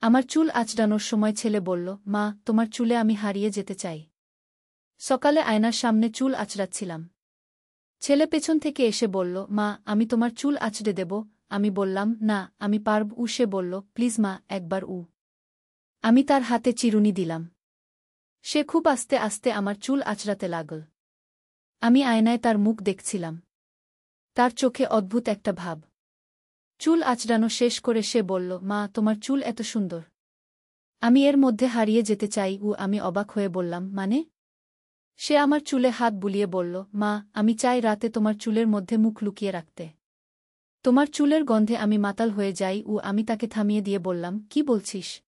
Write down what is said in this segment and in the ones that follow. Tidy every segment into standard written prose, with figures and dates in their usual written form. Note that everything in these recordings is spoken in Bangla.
আমার চুল আঁচড়ানোর সময় ছেলে বলল, মা, তোমার চুলে আমি হারিয়ে যেতে চাই। সকালে আয়নার সামনে চুল আঁচড়াচ্ছিলাম। ছেলে পেছন থেকে এসে বলল, মা, আমি তোমার চুল আঁচড়ে দেব। আমি বললাম, না, আমি পারব। সে বলল, প্লিজ মা, একবার। আমি তার হাতে চিরুনি দিলাম। সে খুব আস্তে আস্তে আমার চুল আঁচড়াতে লাগল। আমি আয়নায় তার মুখ দেখছিলাম। তার চোখে অদ্ভুত একটা ভাব। চুল আঁচড়ানো শেষ করে সে বলল, মা, তোমার চুল এত সুন্দর। আমি এর মধ্যে হারিয়ে যেতে চাই। আমি অবাক হয়ে বললাম, মানে? সে আমার চুলে হাত বুলিয়ে বলল, মা, আমি চাই রাতে তোমার চুলের মধ্যে মুখ লুকিয়ে রাখতে। তোমার চুলের গন্ধে আমি মাতাল হয়ে যাই। আমি তাকে থামিয়ে দিয়ে বললাম, কি বলছিস?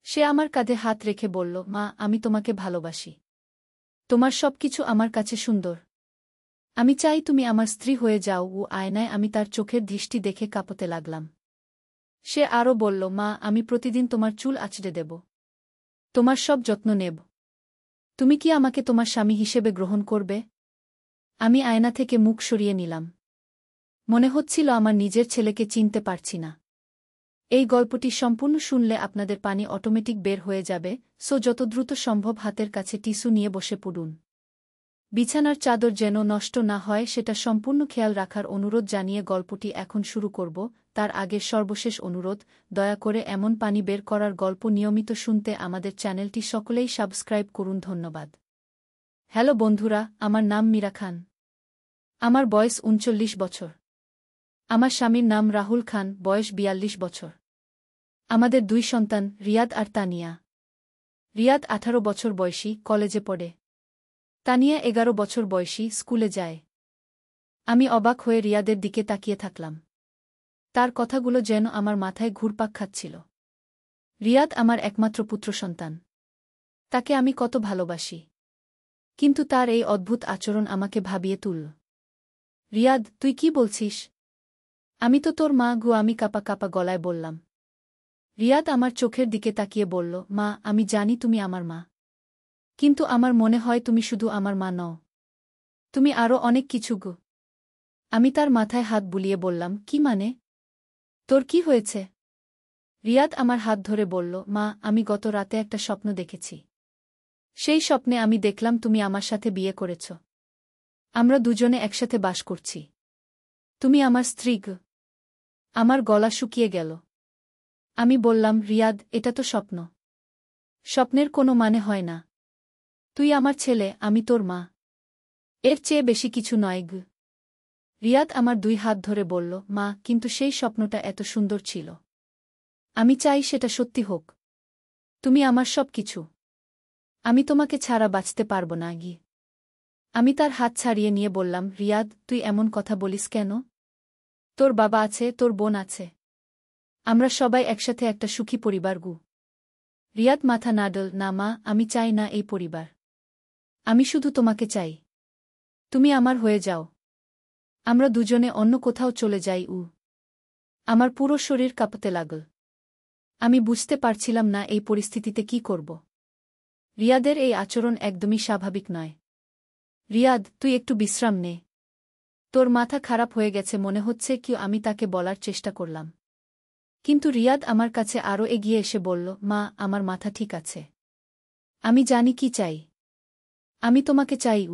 সে আমার কাঁধে হাত রেখে বলল, মা, আমি তোমাকে ভালোবাসি। তোমার সবকিছু আমার কাছে সুন্দর। আমি চাই তুমি আমার স্ত্রী হয়ে যাও। আয়নায় আমি তার চোখের দৃষ্টি দেখে কাঁপতে লাগলাম। সে আরও বলল, মা, আমি প্রতিদিন তোমার চুল আঁচড়ে দেব। তোমার সব যত্ন নেব। তুমি কি আমাকে তোমার স্বামী হিসেবে গ্রহণ করবে? আমি আয়না থেকে মুখ সরিয়ে নিলাম। মনে হচ্ছিল আমার নিজের ছেলেকে চিনতে পারছি না। এই গল্পটি সম্পূর্ণ শুনলে আপনাদের পানি অটোমেটিক বের হয়ে যাবে, যত দ্রুত সম্ভব হাতের কাছে টিস্যু নিয়ে বসে পড়ুন। বিছানার চাদর যেন নষ্ট না হয় সেটা সম্পূর্ণ খেয়াল রাখার অনুরোধ জানিয়ে গল্পটি এখন শুরু করব। তার আগে সর্বশেষ অনুরোধ, দয়া করে এমন পানি বের করার গল্প নিয়মিত শুনতে আমাদের চ্যানেলটি সকলেই সাবস্ক্রাইব করুন। ধন্যবাদ। হ্যালো বন্ধুরা, আমার নাম মীরা খান। আমার বয়স ৩৯ বছর। আমার স্বামীর নাম রাহুল খান, বয়স ৪২ বছর। আমাদের ২ সন্তান, রিয়াদ আর তানিয়া। রিয়াদ ১৮ বছর বয়সী, কলেজে পড়ে। তানিয়া ১১ বছর বয়সী, স্কুলে যায়। আমি অবাক হয়ে রিয়াদের দিকে তাকিয়ে থাকলাম। তার কথাগুলো যেন আমার মাথায় ঘুরপাক খাচ্ছিল। রিয়াদ আমার একমাত্র পুত্র সন্তান। তাকে আমি কত ভালোবাসি। কিন্তু তার এই অদ্ভুত আচরণ আমাকে ভাবিয়ে তুলল। রিয়াদ, তুই কি বলছিস? আমি তো তোর মা। আমি কাঁপা কাঁপা গলায় বললাম। রিয়াদ আমার চোখের দিকে তাকিয়ে বলল, মা, আমি জানি তুমি আমার মা। কিন্তু আমার মনে হয় তুমি শুধু আমার মা নও। তুমি আরও অনেক কিছু গো। আমি তার মাথায় হাত বুলিয়ে বললাম, কি মানে? তোর কি হয়েছে? রিয়াদ আমার হাত ধরে বলল, মা, আমি গত রাতে একটা স্বপ্ন দেখেছি। সেই স্বপ্নে আমি দেখলাম তুমি আমার সাথে বিয়ে করেছ। আমরা দুজনে একসাথে বাস করছি। তুমি আমার স্ত্রী গো। আমার গলা শুকিয়ে গেল। আমি বললাম, রিয়াদ, এটা তো স্বপ্ন। স্বপ্নের কোনো মানে হয় না। তুই আমার ছেলে, আমি তোর মা। এর চেয়ে বেশি কিছু নয় গো। রিয়াদ আমার ২ হাত ধরে বলল, মা, কিন্তু সেই স্বপ্নটা এত সুন্দর ছিল। আমি চাই সেটা সত্যি হোক। তুমি আমার সব কিছু। আমি তোমাকে ছাড়া বাঁচতে পারব না গি। আমি তার হাত ছাড়িয়ে নিয়ে বললাম, রিয়াদ, তুই এমন কথা বলিস কেন? তোর বাবা আছে, তোর বোন আছে। আমরা সবাই একসাথে একটা সুখী পরিবার গু। রিয়াদ মাথা নাড়ল, না মা, আমি চাই না এই পরিবার। আমি শুধু তোমাকে চাই। তুমি আমার হয়ে যাও। আমরা দুজনে অন্য কোথাও চলে যাই। আমার পুরো শরীর কাঁপতে লাগল। আমি বুঝতে পারছিলাম না এই পরিস্থিতিতে কি করব। রিয়াদের এই আচরণ একদমই স্বাভাবিক নয়। রিয়াদ, তুই একটু বিশ্রাম নে। তোর মাথা খারাপ হয়ে গেছে মনে হচ্ছে। কি আমি তাকে বলার চেষ্টা করলাম। কিন্তু রিয়াদ আমার কাছে আরও এগিয়ে এসে বলল, মা, আমার মাথা ঠিক আছে। আমি জানি কি চাই। আমি তোমাকে চাই।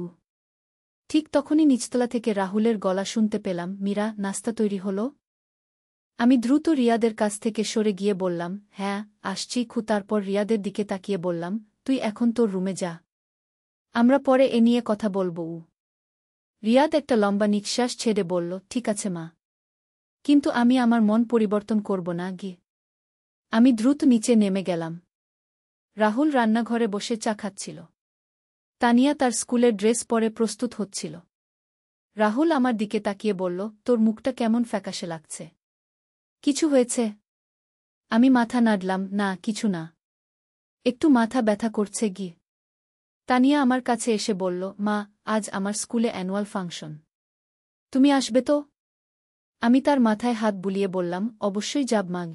ঠিক তখনই নিচতলা থেকে রাহুলের গলা শুনতে পেলাম, মীরা, নাস্তা তৈরি হলো? আমি দ্রুত রিয়াদের কাছ থেকে সরে গিয়ে বললাম, হ্যাঁ, আসছি। তারপর রিয়াদের দিকে তাকিয়ে বললাম, তুই এখন তোর রুমে যা। আমরা পরে এ নিয়ে কথা বলব। রিয়াদ একটা লম্বা নিঃশ্বাস ছেড়ে বলল, ঠিক আছে মা। কিন্তু আমি আমার মন পরিবর্তন করব না গি। আমি দ্রুত নিচে নেমে গেলাম। রাহুল রান্নাঘরে বসে চা খাচ্ছিল। তানিয়া তার স্কুলের ড্রেস পরে প্রস্তুত হচ্ছিল। রাহুল আমার দিকে তাকিয়ে বলল, তোর মুখটা কেমন ফ্যাকাশে লাগছে। কিছু হয়েছে? আমি মাথা নাড়লাম, না, কিছু না। একটু মাথা ব্যথা করছে গি। তানিয়া আমার কাছে এসে বলল, মা, আজ আমার স্কুলে অ্যানুয়াল ফাংশন। তুমি আসবে তো? আমি তার মাথায় হাত বুলিয়ে বললাম, অবশ্যই যাব মা।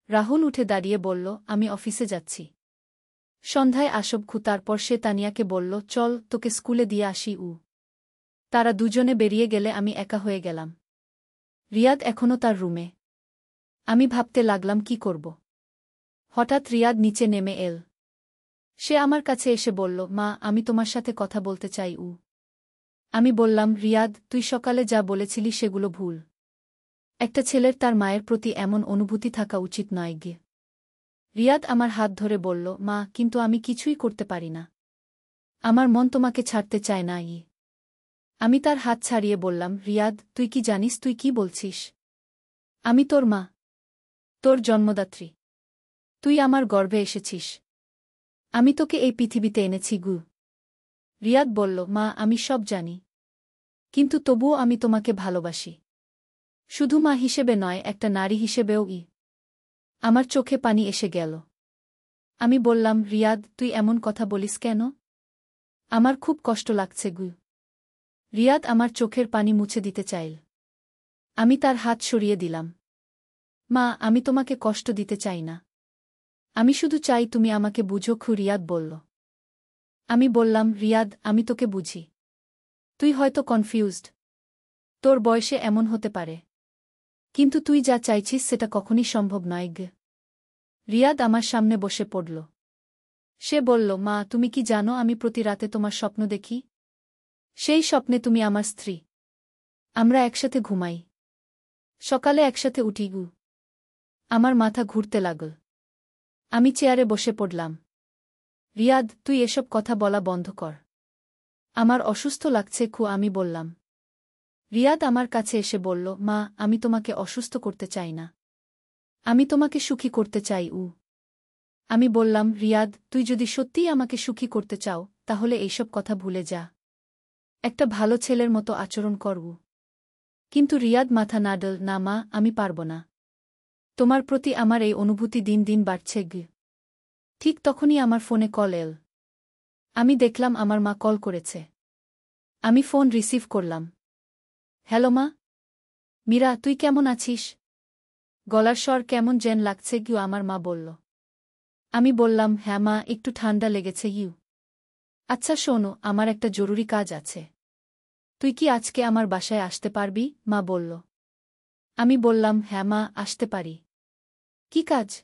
রাহুল উঠে দাঁড়িয়ে বলল, আমি অফিসে যাচ্ছি। সন্ধ্যায় আসব। তারপর সে তানিয়াকে বলল, চল, তোকে স্কুলে দিয়ে আসি। তারা দুজনে বেরিয়ে গেলে আমি একা হয়ে গেলাম। রিয়াদ এখনও তার রুমে। আমি ভাবতে লাগলাম কি করব। হঠাৎ রিয়াদ নিচে নেমে এল। সে আমার কাছে এসে বলল, মা, আমি তোমার সাথে কথা বলতে চাই। আমি বললাম, রিয়াদ, তুই সকালে যা বলেছিলি সেগুলো ভুল। একটা ছেলের তার মায়ের প্রতি এমন অনুভূতি থাকা উচিত নয় গে। রিয়াদ আমার হাত ধরে বলল, মা, কিন্তু আমি কিছুই করতে পারি না। আমার মন তোমাকে ছাড়তে চায় না। আমি তার হাত ছাড়িয়ে বললাম, রিয়াদ, তুই কি জানিস তুই কি বলছিস? আমি তোর মা, তোর জন্মদাত্রী। তুই আমার গর্ভে এসেছিস। আমি তোকে এই পৃথিবীতে এনেছি গু। রিয়াদ বলল, মা, আমি সব জানি, কিন্তু তবুও আমি তোমাকে ভালোবাসি। শুধু মা হিসেবে নয়, একটা নারী হিসেবেও। আমার চোখে পানি এসে গেল। আমি বললাম, রিয়াদ, তুই এমন কথা বলিস কেন? আমার খুব কষ্ট লাগছে গু। রিয়াদ আমার চোখের পানি মুছে দিতে চাইল। আমি তার হাত সরিয়ে দিলাম। মা, আমি তোমাকে কষ্ট দিতে চাই না। আমি শুধু চাই তুমি আমাকে বুঝো। রিয়াদ বলল। আমি বললাম, রিয়াদ, আমি তোকে বুঝি। তুই হয়তো কনফিউজড। তোর বয়সে এমন হতে পারে। কিন্তু তুই যা চাইছিস সেটা কখনই সম্ভব নয় গে। রিয়াদ আমার সামনে বসে পড়ল। সে বলল, মা, তুমি কি জানো আমি প্রতি রাতে তোমার স্বপ্ন দেখি? সেই স্বপ্নে তুমি আমার স্ত্রী। আমরা একসাথে ঘুমাই, সকালে একসাথে উঠি গু। আমার মাথা ঘুরতে লাগল। আমি চেয়ারে বসে পড়লাম। রিয়াদ, তুই এসব কথা বলা বন্ধ কর। আমার অসুস্থ লাগছে। আমি বললাম। রিয়াদ আমার কাছে এসে বলল, মা, আমি তোমাকে অসুস্থ করতে চাই না। আমি তোমাকে সুখী করতে চাই। আমি বললাম, রিয়াদ, তুই যদি সত্যিই আমাকে সুখী করতে চাও তাহলে এইসব কথা ভুলে যা। একটা ভালো ছেলের মতো আচরণ কর। কিন্তু রিয়াদ মাথা নাড়ল। না মা, আমি পারব না। তোমার প্রতি আমার এই অনুভূতি দিন দিন বাড়ছে গে। ঠিক তখনই আমার ফোনে কল এল। আমি দেখলাম আমার মা কল করেছে। আমি ফোন রিসিভ করলাম। হ্যালো মা। মীরা, তুই কেমন আছিস? গলার স্বর কেমন যেন লাগছে গিউ, আমার মা বলল। আমি বললাম, হ্যাঁ মা, একটু ঠান্ডা লেগেছে গিউ। আচ্ছা শোনো, আমার একটা জরুরি কাজ আছে। তুই কি আজকে আমার বাসায় আসতে পারবি? মা বলল। আমি বললাম, হ্যাঁ মা, আসতে পারি। কি কাজ?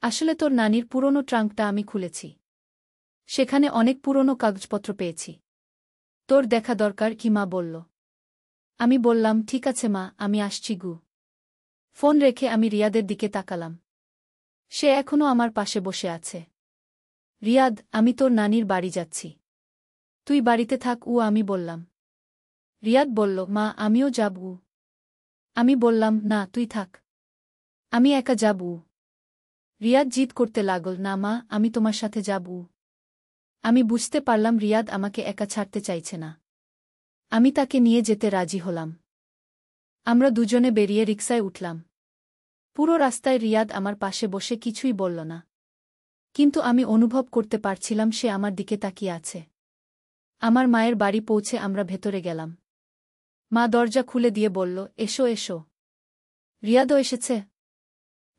আসলে তোর নানির পুরনো ট্রাঙ্কটা আমি খুলেছি। সেখানে অনেক পুরনো কাগজপত্র পেয়েছি। তোর দেখা দরকার। কি মা বলল। আমি বললাম, ঠিক আছে মা, আমি আসছি গু। ফোন রেখে আমি রিয়াদের দিকে তাকালাম। সে এখনও আমার পাশে বসে আছে। রিয়াদ, আমি তোর নানির বাড়ি যাচ্ছি। তুই বাড়িতে থাক। আমি বললাম। রিয়াদ বলল, মা, আমিও যাব। আমি বললাম, না, তুই থাক। আমি একা যাব। রিয়াদ জিদ করতে লাগল, না মা, আমি তোমার সাথে যাব। আমি বুঝতে পারলাম রিয়াদ আমাকে একা ছাড়তে চাইছে না। আমি তাকে নিয়ে যেতে রাজি হলাম। আমরা দুজনে বেরিয়ে রিকশায় উঠলাম। পুরো রাস্তায় রিয়াদ আমার পাশে বসে কিছুই বলল না। কিন্তু আমি অনুভব করতে পারছিলাম সে আমার দিকে তাকিয়ে আছে। আমার মায়ের বাড়ি পৌঁছে আমরা ভেতরে গেলাম। মা দরজা খুলে দিয়ে বলল, এসো এসো। রিয়াদও এসেছে।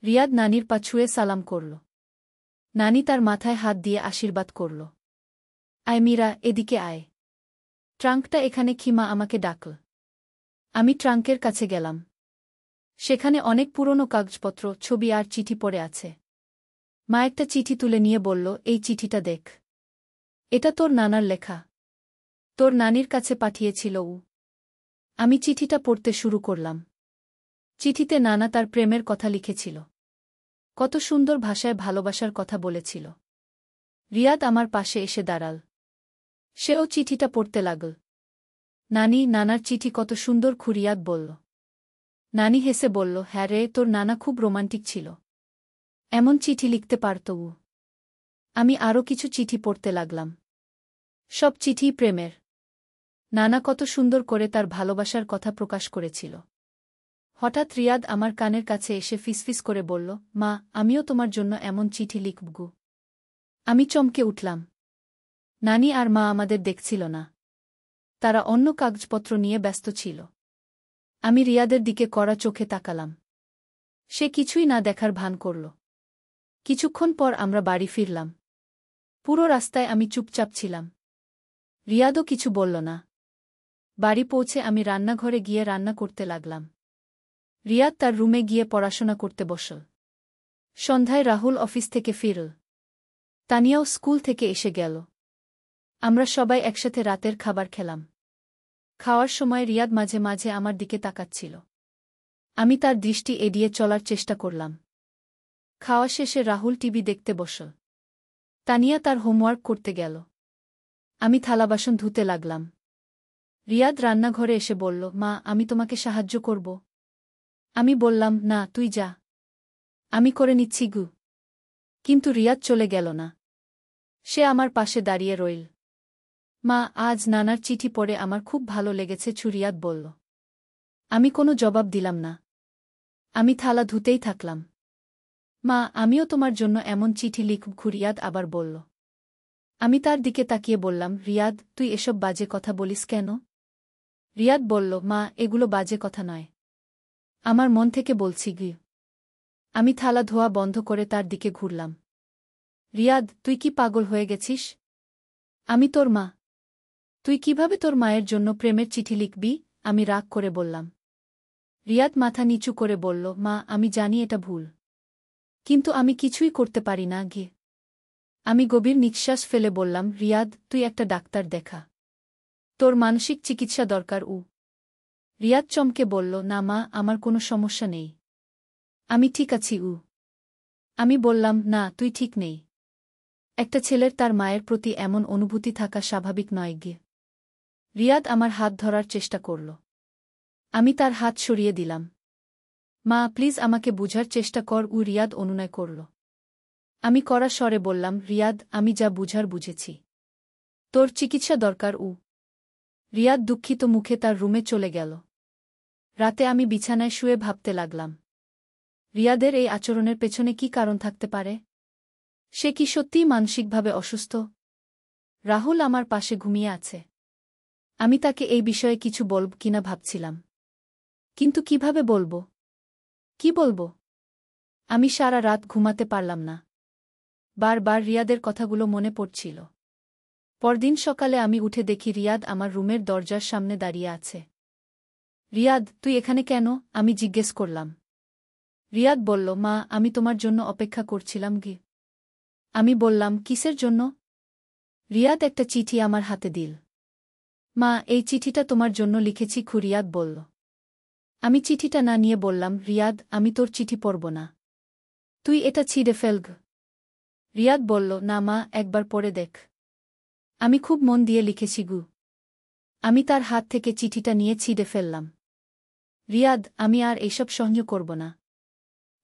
রিয়াদ নানির পা ছুঁয়ে সালাম করল। নানি তার মাথায় হাত দিয়ে আশীর্বাদ করল। আয় মীরা, এদিকে আয়। ট্রাঙ্কটা এখানে। মা আমাকে ডাকল। আমি ট্রাঙ্কের কাছে গেলাম। সেখানে অনেক পুরনো কাগজপত্র, ছবি আর চিঠি পড়ে আছে। মা একটা চিঠি তুলে নিয়ে বলল, এই চিঠিটা দেখ। এটা তোর নানার লেখা। তোর নানির কাছে পাঠিয়েছিল ও। আমি চিঠিটা পড়তে শুরু করলাম। চিঠিতে নানা তার প্রেমের কথা লিখেছিল। কত সুন্দর ভাষায় ভালোবাসার কথা বলেছিল। রিয়াদ আমার পাশে এসে দাঁড়াল। সেও চিঠিটা পড়তে লাগল। নানি, নানার চিঠি কত সুন্দর। রিয়াদ বলল। নানি হেসে বলল, হ্যাঁ রে, তোর নানা খুব রোমান্টিক ছিল। এমন চিঠি লিখতে পারত ও। আমি আরও কিছু চিঠি পড়তে লাগলাম। সব চিঠিই প্রেমের। নানা কত সুন্দর করে তার ভালোবাসার কথা প্রকাশ করেছিল। হঠাৎ রিয়াদ আমার কানের কাছে এসে ফিসফিস করে বলল, মা, আমিও তোমার জন্য এমন চিঠি লিখব। আমি চমকে উঠলাম। নানি আর মা আমাদের দেখছিল না। তারা অন্য কাগজপত্র নিয়ে ব্যস্ত ছিল। আমি রিয়াদের দিকে কড়া চোখে তাকালাম। সে কিছুই না দেখার ভান করল। কিছুক্ষণ পর আমরা বাড়ি ফিরলাম। পুরো রাস্তায় আমি চুপচাপ ছিলাম। রিয়াদও কিছু বলল না। বাড়ি পৌঁছে আমি রান্নাঘরে গিয়ে রান্না করতে লাগলাম। রিয়াদ তার রুমে গিয়ে পড়াশোনা করতে বসল। সন্ধ্যায় রাহুল অফিস থেকে ফিরল। তানিয়াও স্কুল থেকে এসে গেল। আমরা সবাই একসাথে রাতের খাবার খেলাম। খাওয়ার সময় রিয়াদ মাঝে মাঝে আমার দিকে তাকাচ্ছিল। আমি তার দৃষ্টি এড়িয়ে চলার চেষ্টা করলাম। খাওয়া শেষে রাহুল টিভি দেখতে বসল। তানিয়া তার হোমওয়ার্ক করতে গেল। আমি থালাবাসন ধুতে লাগলাম। রিয়াদ রান্নাঘরে এসে বলল, মা, আমি তোমাকে সাহায্য করব। আমি বললাম, না, তুই যা, আমি করে নিচ্ছি গু। কিন্তু রিয়াদ চলে গেল না। সে আমার পাশে দাঁড়িয়ে রইল। মা, আজ নানার চিঠি পড়ে আমার খুব ভালো লেগেছে, রিয়াদ বলল। আমি কোনো জবাব দিলাম না। আমি থালা ধুতেই থাকলাম। মা, আমিও তোমার জন্য এমন চিঠি লিখব, রিয়াদ আবার বলল। আমি তার দিকে তাকিয়ে বললাম, রিয়াদ, তুই এসব বাজে কথা বলিস কেন? রিয়াদ বলল, মা, এগুলো বাজে কথা নয়। আমার মন থেকে বলছি গি। আমি থালা ধোয়া বন্ধ করে তার দিকে ঘুরলাম। রিয়াদ, তুই কি পাগল হয়ে গেছিস? আমি তোর মা। তুই কিভাবে তোর মায়ের জন্য প্রেমের চিঠি লিখবি? আমি রাগ করে বললাম। রিয়াদ মাথা নিচু করে বলল, মা, আমি জানি এটা ভুল, কিন্তু আমি কিছুই করতে পারি না গে। আমি গভীর নিঃশ্বাস ফেলে বললাম, রিয়াদ, তুই একটা ডাক্তার দেখা। তোর মানসিক চিকিৎসা দরকার। রিয়াদ চমকে বলল, না মা, আমার কোনো সমস্যা নেই, আমি ঠিক আছি। আমি বললাম, না, তুই ঠিক নেই। একটা ছেলের তার মায়ের প্রতি এমন অনুভূতি থাকা স্বাভাবিক নয় গে। রিয়াদ আমার হাত ধরার চেষ্টা করল। আমি তার হাত সরিয়ে দিলাম। মা, প্লিজ আমাকে বুঝার চেষ্টা কর। রিয়াদ অনুনয় করল। আমি কড়া স্বরে বললাম, রিয়াদ, আমি যা বুঝার বুঝেছি। তোর চিকিৎসা দরকার। রিয়াদ দুঃখিত মুখে তার রুমে চলে গেল। রাতে আমি বিছানায় শুয়ে ভাবতে লাগলাম, রিয়াদের এই আচরণের পেছনে কি কারণ থাকতে পারে? সে কি সত্যিই মানসিকভাবে অসুস্থ? রাহুল আমার পাশে ঘুমিয়ে আছে। আমি তাকে এই বিষয়ে কিছু বলব কিনা ভাবছিলাম। কিন্তু কিভাবে বলবো? কি বলবো? আমি সারা রাত ঘুমাতে পারলাম না। বারবার রিয়াদের কথাগুলো মনে পড়ছিল। পরদিন সকালে আমি উঠে দেখি রিয়াদ আমার রুমের দরজার সামনে দাঁড়িয়ে আছে। রিয়াদ, তুই এখানে কেন? আমি জিজ্ঞেস করলাম। রিয়াদ বলল, মা, আমি তোমার জন্য অপেক্ষা করছিলাম গে। আমি বললাম, কিসের জন্য? রিয়াদ একটা চিঠি আমার হাতে দিল। মা, এই চিঠিটা তোমার জন্য লিখেছি, রিয়াদ বলল। আমি চিঠিটা না নিয়ে বললাম, রিয়াদ, আমি তোর চিঠি পড়ব না, তুই এটা ছিঁড়ে ফেলগ। রিয়াদ বলল, না মা, একবার পড়ে দেখ, আমি খুব মন দিয়ে লিখেছি গু। আমি তার হাত থেকে চিঠিটা নিয়ে ছিঁড়ে ফেললাম। রিয়াদ, আমি আর এইসব সহ্য করব না।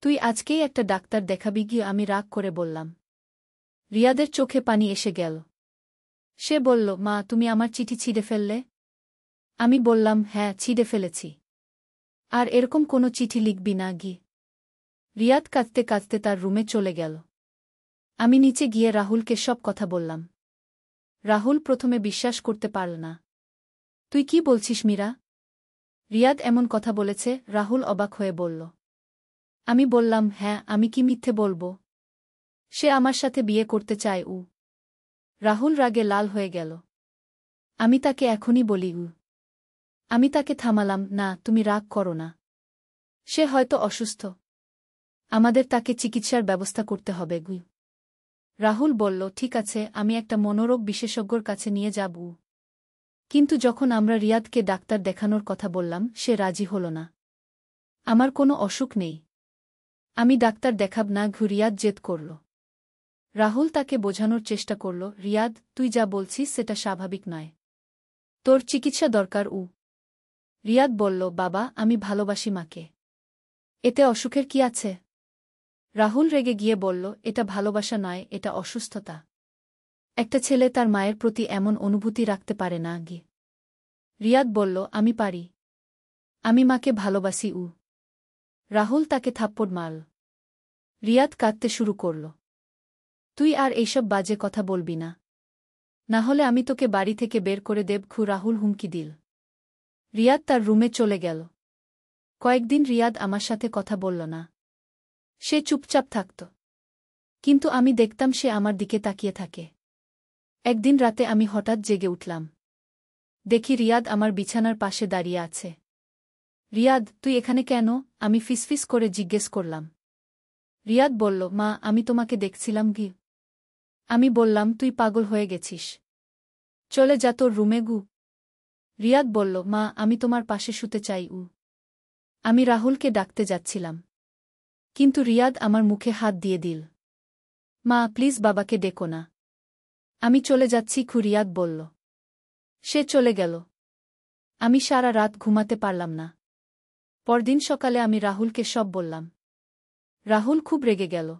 তুই আজকেই একটা ডাক্তার দেখাবি গিয়ে, আমি রাগ করে বললাম। রিয়াদের চোখে পানি এসে গেল। সে বলল, মা, তুমি আমার চিঠি ছিঁড়ে ফেললে? আমি বললাম, হ্যাঁ, ছিঁড়ে ফেলেছি। আর এরকম কোনো চিঠি লিখবি না গি। রিয়াদ কাঁদতে কাঁদতে তার রুমে চলে গেল। আমি নিচে গিয়ে রাহুলকে সব কথা বললাম। রাহুল প্রথমে বিশ্বাস করতে পারল না। তুই কি বলছিস মীরা? রিয়াদ এমন কথা বলেছে? রাহুল অবাক হয়ে বলল। আমি বললাম, হ্যাঁ, আমি কি মিথ্যে বলবো? সে আমার সাথে বিয়ে করতে চায়। রাহুল রাগে লাল হয়ে গেল। আমি তাকে এখনই বলি। আমি তাকে থামালাম, না, তুমি রাগ করো না। সে হয়তো অসুস্থ। আমাদের তাকে চিকিৎসার ব্যবস্থা করতে হবে। রাহুল বলল, ঠিক আছে, আমি একটা মনোরোগ বিশেষজ্ঞর কাছে নিয়ে যাব। কিন্তু যখন আমরা রিয়াদকে ডাক্তার দেখানোর কথা বললাম, সে রাজি হল না। আমার কোনো অসুখ নেই, আমি ডাক্তার দেখাব না। রিয়াদ জেদ করল। রাহুল তাকে বোঝানোর চেষ্টা করল, রিয়াদ, তুই যা বলছিস সেটা স্বাভাবিক নয়, তোর চিকিৎসা দরকার। রিয়াদ বলল, বাবা, আমি ভালোবাসি মাকে, এতে অসুখের কি আছে? রাহুল রেগে গিয়ে বলল, এটা ভালোবাসা নয়, এটা অসুস্থতা। একটা ছেলে তার মায়ের প্রতি এমন অনুভূতি রাখতে পারে না গি। রিয়াদ বলল, আমি পারি, আমি মাকে ভালোবাসি। রাহুল তাকে থাপ্পড় মারল। রিয়াদ কাঁদতে শুরু করল। তুই আর এইসব বাজে কথা বলবি না, না হলে আমি তোকে বাড়ি থেকে বের করে দেব। রাহুল হুমকি দিল। রিয়াদ তার রুমে চলে গেল। কয়েকদিন রিয়াদ আমার সাথে কথা বলল না। সে চুপচাপ থাকত। কিন্তু আমি দেখতাম সে আমার দিকে তাকিয়ে থাকে। একদিন রাতে আমি হঠাৎ জেগে উঠলাম। দেখি রিয়াদ আমার বিছানার পাশে দাঁড়িয়ে আছে। রিয়াদ, তুই এখানে কেন? আমি ফিসফিস করে জিজ্ঞেস করলাম। রিয়াদ বলল, মা আমি তোমাকে দেখছিলাম গি। আমি বললাম, তুই পাগল হয়ে গেছিস, চলে যা তোর রুমে গু। রিয়াদ বলল, মা আমি তোমার পাশে শুতে চাই। আমি রাহুলকে ডাকতে যাচ্ছিলাম, কিন্তু রিয়াদ আমার মুখে হাত দিয়ে দিল। মা প্লিজ বাবাকে ডেকো না, আমি চলে যাচ্ছি। রিয়াদ বলল। সে চলে গেল। আমি সারা রাত ঘুমাতে পারলাম না। পরদিন সকালে আমি রাহুলকে সব বললাম। রাহুল খুব রেগে গেল।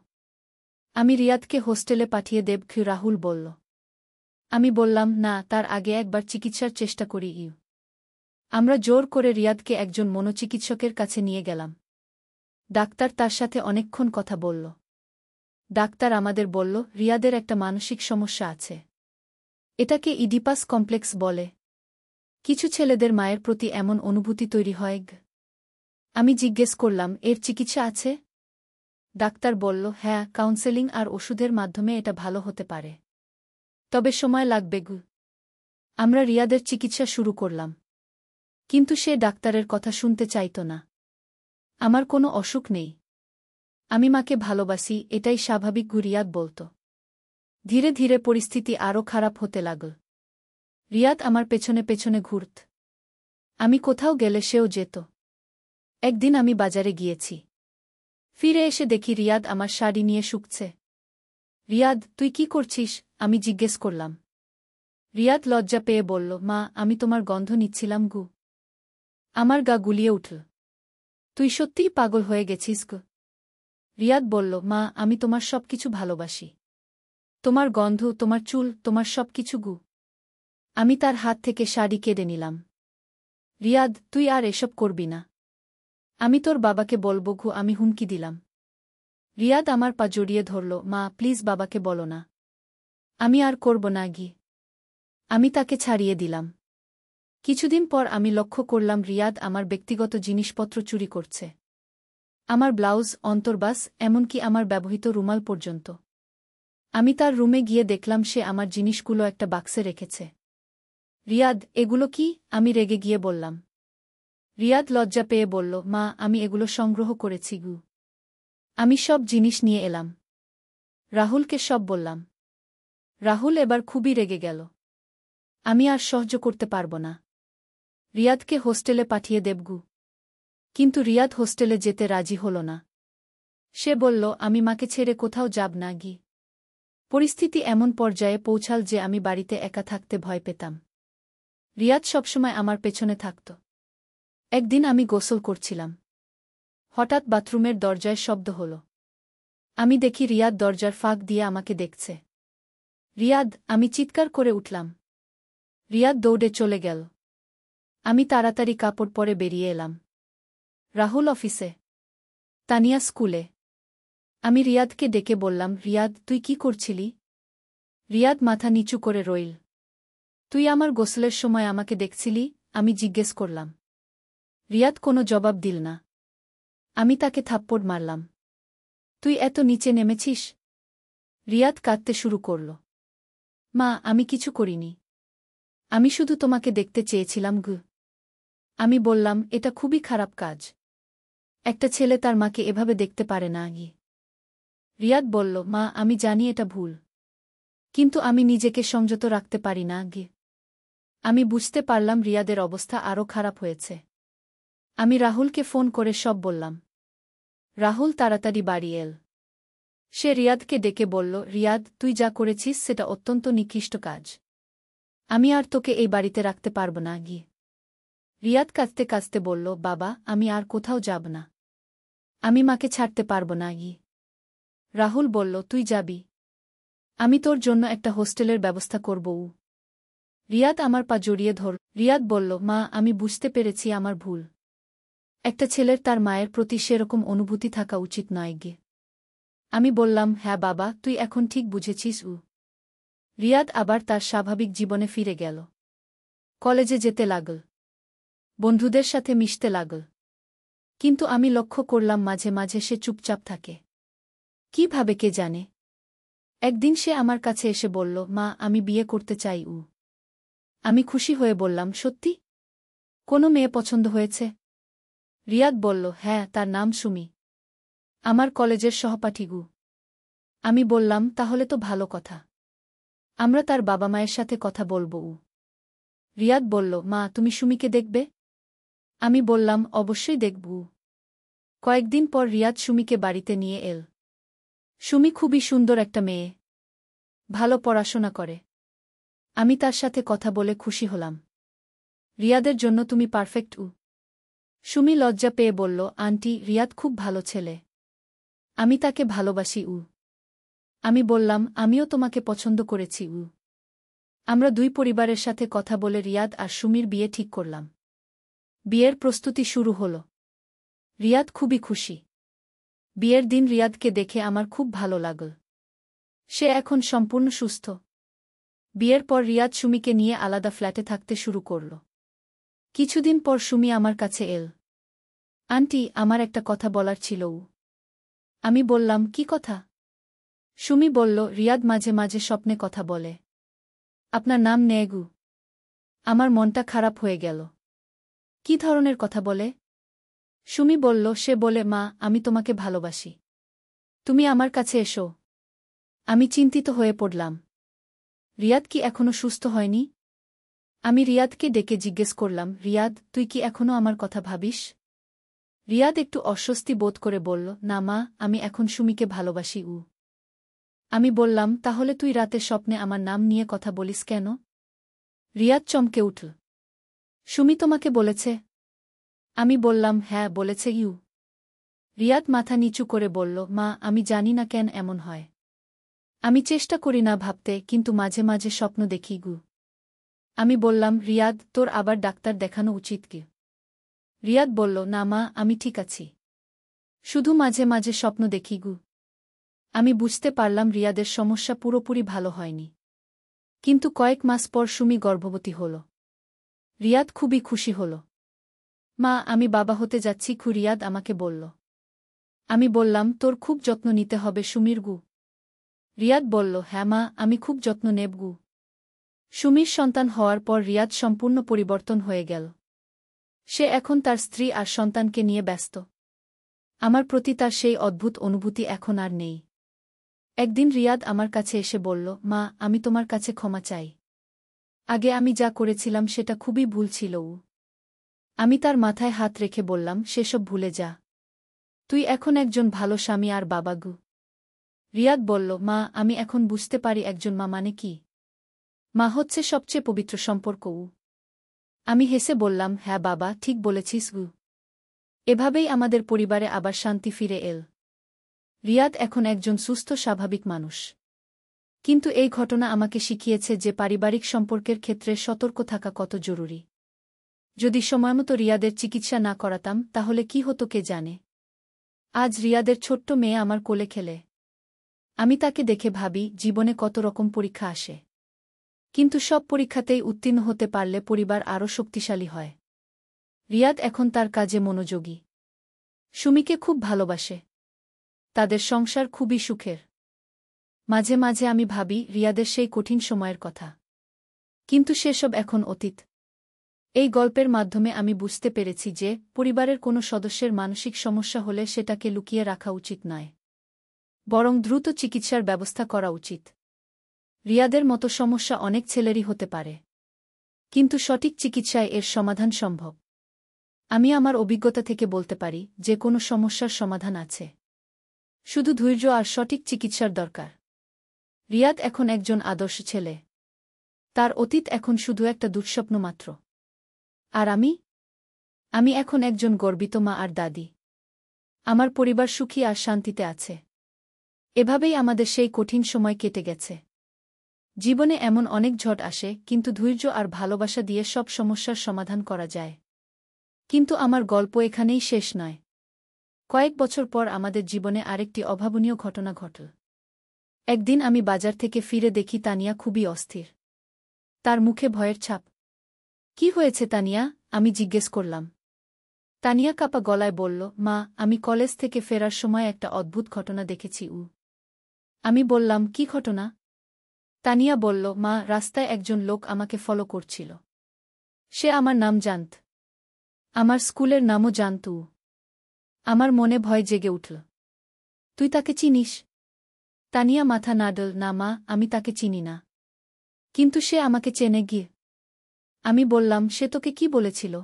আমি রিয়াদকে হোস্টেলে পাঠিয়ে দেব। রাহুল বলল। আমি বললাম, না, তার আগে একবার চিকিৎসার চেষ্টা করি। আমরা জোর করে রিয়াদকে একজন মনোচিকিৎসকের কাছে নিয়ে গেলাম। ডাক্তার তার সাথে অনেকক্ষণ কথা বলল। ডাক্তার আমাদের বলল, রিয়াদের একটা মানসিক সমস্যা আছে। এটাকে ইডিপাস কমপ্লেক্স বলে। কিছু ছেলেদের মায়ের প্রতি এমন অনুভূতি তৈরি হয়। আমি জিজ্ঞেস করলাম, এর চিকিৎসা আছে? ডাক্তার বলল, হ্যাঁ, কাউন্সেলিং আর ওষুধের মাধ্যমে এটা ভালো হতে পারে, তবে সময় লাগবে। আমরা রিয়াদের চিকিৎসা শুরু করলাম, কিন্তু সে ডাক্তারের কথা শুনতে চাইত না। আমার কোনো অসুখ নেই, আমি মাকে ভালোবাসি, এটাই স্বাভাবিক। রিয়াদ বলত। ধীরে ধীরে পরিস্থিতি আরও খারাপ হতে লাগল। রিয়াদ আমার পেছনে পেছনে ঘুরত। আমি কোথাও গেলে সেও যেত। একদিন আমি বাজারে গিয়েছি। ফিরে এসে দেখি রিয়াদ আমার শাড়ি নিয়ে শুকছে। রিয়াদ, তুই কি করছিস? আমি জিজ্ঞেস করলাম। রিয়াদ লজ্জা পেয়ে বলল, মা আমি তোমার গন্ধ নিচ্ছিলাম। আমার গা গুলিয়ে উঠল। তুই সত্যিই পাগল হয়ে গেছিস। রিয়াদ বলল, মা আমি তোমার সব কিছু ভালোবাসি, তোমার গন্ধ, তোমার চুল, তোমার সব কিছু। আমি তার হাত থেকে শাড়ি কেড়ে নিলাম। রিয়াদ, তুই আর এসব করবি না, আমি তোর বাবাকে বলব। আমি হুমকি দিলাম। রিয়াদ আমার পা জড়িয়ে ধরল। মা প্লিজ বাবাকে বলো না, আমি আর করব না। আমি তাকে ছাড়িয়ে দিলাম। কিছুদিন পর আমি লক্ষ্য করলাম রিয়াদ আমার ব্যক্তিগত জিনিসপত্র চুরি করছে। আমার ব্লাউজ, অন্তর্বাস, এমনকি আমার ব্যবহৃত রুমাল পর্যন্ত। আমি তার রুমে গিয়ে দেখলাম সে আমার জিনিসগুলো একটা বাক্সে রেখেছে। রিয়াদ, এগুলো কি? আমি রেগে গিয়ে বললাম। রিয়াদ লজ্জা পেয়ে বলল, মা আমি এগুলো সংগ্রহ করেছি। আমি সব জিনিস নিয়ে এলাম। রাহুলকে সব বললাম। রাহুল এবার খুবই রেগে গেল। আমি আর সহ্য করতে পারব না, রিয়াদকে হোস্টেলে পাঠিয়ে দেব। কিন্তু রিয়াদ হোস্টেলে যেতে রাজি হল না। সে বলল, আমি মাকে ছেড়ে কোথাও যাব না। পরিস্থিতি এমন পর্যায়ে পৌঁছাল যে আমি বাড়িতে একা থাকতে ভয় পেতাম। রিয়াদ সবসময় আমার পেছনে থাকত। একদিন আমি গোসল করছিলাম। হঠাৎ বাথরুমের দরজায় শব্দ হল। আমি দেখি রিয়াদ দরজার ফাঁক দিয়ে আমাকে দেখছে। রিয়াদ, আমি চিৎকার করে উঠলাম। রিয়াদ দৌড়ে চলে গেল। আমি তাড়াতাড়ি কাপড় পরে বেরিয়ে এলাম। রাহুল অফিসে, তানিয়া স্কুলে। আমি রিয়াদকে ডেকে বললাম, রিয়াদ তুই কি করছিলি? রিয়াদ মাথা নিচু করে রইল। তুই আমার গোসলের সময় আমাকে দেখছিলি? আমি জিজ্ঞেস করলাম। রিয়াদ কোনো জবাব দিল না। আমি তাকে থাপ্পড় মারলাম। তুই এত নিচে নেমেছিস? রিয়াদ কাঁদতে শুরু করল। মা আমি কিছু করিনি, আমি শুধু তোমাকে দেখতে চেয়েছিলাম। আমি বললাম, এটা খুবই খারাপ কাজ, একটা ছেলে তার মাকে এভাবে দেখতে পারে না। রিয়াদ বলল, মা আমি জানি এটা ভুল, কিন্তু আমি নিজেকে সংযত রাখতে পারি না। আমি বুঝতে পারলাম রিয়াদের অবস্থা আরও খারাপ হয়েছে। আমি রাহুলকে ফোন করে সব বললাম। রাহুল তাড়াতাড়ি বাড়ি এল। সে রিয়াদকে ডেকে বলল, রিয়াদ তুই যা করেছিস সেটা অত্যন্ত নিকৃষ্ট কাজ, আমি আর তোকে এই বাড়িতে রাখতে পারব না। রিয়াদ কাঁদতে কাঁদতে বলল, বাবা আমি আর কোথাও যাব না, আমি মাকে ছাড়তে পারব না। রাহুল বলল, তুই যাবি, আমি তোর জন্য একটা হোস্টেলের ব্যবস্থা করব। রিয়াদ আমার পা জড়িয়ে ধর। রিয়াদ বলল, মা আমি বুঝতে পেরেছি আমার ভুল, একটা ছেলের তার মায়ের প্রতি সেরকম অনুভূতি থাকা উচিত নয়। আমি বললাম, হ্যাঁ বাবা তুই এখন ঠিক বুঝেছিস। রিয়াদ আবার তার স্বাভাবিক জীবনে ফিরে গেল। কলেজে যেতে লাগল, বন্ধুদের সাথে মিশতে লাগল। কিন্তু আমি লক্ষ্য করলাম মাঝে মাঝে সে চুপচাপ থাকে। কিভাবে কে জানে। একদিন সে আমার কাছে এসে বলল, মা আমি বিয়ে করতে চাই। আমি খুশি হয়ে বললাম, সত্যি? কোনো মেয়ে পছন্দ হয়েছে? রিয়াদ বলল, হ্যাঁ, তার নাম সুমি। আমার কলেজের সহপাঠী গু। আমি বললাম, তাহলে তো ভালো কথা। আমরা তার বাবা মায়ের সাথে কথা বলব। রিয়াদ বলল, মা তুমি সুমিকে দেখবে? আমি বললাম, অবশ্যই দেখব। কয়েকদিন পর রিয়াদ সুমিকে বাড়িতে নিয়ে এল। সুমি খুবই সুন্দর একটা মেয়ে, ভালো পড়াশোনা করে। আমি তার সাথে কথা বলে খুশি হলাম। রিয়াদের জন্য তুমি পারফেক্ট। সুমি লজ্জা পেয়ে বলল, আন্টি, রিয়াদ খুব ভালো ছেলে, আমি তাকে ভালোবাসি। আমি বললাম, আমিও তোমাকে পছন্দ করেছি। আমরা দুই পরিবারের সাথে কথা বলে রিয়াদ আর সুমির বিয়ে ঠিক করলাম। বিয়ের প্রস্তুতি শুরু হল। রিয়াদ খুবই খুশি। বিয়ের দিন রিয়াদকে দেখে আমার খুব ভালো লাগল। সে এখন সম্পূর্ণ সুস্থ। বিয়ের পর রিয়াদ সুমিকে নিয়ে আলাদা ফ্ল্যাটে থাকতে শুরু করল। কিছুদিন পর সুমি আমার কাছে এল। আন্টি, আমার একটা কথা বলার ছিল। আমি বললাম, কি কথা? সুমি বলল, রিয়াদ মাঝে মাঝে স্বপ্নে কথা বলে। আপনার নাম নেগু। আমার মনটা খারাপ হয়ে গেল। কি ধরনের কথা বলে? সুমি বলল, সে বলে, মা, আমি তোমাকে ভালোবাসি, তুমি আমার কাছে এসো। আমি চিন্তিত হয়ে পড়লাম। রিয়াদ কি এখনো সুস্থ হয়নি? আমি রিয়াদকে ডেকে জিজ্ঞেস করলাম, রিয়াদ, তুই কি এখনো আমার কথা ভাবিস? রিয়াদ একটু অস্বস্তি বোধ করে বলল, না মা, আমি এখন সুমিকে ভালোবাসি। আমি বললাম, তাহলে তুই রাতে স্বপ্নে আমার নাম নিয়ে কথা বলিস কেন? রিয়াদ চমকে উঠল। সুমি তোমাকে বলেছে? আমি বললাম, হ্যাঁ বলেছে। রিয়াদ মাথা নিচু করে বলল, মা, আমি জানি না কেন এমন হয়। আমি চেষ্টা করি না ভাবতে, কিন্তু মাঝে মাঝে স্বপ্ন দেখি। আমি বললাম, রিয়াদ, তোর আবার ডাক্তার দেখানো উচিত কি? রিয়াদ বলল, না মা, আমি ঠিক আছি, শুধু মাঝে মাঝে স্বপ্ন দেখি। আমি বুঝতে পারলাম রিয়াদের সমস্যা পুরোপুরি ভালো হয়নি। কিন্তু কয়েক মাস পর সুমি গর্ভবতী হল। রিয়াদ খুবই খুশি হল। মা, আমি বাবা হতে যাচ্ছি। রিয়াদ আমাকে বলল। আমি বললাম, তোর খুব যত্ন নিতে হবে সুমির। রিয়াদ বলল, হ্যাঁ মা, আমি খুব যত্ন নেব। সুমির সন্তান হওয়ার পর রিয়াদ সম্পূর্ণ পরিবর্তন হয়ে গেল। সে এখন তার স্ত্রী আর সন্তানকে নিয়ে ব্যস্ত। আমার প্রতি তার সেই অদ্ভুত অনুভূতি এখন আর নেই। একদিন রিয়াদ আমার কাছে এসে বলল, মা, আমি তোমার কাছে ক্ষমা চাই। আগে আমি যা করেছিলাম সেটা খুবই ভুল ছিল। আমি তার মাথায় হাত রেখে বললাম, সেসব ভুলে যা। তুই এখন একজন ভালো স্বামী আর বাবা। রিয়াদ বলল, মা, আমি এখন বুঝতে পারি একজন মা মানে কি। মা হচ্ছে সবচেয়ে পবিত্র সম্পর্ক। আমি হেসে বললাম, হ্যাঁ বাবা, ঠিক বলেছিস। এভাবেই আমাদের পরিবারে আবার শান্তি ফিরে এল। রিয়াদ এখন একজন সুস্থ স্বাভাবিক মানুষ। কিন্তু এই ঘটনা আমাকে শিখিয়েছে যে পারিবারিক সম্পর্কের ক্ষেত্রে সতর্ক থাকা কত জরুরি। যদি সময়মতো রিয়াদের চিকিৎসা না করাতাম তাহলে কি হতো কে জানে। আজ রিয়াদের ছোট্ট মেয়ে আমার কোলে খেলে। আমি তাকে দেখে ভাবি, জীবনে কত রকম পরীক্ষা আসে, কিন্তু সব পরীক্ষাতেই উত্তীর্ণ হতে পারলে পরিবার আরও শক্তিশালী হয়। রিয়াদ এখন তার কাজে মনোযোগী। সুমিকে খুব ভালোবাসে। তাদের সংসার খুবই সুখের। মাঝে মাঝে আমি ভাবি রিয়াদের সেই কঠিন সময়ের কথা, কিন্তু সেসব এখন অতীত। এই গল্পের মাধ্যমে আমি বুঝতে পেরেছি যে পরিবারের কোনো সদস্যের মানসিক সমস্যা হলে সেটাকে লুকিয়ে রাখা উচিত নয়, বরং দ্রুত চিকিৎসার ব্যবস্থা করা উচিত। রিয়াদের মতো সমস্যা অনেক ছেলেরই হতে পারে, কিন্তু সঠিক চিকিৎসায় এর সমাধান সম্ভব। আমি আমার অভিজ্ঞতা থেকে বলতে পারি যে কোনো সমস্যার সমাধান আছে, শুধু ধৈর্য আর সঠিক চিকিৎসার দরকার। রিয়াদ এখন একজন আদর্শ ছেলে। তার অতীত এখন শুধু একটা দুঃস্বপ্ন মাত্র। আর আমি এখন একজন গর্বিত মা আর দাদি। আমার পরিবার সুখী আর শান্তিতে আছে। এভাবেই আমাদের সেই কঠিন সময় কেটে গেছে। জীবনে এমন অনেক ঝড় আসে, কিন্তু ধৈর্য আর ভালোবাসা দিয়ে সব সমস্যার সমাধান করা যায়। কিন্তু আমার গল্প এখানেই শেষ নয়। কয়েক বছর পর আমাদের জীবনে আরেকটি অভাবনীয় ঘটনা ঘটল। একদিন আমি বাজার থেকে ফিরে দেখি তানিয়া খুবই অস্থির। তার মুখে ভয়ের ছাপ। কি হয়েছে তানিয়া? আমি জিজ্ঞেস করলাম। তানিয়া কাপা গলায় বলল, মা, আমি কলেজ থেকে ফেরার সময় একটা অদ্ভুত ঘটনা দেখেছি। আমি বললাম, কি ঘটনা? তানিয়া বলল, মা, রাস্তায় একজন লোক আমাকে ফলো করছিল। সে আমার নাম জানত, আমার স্কুলের নামও জানত। আমার মনে ভয় জেগে উঠল। তুই তাকে চিনিস? তানিয়া মাথা নাড়ল। না মা, আমি তাকে চিনি না। কিন্তু সে আমাকে চেনে গিয়ে। আমি বললাম, সে তোকে কি বলেছিল?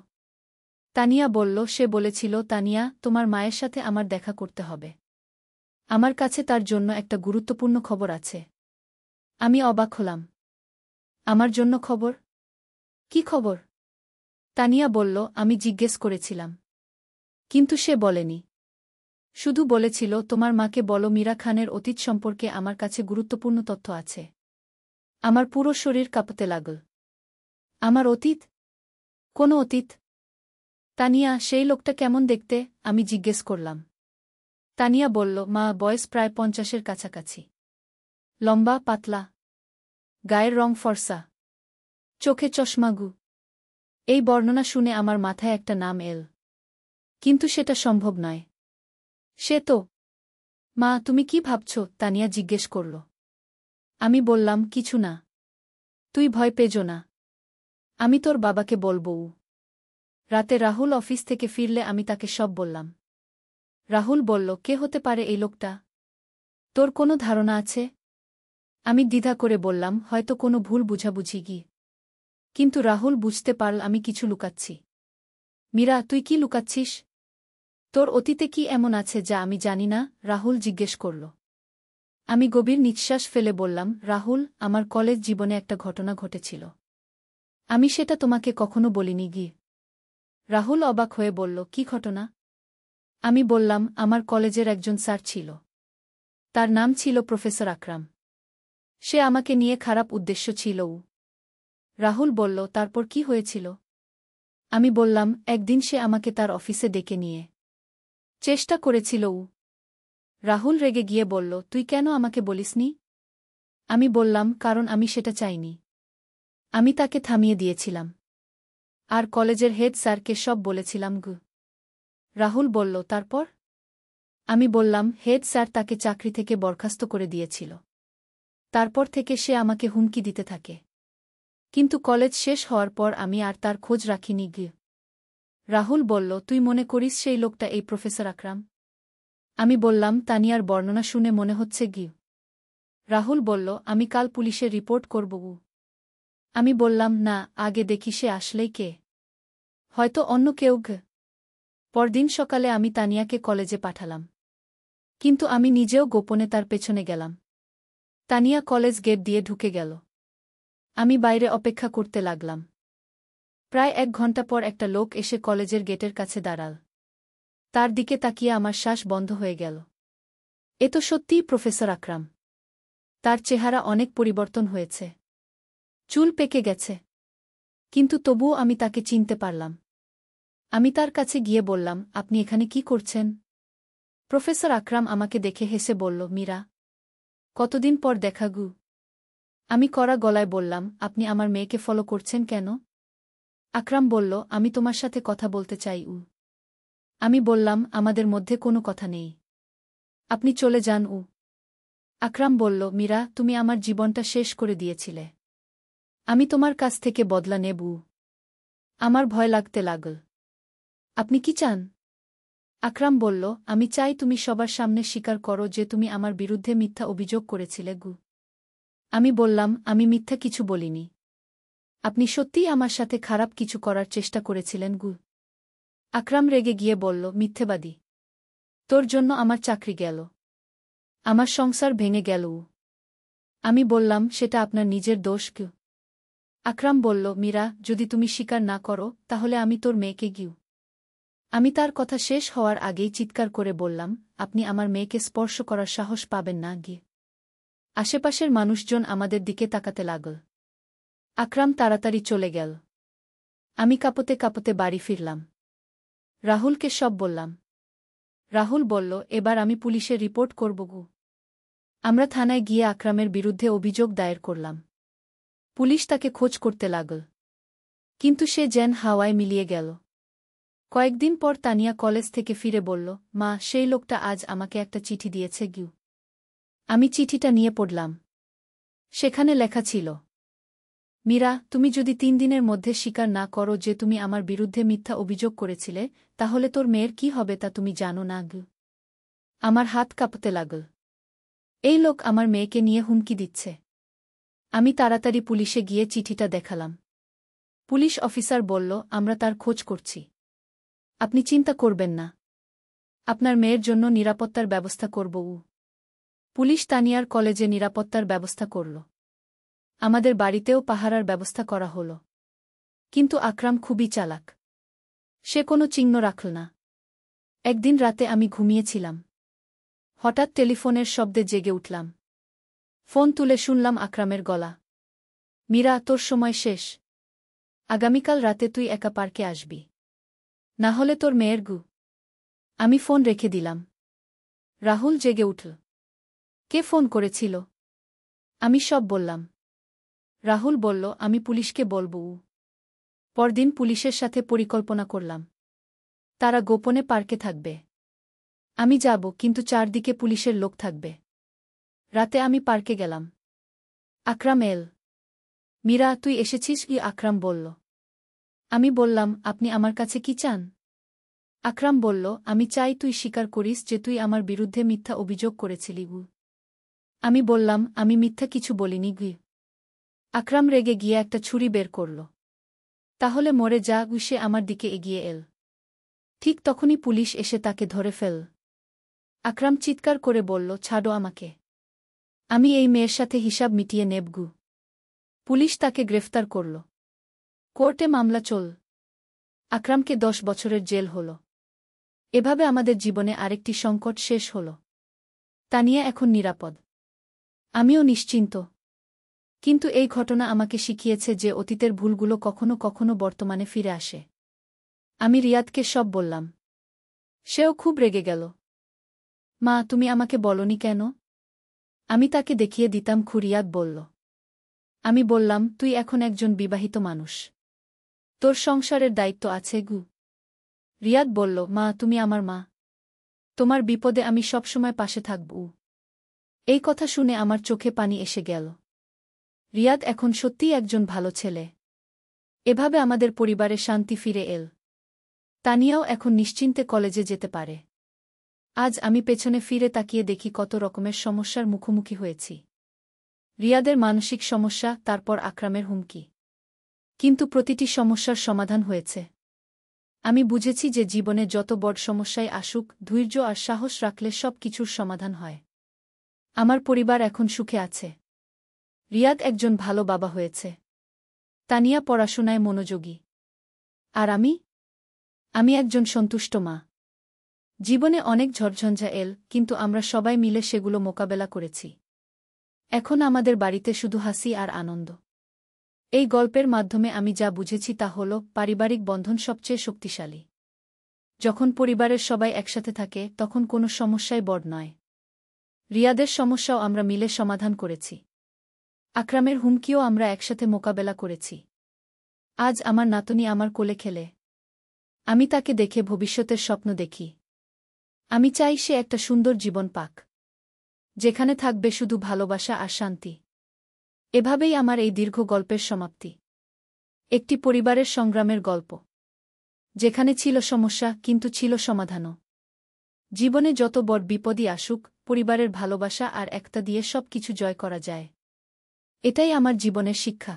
তানিয়া বলল, সে বলেছিল, তানিয়া, তোমার মায়ের সাথে আমার দেখা করতে হবে। আমার কাছে তার জন্য একটা গুরুত্বপূর্ণ খবর আছে। আমি অবাক হলাম। আমার জন্য খবর? কি খবর? তানিয়া বলল, আমি জিজ্ঞেস করেছিলাম। কিন্তু সে বলেনি। শুধু বলেছিল, তোমার মাকে বলো মীরা খানের অতীত সম্পর্কে আমার কাছে গুরুত্বপূর্ণ তথ্য আছে। আমার পুরো শরীর কাঁপতে লাগল। আমার অতীত? কোনো অতীত? তানিয়া, সেই লোকটা কেমন দেখতে? আমি জিজ্ঞেস করলাম। তানিয়া বলল, মা, বয়স প্রায় 50-এর কাছাকাছি। লম্বা, পাতলা। গায়ের রং ফর্সা। চোখে চশমাগু। এই বর্ণনা শুনে আমার মাথায় একটা নাম এল। কিন্তু সেটা সম্ভব নয়। সে তো। মা, তুমি কি ভাবছ? তানিয়া জিজ্ঞেস করল। আমি বললাম, কিছু না। তুই ভয় পেজো না। আমি তোর বাবাকে বলবো। রাতে রাহুল অফিস থেকে ফিরলে আমি তাকে সব বললাম। রাহুল বলল, কে হতে পারে এই লোকটা? তোর কোনো ধারণা আছে? আমি দ্বিধা করে বললাম, হয়তো কোনো ভুল বুঝাবুঝি গিয়ে। কিন্তু রাহুল বুঝতে পারল আমি কিছু লুকাচ্ছি। মীরা, তুই কি লুকাচ্ছিস? তোর অতীতে কি এমন আছে যা আমি জানি না? রাহুল জিজ্ঞেস করল। আমি গভীর নিঃশ্বাস ফেলে বললাম, রাহুল, আমার কলেজ জীবনে একটা ঘটনা ঘটেছিল। আমি সেটা তোমাকে কখনো বলিনি গিয়ে। রাহুল অবাক হয়ে বলল, কি ঘটনা? আমি বললাম, আমার কলেজের একজন স্যার ছিল। তার নাম ছিল প্রফেসর আকরাম। সে আমাকে নিয়ে খারাপ উদ্দেশ্য ছিল। রাহুল বলল, তারপর কি হয়েছিল? আমি বললাম, একদিন সে আমাকে তার অফিসে ডেকে নিয়ে চেষ্টা করেছিল। রাহুল রেগে গিয়ে বলল, তুই কেন আমাকে বলিসনি? আমি বললাম, কারণ আমি সেটা চাইনি। আমি তাকে থামিয়ে দিয়েছিলাম। আর কলেজের হেড স্যারকে সব বলেছিলাম। রাহুল বলল, তারপর? আমি বললাম, হেড স্যার তাকে চাকরি থেকে বরখাস্ত করে দিয়েছিল। তারপর থেকে সে আমাকে হুমকি দিতে থাকে। কিন্তু কলেজ শেষ হওয়ার পর আমি আর তার খোঁজ রাখিনি। রাহুল বলল, তুই মনে করিস সেই লোকটা এই প্রফেসর আকরাম? আমি বললাম, তানিয়ার বর্ণনা শুনে মনে হচ্ছে। রাহুল বলল, আমি কাল পুলিশে রিপোর্ট করব। আমি বললাম, না, আগে দেখি সে আসলেই কে। হয়তো অন্য কেউ। পরদিন সকালে আমি তানিয়াকে কলেজে পাঠালাম। কিন্তু আমি নিজেও গোপনে তার পেছনে গেলাম। তানিয়া কলেজ গেট দিয়ে ঢুকে গেল। আমি বাইরে অপেক্ষা করতে লাগলাম। প্রায় 1 ঘণ্টা পর একটা লোক এসে কলেজের গেটের কাছে দাঁড়াল। তার দিকে তাকিয়ে আমার শ্বাস বন্ধ হয়ে গেল। এ তো সত্যিই প্রফেসর আকরাম। তার চেহারা অনেক পরিবর্তন হয়েছে। চুল পেকে গেছে। কিন্তু তবুও আমি তাকে চিনতে পারলাম। আমি তার কাছে গিয়ে বললাম, আপনি এখানে কি করছেন? প্রফেসর আকরাম আমাকে দেখে হেসে বলল, মীরা, কতদিন পর দেখা। আমি কড়া গলায় বললাম, আপনি আমার মেয়েকে ফলো করছেন কেন? আকরাম বলল, আমি তোমার সাথে কথা বলতে চাই। আমি বললাম, আমাদের মধ্যে কোনো কথা নেই। আপনি চলে যান। আকরাম বলল, মীরা, তুমি আমার জীবনটা শেষ করে দিয়েছিলে। আমি তোমার কাছ থেকে বদলা নেব। আমার ভয় লাগতে লাগল। আপনি কি চান? আকরাম বলল, আমি চাই তুমি সবার সামনে স্বীকার করো যে তুমি আমার বিরুদ্ধে মিথ্যা অভিযোগ করেছিলে। আমি বললাম, আমি মিথ্যা কিছু বলিনি। আপনি সত্যিই আমার সাথে খারাপ কিছু করার চেষ্টা করেছিলেন। আকরাম রেগে গিয়ে বলল, মিথ্যেবাদী। তোর জন্য আমার চাকরি গেল। আমার সংসার ভেঙে গেল। আমি বললাম, সেটা আপনার নিজের দোষ। আকরাম বলল, মীরা, যদি তুমি স্বীকার না করো তাহলে আমি তোর মেয়েকে আমি তার কথা শেষ হওয়ার আগেই চিৎকার করে বললাম, আপনি আমার মেয়েকে স্পর্শ করার সাহস পাবেন না। আশেপাশের মানুষজন আমাদের দিকে তাকাতে লাগল। আকরাম তাড়াতাড়ি চলে গেল। আমি কাঁপতে কাঁপতে বাড়ি ফিরলাম। রাহুলকে সব বললাম। রাহুল বলল, এবার আমি পুলিশে রিপোর্ট করব। আমরা থানায় গিয়ে আকরামের বিরুদ্ধে অভিযোগ দায়ের করলাম। পুলিশ তাকে খোঁজ করতে লাগল। কিন্তু সে যেন হাওয়ায় মিলিয়ে গেল। কয়েকদিন পর তানিয়া কলেজ থেকে ফিরে বলল, মা, সেই লোকটা আজ আমাকে একটা চিঠি দিয়েছে। আমি চিঠিটা নিয়ে পড়লাম। সেখানে লেখা ছিল, মীরা, তুমি যদি 3 দিনের মধ্যে স্বীকার না করো যে তুমি আমার বিরুদ্ধে মিথ্যা অভিযোগ করেছিলে, তাহলে তোর মেয়ের কি হবে তা তুমি জানো না। আমার হাত কাঁপতে লাগল। এই লোক আমার মেয়েকে নিয়ে হুমকি দিচ্ছে। আমি তাড়াতাড়ি পুলিশে গিয়ে চিঠিটা দেখালাম। পুলিশ অফিসার বলল, আমরা তার খোঁজ করছি। আপনি চিন্তা করবেন না, আপনার মেয়ের জন্য নিরাপত্তার ব্যবস্থা করব। পুলিশ তানিয়ার কলেজে নিরাপত্তার ব্যবস্থা করল। আমাদের বাড়িতেও পাহারার ব্যবস্থা করা হল। কিন্তু আকরাম খুবই চালাক। সে কোনো চিহ্ন রাখল না। একদিন রাতে আমি ঘুমিয়েছিলাম। হঠাৎ টেলিফোনের শব্দে জেগে উঠলাম। ফোন তুলে শুনলাম আকরামের গলা। মীরা, তোর সময় শেষ। আগামীকাল রাতে তুই একা পার্কে আসবি, না হলে তোর মেয়ের গু। আমি ফোন রেখে দিলাম। রাহুল জেগে উঠল। কে ফোন করেছিল? আমি সব বললাম। রাহুল বলল, আমি পুলিশকে বলব। পরদিন পুলিশের সাথে পরিকল্পনা করলাম। তারা গোপনে পার্কে থাকবে। আমি যাব, কিন্তু চারদিকে পুলিশের লোক থাকবে। রাতে আমি পার্কে গেলাম। আকরাম এল। মীরা, তুই এসেছিস কি? আকরাম বলল। আমি বললাম, আপনি আমার কাছে কি চান? আকরাম বলল, আমি চাই তুই স্বীকার করিস যে তুই আমার বিরুদ্ধে মিথ্যা অভিযোগ করেছিলি। আমি বললাম, আমি মিথ্যা কিছু বলিনি গি। আকরাম রেগে গিয়ে একটা ছুরি বের করল। তাহলে মরে যা। সে আমার দিকে এগিয়ে এল। ঠিক তখনই পুলিশ এসে তাকে ধরে ফেল। আকরাম চিৎকার করে বলল, ছাড়ো আমাকে। আমি এই মেয়ের সাথে হিসাব মিটিয়ে নেবগু। পুলিশ তাকে গ্রেফতার করল। কোর্টে মামলা চল। আকরামকে 10 বছরের জেল হল। এভাবে আমাদের জীবনে আরেকটি সংকট শেষ হল। তানিয়া এখন নিরাপদ। আমিও নিশ্চিন্ত। কিন্তু এই ঘটনা আমাকে শিখিয়েছে যে অতীতের ভুলগুলো কখনো কখনো বর্তমানে ফিরে আসে। আমি রিয়াদকে সব বললাম। সেও খুব রেগে গেল। মা, তুমি আমাকে বলনি কেন? আমি তাকে দেখিয়ে দিতাম। রিয়াদ বলল। আমি বললাম, তুই এখন একজন বিবাহিত মানুষ। তোর সংসারের দায়িত্ব আছে গু। রিয়াদ বলল, মা, তুমি আমার মা। তোমার বিপদে আমি সবসময় পাশে থাকব। এই কথা শুনে আমার চোখে পানি এসে গেল। রিয়াদ এখন সত্যিই একজন ভালো ছেলে। এভাবে আমাদের পরিবারে শান্তি ফিরে এল। তানিয়াও এখন নিশ্চিন্তে কলেজে যেতে পারে। আজ আমি পেছনে ফিরে তাকিয়ে দেখি কত রকমের সমস্যার মুখোমুখি হয়েছি। রিয়াদের মানসিক সমস্যা, তারপর আকরামের হুমকি। কিন্তু প্রতিটি সমস্যার সমাধান হয়েছে। আমি বুঝেছি যে জীবনে যত বড় সমস্যাই আসুক, ধৈর্য আর সাহস রাখলে সব কিছুর সমাধান হয়। আমার পরিবার এখন সুখে আছে। রিয়াদ একজন ভালো বাবা হয়েছে। তানিয়া পড়াশোনায় মনোযোগী। আর আমি একজন সন্তুষ্ট মা। জীবনে অনেক ঝড়ঝঞ্ঝা এল, কিন্তু আমরা সবাই মিলে সেগুলো মোকাবেলা করেছি। এখন আমাদের বাড়িতে শুধু হাসি আর আনন্দ। এই গল্পের মাধ্যমে আমি যা বুঝেছি তা হল, পারিবারিক বন্ধন সবচেয়ে শক্তিশালী। যখন পরিবারের সবাই একসাথে থাকে, তখন কোনো সমস্যাই বড় নয়। রিয়াদের সমস্যাও আমরা মিলে সমাধান করেছি। আকরামের হুমকিও আমরা একসাথে মোকাবেলা করেছি। আজ আমার নাতনি আমার কোলে খেলে। আমি তাকে দেখে ভবিষ্যতের স্বপ্ন দেখি। আমি চাই সে একটা সুন্দর জীবন পাক, যেখানে থাকবে শুধু ভালোবাসা আর শান্তি। এভাবেই আমার এই দীর্ঘ গল্পের সমাপ্তি। একটি পরিবারের সংগ্রামের গল্প, যেখানে ছিল সমস্যা কিন্তু ছিল সমাধানও। জীবনে যত বড় বিপদই আসুক, পরিবারের ভালোবাসা আর একতা দিয়ে সব কিছু জয় করা যায়। এটাই আমার জীবনের শিক্ষা।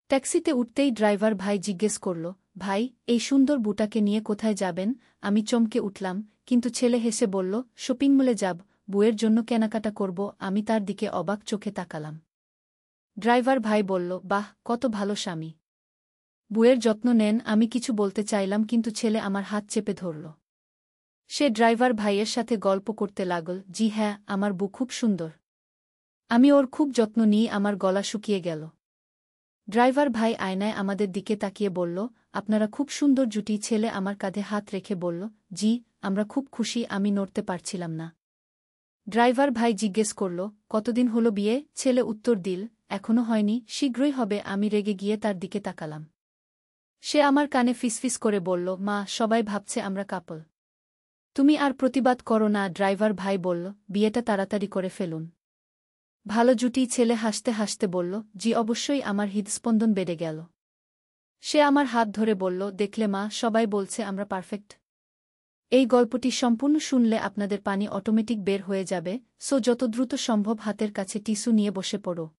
ট্যাক্সিতে উঠতেই ড্রাইভার ভাই জিজ্ঞেস করল, ভাই, এই সুন্দর বুটাকে নিয়ে কোথায় যাবেন? আমি চমকে উঠলাম, কিন্তু ছেলে হেসে বলল, শপিং মলে যাব, বউয়ের জন্য কেনাকাটা করব। আমি তার দিকে অবাক চোখে তাকালাম। ড্রাইভার ভাই বলল, বাহ, কত ভালো স্বামী। বউয়ের যত্ন নেন। আমি কিছু বলতে চাইলাম, কিন্তু ছেলে আমার হাত চেপে ধরল। সে ড্রাইভার ভাইয়ের সাথে গল্প করতে লাগল, জি হ্যাঁ, আমার বউ খুব সুন্দর। আমি ওর খুব যত্ন নিই। আমার গলা শুকিয়ে গেল। ড্রাইভার ভাই আয়নায় আমাদের দিকে তাকিয়ে বলল, আপনারা খুব সুন্দর জুটি। ছেলে আমার কাঁধে হাত রেখে বলল, জি, আমরা খুব খুশি। আমি নড়তে পারছিলাম না। ড্রাইভার ভাই জিজ্ঞেস করল, কতদিন হলো বিয়ে? ছেলে উত্তর দিল, এখনো হয়নি, শীঘ্রই হবে। আমি রেগে গিয়ে তার দিকে তাকালাম। সে আমার কানে ফিসফিস করে বলল, মা, সবাই ভাবছে আমরা কাপল। তুমি আর প্রতিবাদ করো না। ড্রাইভার ভাই বলল, বিয়েটা তাড়াতাড়ি করে ফেলুন। ভালো জুটি। ছেলে হাসতে হাসতে বলল, জি অবশ্যই। আমার হৃদস্পন্দন বেড়ে গেল। সে আমার হাত ধরে বলল, দেখলে মা, সবাই বলছে আমরা পারফেক্ট। এই গল্পটি সম্পূর্ণ শুনলে আপনাদের পানি অটোমেটিক বের হয়ে যাবে, সো যত দ্রুত সম্ভব হাতের কাছে টিস্যু নিয়ে বসে পড়ো।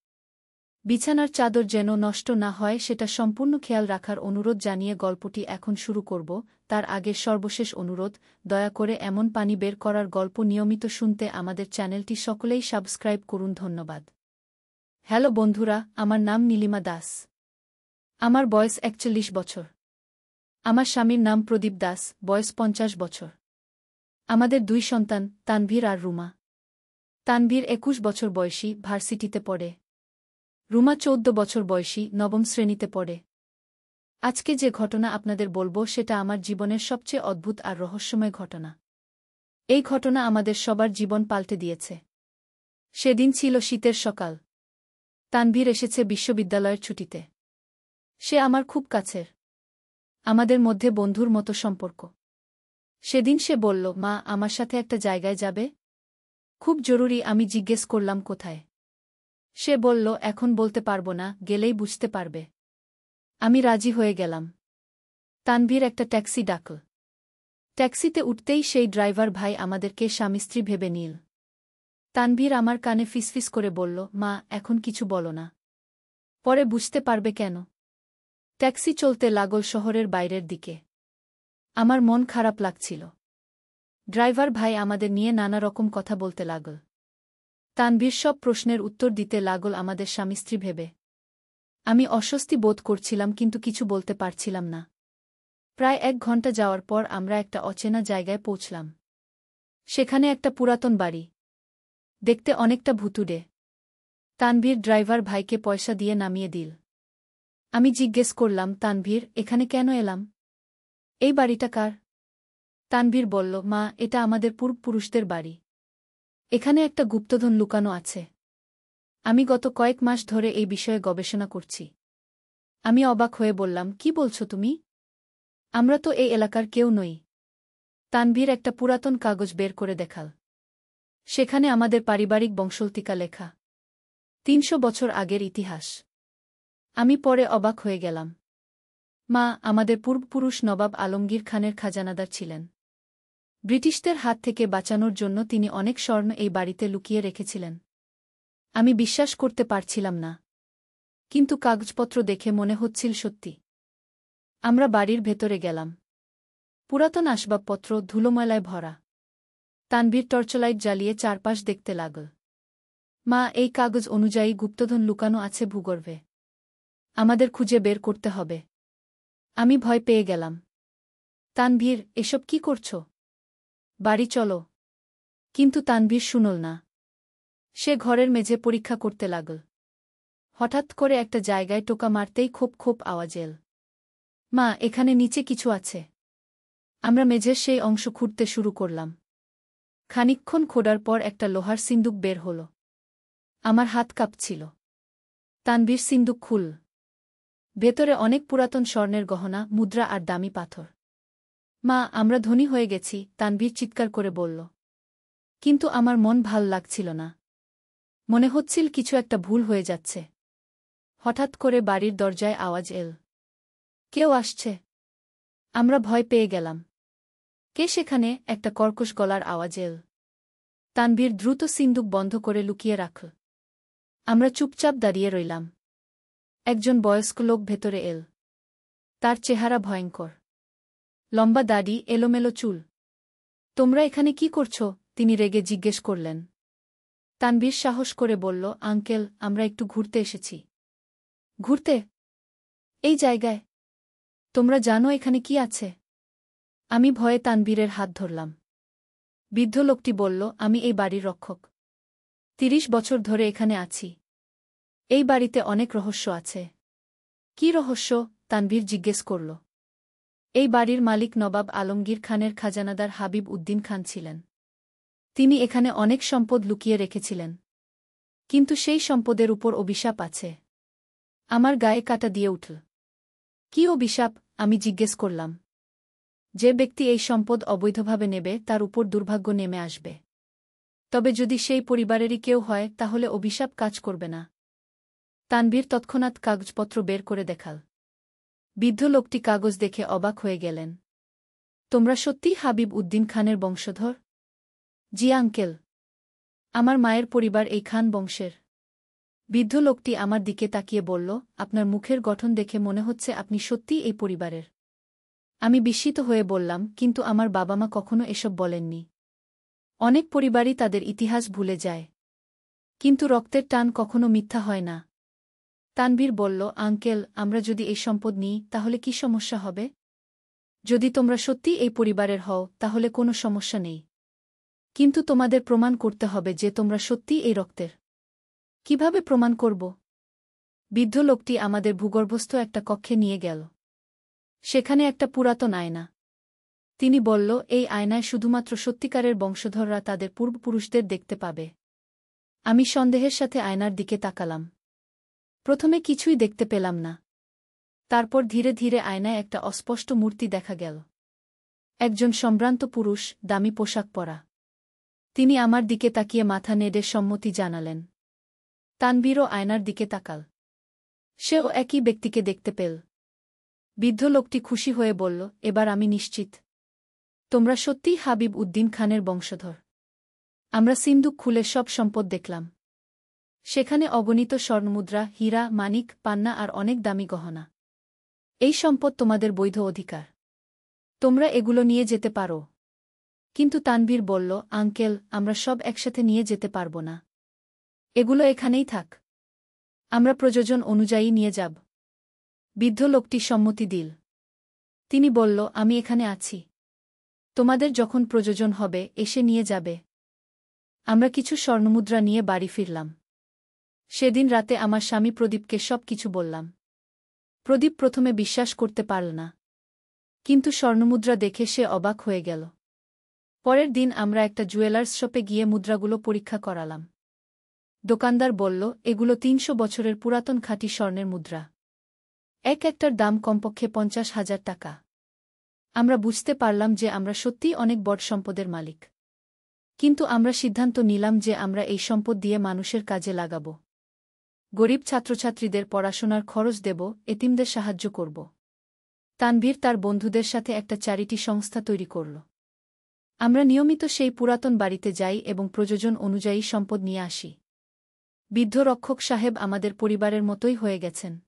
বিছানার চাদর যেন নষ্ট না হয় সেটা সম্পূর্ণ খেয়াল রাখার অনুরোধ জানিয়ে গল্পটি এখন শুরু করব। তার আগে সর্বশেষ অনুরোধ, দয়া করে এমন পানি বের করার গল্প নিয়মিত শুনতে আমাদের চ্যানেলটি সকলেই সাবস্ক্রাইব করুন। ধন্যবাদ। হ্যালো বন্ধুরা, আমার নাম নীলিমা দাস। আমার বয়স ৪১ বছর। আমার স্বামীর নাম প্রদীপ দাস, বয়স ৫০ বছর। আমাদের ২ সন্তান, তানভীর আর রুমা। তানভীর ২১ বছর বয়সী, ভার্সিটিতে পড়ে। রুমা ১৪ বছর বয়সী, নবম শ্রেণীতে পড়ে। আজকে যে ঘটনা আপনাদের বলবো সেটা আমার জীবনের সবচেয়ে অদ্ভুত আর রহস্যময় ঘটনা। এই ঘটনা আমাদের সবার জীবন পাল্টে দিয়েছে। সেদিন ছিল শীতের সকাল। তানভীর এসেছে বিশ্ববিদ্যালয়ের ছুটিতে। সে আমার খুব কাছের। আমাদের মধ্যে বন্ধুর মতো সম্পর্ক। সেদিন সে বলল, মা, আমার সাথে একটা জায়গায় যাবে? খুব জরুরি। আমি জিজ্ঞেস করলাম, কোথায়? সে বলল, এখন বলতে পারব না, গেলেই বুঝতে পারবে। আমি রাজি হয়ে গেলাম। তানভীর একটা ট্যাক্সি ডাকল। ট্যাক্সিতে উঠতেই সেই ড্রাইভার ভাই আমাদেরকে স্বামী-স্ত্রী ভেবে নিল। তানভীর আমার কানে ফিসফিস করে বলল, মা, এখন কিছু বলো না। পরে বুঝতে পারবে কেন। ট্যাক্সি চলতে লাগল শহরের বাইরের দিকে। আমার মন খারাপ লাগছিল। ড্রাইভার ভাই আমাদের নিয়ে নানা রকম কথা বলতে লাগল। তানভীর সব প্রশ্নের উত্তর দিতে লাগল আমাদের স্বামী-স্ত্রী ভেবে। আমি অস্বস্তি বোধ করছিলাম কিন্তু কিছু বলতে পারছিলাম না। প্রায় ১ ঘণ্টা যাওয়ার পর আমরা একটা অচেনা জায়গায় পৌঁছলাম। সেখানে একটা পুরাতন বাড়ি। দেখতে অনেকটা ভুতুড়ে। তানভীর ড্রাইভার ভাইকে পয়সা দিয়ে নামিয়ে দিল। আমি জিজ্ঞেস করলাম, তানভীর, এখানে কেন এলাম? এই বাড়িটা কার? তানভীর বলল, মা, এটা আমাদের পূর্বপুরুষদের বাড়ি। এখানে একটা গুপ্তধন লুকানো আছে। আমি গত কয়েক মাস ধরে এই বিষয়ে গবেষণা করছি। আমি অবাক হয়ে বললাম, কি বলছো তুমি? আমরা তো এই এলাকার কেউ নই। তানভীর একটা পুরাতন কাগজ বের করে দেখাল। সেখানে আমাদের পারিবারিক বংশলতিকা লেখা। ৩০০ বছর আগের ইতিহাস। আমি পরে অবাক হয়ে গেলাম। মা, আমাদের পূর্বপুরুষ নবাব আলমগীর খানের খাজানাদার ছিলেন। ব্রিটিশদের হাত থেকে বাঁচানোর জন্য তিনি অনেক স্বর্ণ এই বাড়িতে লুকিয়ে রেখেছিলেন। আমি বিশ্বাস করতে পারছিলাম না। কিন্তু কাগজপত্র দেখে মনে হচ্ছিল সত্যি। আমরা বাড়ির ভেতরে গেলাম। পুরাতন আসবাবপত্র ধুলোময়লায় ভরা। তানভীর টর্চলাইট জ্বালিয়ে চারপাশ দেখতে লাগল। মা, এই কাগজ অনুযায়ী গুপ্তধন লুকানো আছে ভূগর্ভে। আমাদের খুঁজে বের করতে হবে। আমি ভয় পেয়ে গেলাম। তানভীর, এসব কি করছো? বাড়ি চলো। কিন্তু তানভীর শুনল না। সে ঘরের মেঝে পরীক্ষা করতে লাগল। হঠাৎ করে একটা জায়গায় টোকা মারতেই খোপ খোপ আওয়াজ এল। মা, এখানে নিচে কিছু আছে। আমরা মেঝের সেই অংশ খুঁড়তে শুরু করলাম। খানিকক্ষণ খোঁড়ার পর একটা লোহার সিন্দুক বের হল। আমার হাত কাঁপছিল। তানভীর সিন্দুক খুল। ভেতরে অনেক পুরাতন স্বর্ণের গহনা, মুদ্রা আর দামি পাথর। মা, আমরা ধনী হয়ে গেছি, তানভীর চিৎকার করে বলল। কিন্তু আমার মন ভাল লাগছিল না। মনে হচ্ছিল কিছু একটা ভুল হয়ে যাচ্ছে। হঠাৎ করে বাড়ির দরজায় আওয়াজ এল। কেউ আসছে। আমরা ভয় পেয়ে গেলাম। কে সেখানে? একটা কর্কশ গলার আওয়াজ এল। তানভীর দ্রুত সিন্দুক বন্ধ করে লুকিয়ে রাখল। আমরা চুপচাপ দাঁড়িয়ে রইলাম। একজন বয়স্ক লোক ভেতরে এল। তার চেহারা ভয়ঙ্কর। লম্বা দাড়ি, এলোমেলো চুল। তোমরা এখানে কি করছো? তিনি রেগে জিজ্ঞেস করলেন। তানভীর সাহস করে বলল, আঙ্কেল, আমরা একটু ঘুরতে এসেছি। ঘুরতে? এই জায়গায়? তোমরা জানো এখানে কি আছে? আমি ভয়ে তানভীরের হাত ধরলাম। বৃদ্ধ লোকটি বলল, আমি এই বাড়ির রক্ষক। ৩০ বছর ধরে এখানে আছি। এই বাড়িতে অনেক রহস্য আছে। কি রহস্য? তানভীর জিজ্ঞেস করল। এই বাড়ির মালিক নবাব আলমগীর খানের খাজানাদার হাবিব উদ্দিন খান ছিলেন। তিনি এখানে অনেক সম্পদ লুকিয়ে রেখেছিলেন। কিন্তু সেই সম্পদের উপর অভিশাপ আছে। আমার গায়ে কাঁটা দিয়ে উঠল। কি অভিশাপ? আমি জিজ্ঞেস করলাম। যে ব্যক্তি এই সম্পদ অবৈধভাবে নেবে তার উপর দুর্ভাগ্য নেমে আসবে। তবে যদি সেই পরিবারেরই কেউ হয় তাহলে অভিশাপ কাজ করবে না। তানভীর তৎক্ষণাৎ কাগজপত্র বের করে দেখাল। বৃদ্ধ লোকটি কাগজ দেখে অবাক হয়ে গেলেন। তোমরা সত্যিই হাবিব উদ্দিন খানের বংশধর? জি আঙ্কেল। আমার মায়ের পরিবার এই খান বংশের। বৃদ্ধ লোকটি আমার দিকে তাকিয়ে বলল, আপনার মুখের গঠন দেখে মনে হচ্ছে আপনি সত্যিই এই পরিবারের। আমি বিস্মিত হয়ে বললাম, কিন্তু আমার বাবা মা কখনো এসব বলেননি। অনেক পরিবারই তাদের ইতিহাস ভুলে যায়। কিন্তু রক্তের টান কখনো মিথ্যা হয় না। তানভীর বলল, আঙ্কেল, আমরা যদি এই সম্পদ নিই তাহলে কি সমস্যা হবে? যদি তোমরা সত্যিই এই পরিবারের হও তাহলে কোনো সমস্যা নেই। কিন্তু তোমাদের প্রমাণ করতে হবে যে তোমরা সত্যিই এই রক্তের। কিভাবে প্রমাণ করব? বৃদ্ধ লোকটি আমাদের ভূগর্ভস্থ একটা কক্ষে নিয়ে গেল। সেখানে একটা পুরাতন আয়না। তিনি বলল, এই আয়নায় শুধুমাত্র সত্যিকারের বংশধররা তাদের পূর্বপুরুষদের দেখতে পাবে। আমি সন্দেহের সাথে আয়নার দিকে তাকালাম। প্রথমে কিছুই দেখতে পেলাম না। তারপর ধীরে ধীরে আয়নায় একটা অস্পষ্ট মূর্তি দেখা গেল। একজন সম্ভ্রান্ত পুরুষ, দামি পোশাক পরা। তিনি আমার দিকে তাকিয়ে মাথা নেড়ে সম্মতি জানালেন। তানভীরও আয়নার দিকে তাকাল। সেও একই ব্যক্তিকে দেখতে পেল। বৃদ্ধ লোকটি খুশি হয়ে বলল, এবার আমি নিশ্চিত তোমরা সত্যিই হাবিব উদ্দিন খানের বংশধর। আমরা সিন্দুক খুলে সব সম্পদ দেখলাম। সেখানে অগণিত স্বর্ণমুদ্রা, হীরা, মানিক, পান্না আর অনেক দামি গহনা। এই সম্পদ তোমাদের বৈধ অধিকার। তোমরা এগুলো নিয়ে যেতে পারো। কিন্তু তানভীর বলল, আঙ্কেল, আমরা সব একসাথে নিয়ে যেতে পারব না। এগুলো এখানেই থাক। আমরা প্রয়োজন অনুযায়ী নিয়ে যাব। বৃদ্ধ লোকটি সম্মতি দিল। তিনি বলল, আমি এখানে আছি। তোমাদের যখন প্রয়োজন হবে এসে নিয়ে যাবে। আমরা কিছু স্বর্ণমুদ্রা নিয়ে বাড়ি ফিরলাম। সেদিন রাতে আমার স্বামী প্রদীপকে সব কিছু বললাম। প্রদীপ প্রথমে বিশ্বাস করতে পারল না। কিন্তু স্বর্ণমুদ্রা দেখে সে অবাক হয়ে গেল। পরের দিন আমরা একটা জুয়েলার্স শপে গিয়ে মুদ্রাগুলো পরীক্ষা করালাম। দোকানদার বলল, এগুলো ৩০০ বছরের পুরাতন খাঁটি স্বর্ণের মুদ্রা। একটার দাম কমপক্ষে ৫০,০০০ টাকা। আমরা বুঝতে পারলাম যে আমরা সত্যিই অনেক বড় সম্পদের মালিক। কিন্তু আমরা সিদ্ধান্ত নিলাম যে আমরা এই সম্পদ দিয়ে মানুষের কাজে লাগাব। গরিব ছাত্রছাত্রীদের পড়াশোনার খরচ দেব, এতিমদের সাহায্য করব। তানভীর তার বন্ধুদের সাথে একটা চ্যারিটি সংস্থা তৈরি করল। আমরা নিয়মিত সেই পুরাতন বাড়িতে যাই এবং প্রয়োজন অনুযায়ী সম্পদ নিয়ে আসি। বৃদ্ধ রক্ষক সাহেব আমাদের পরিবারের মতোই হয়ে গেছেন।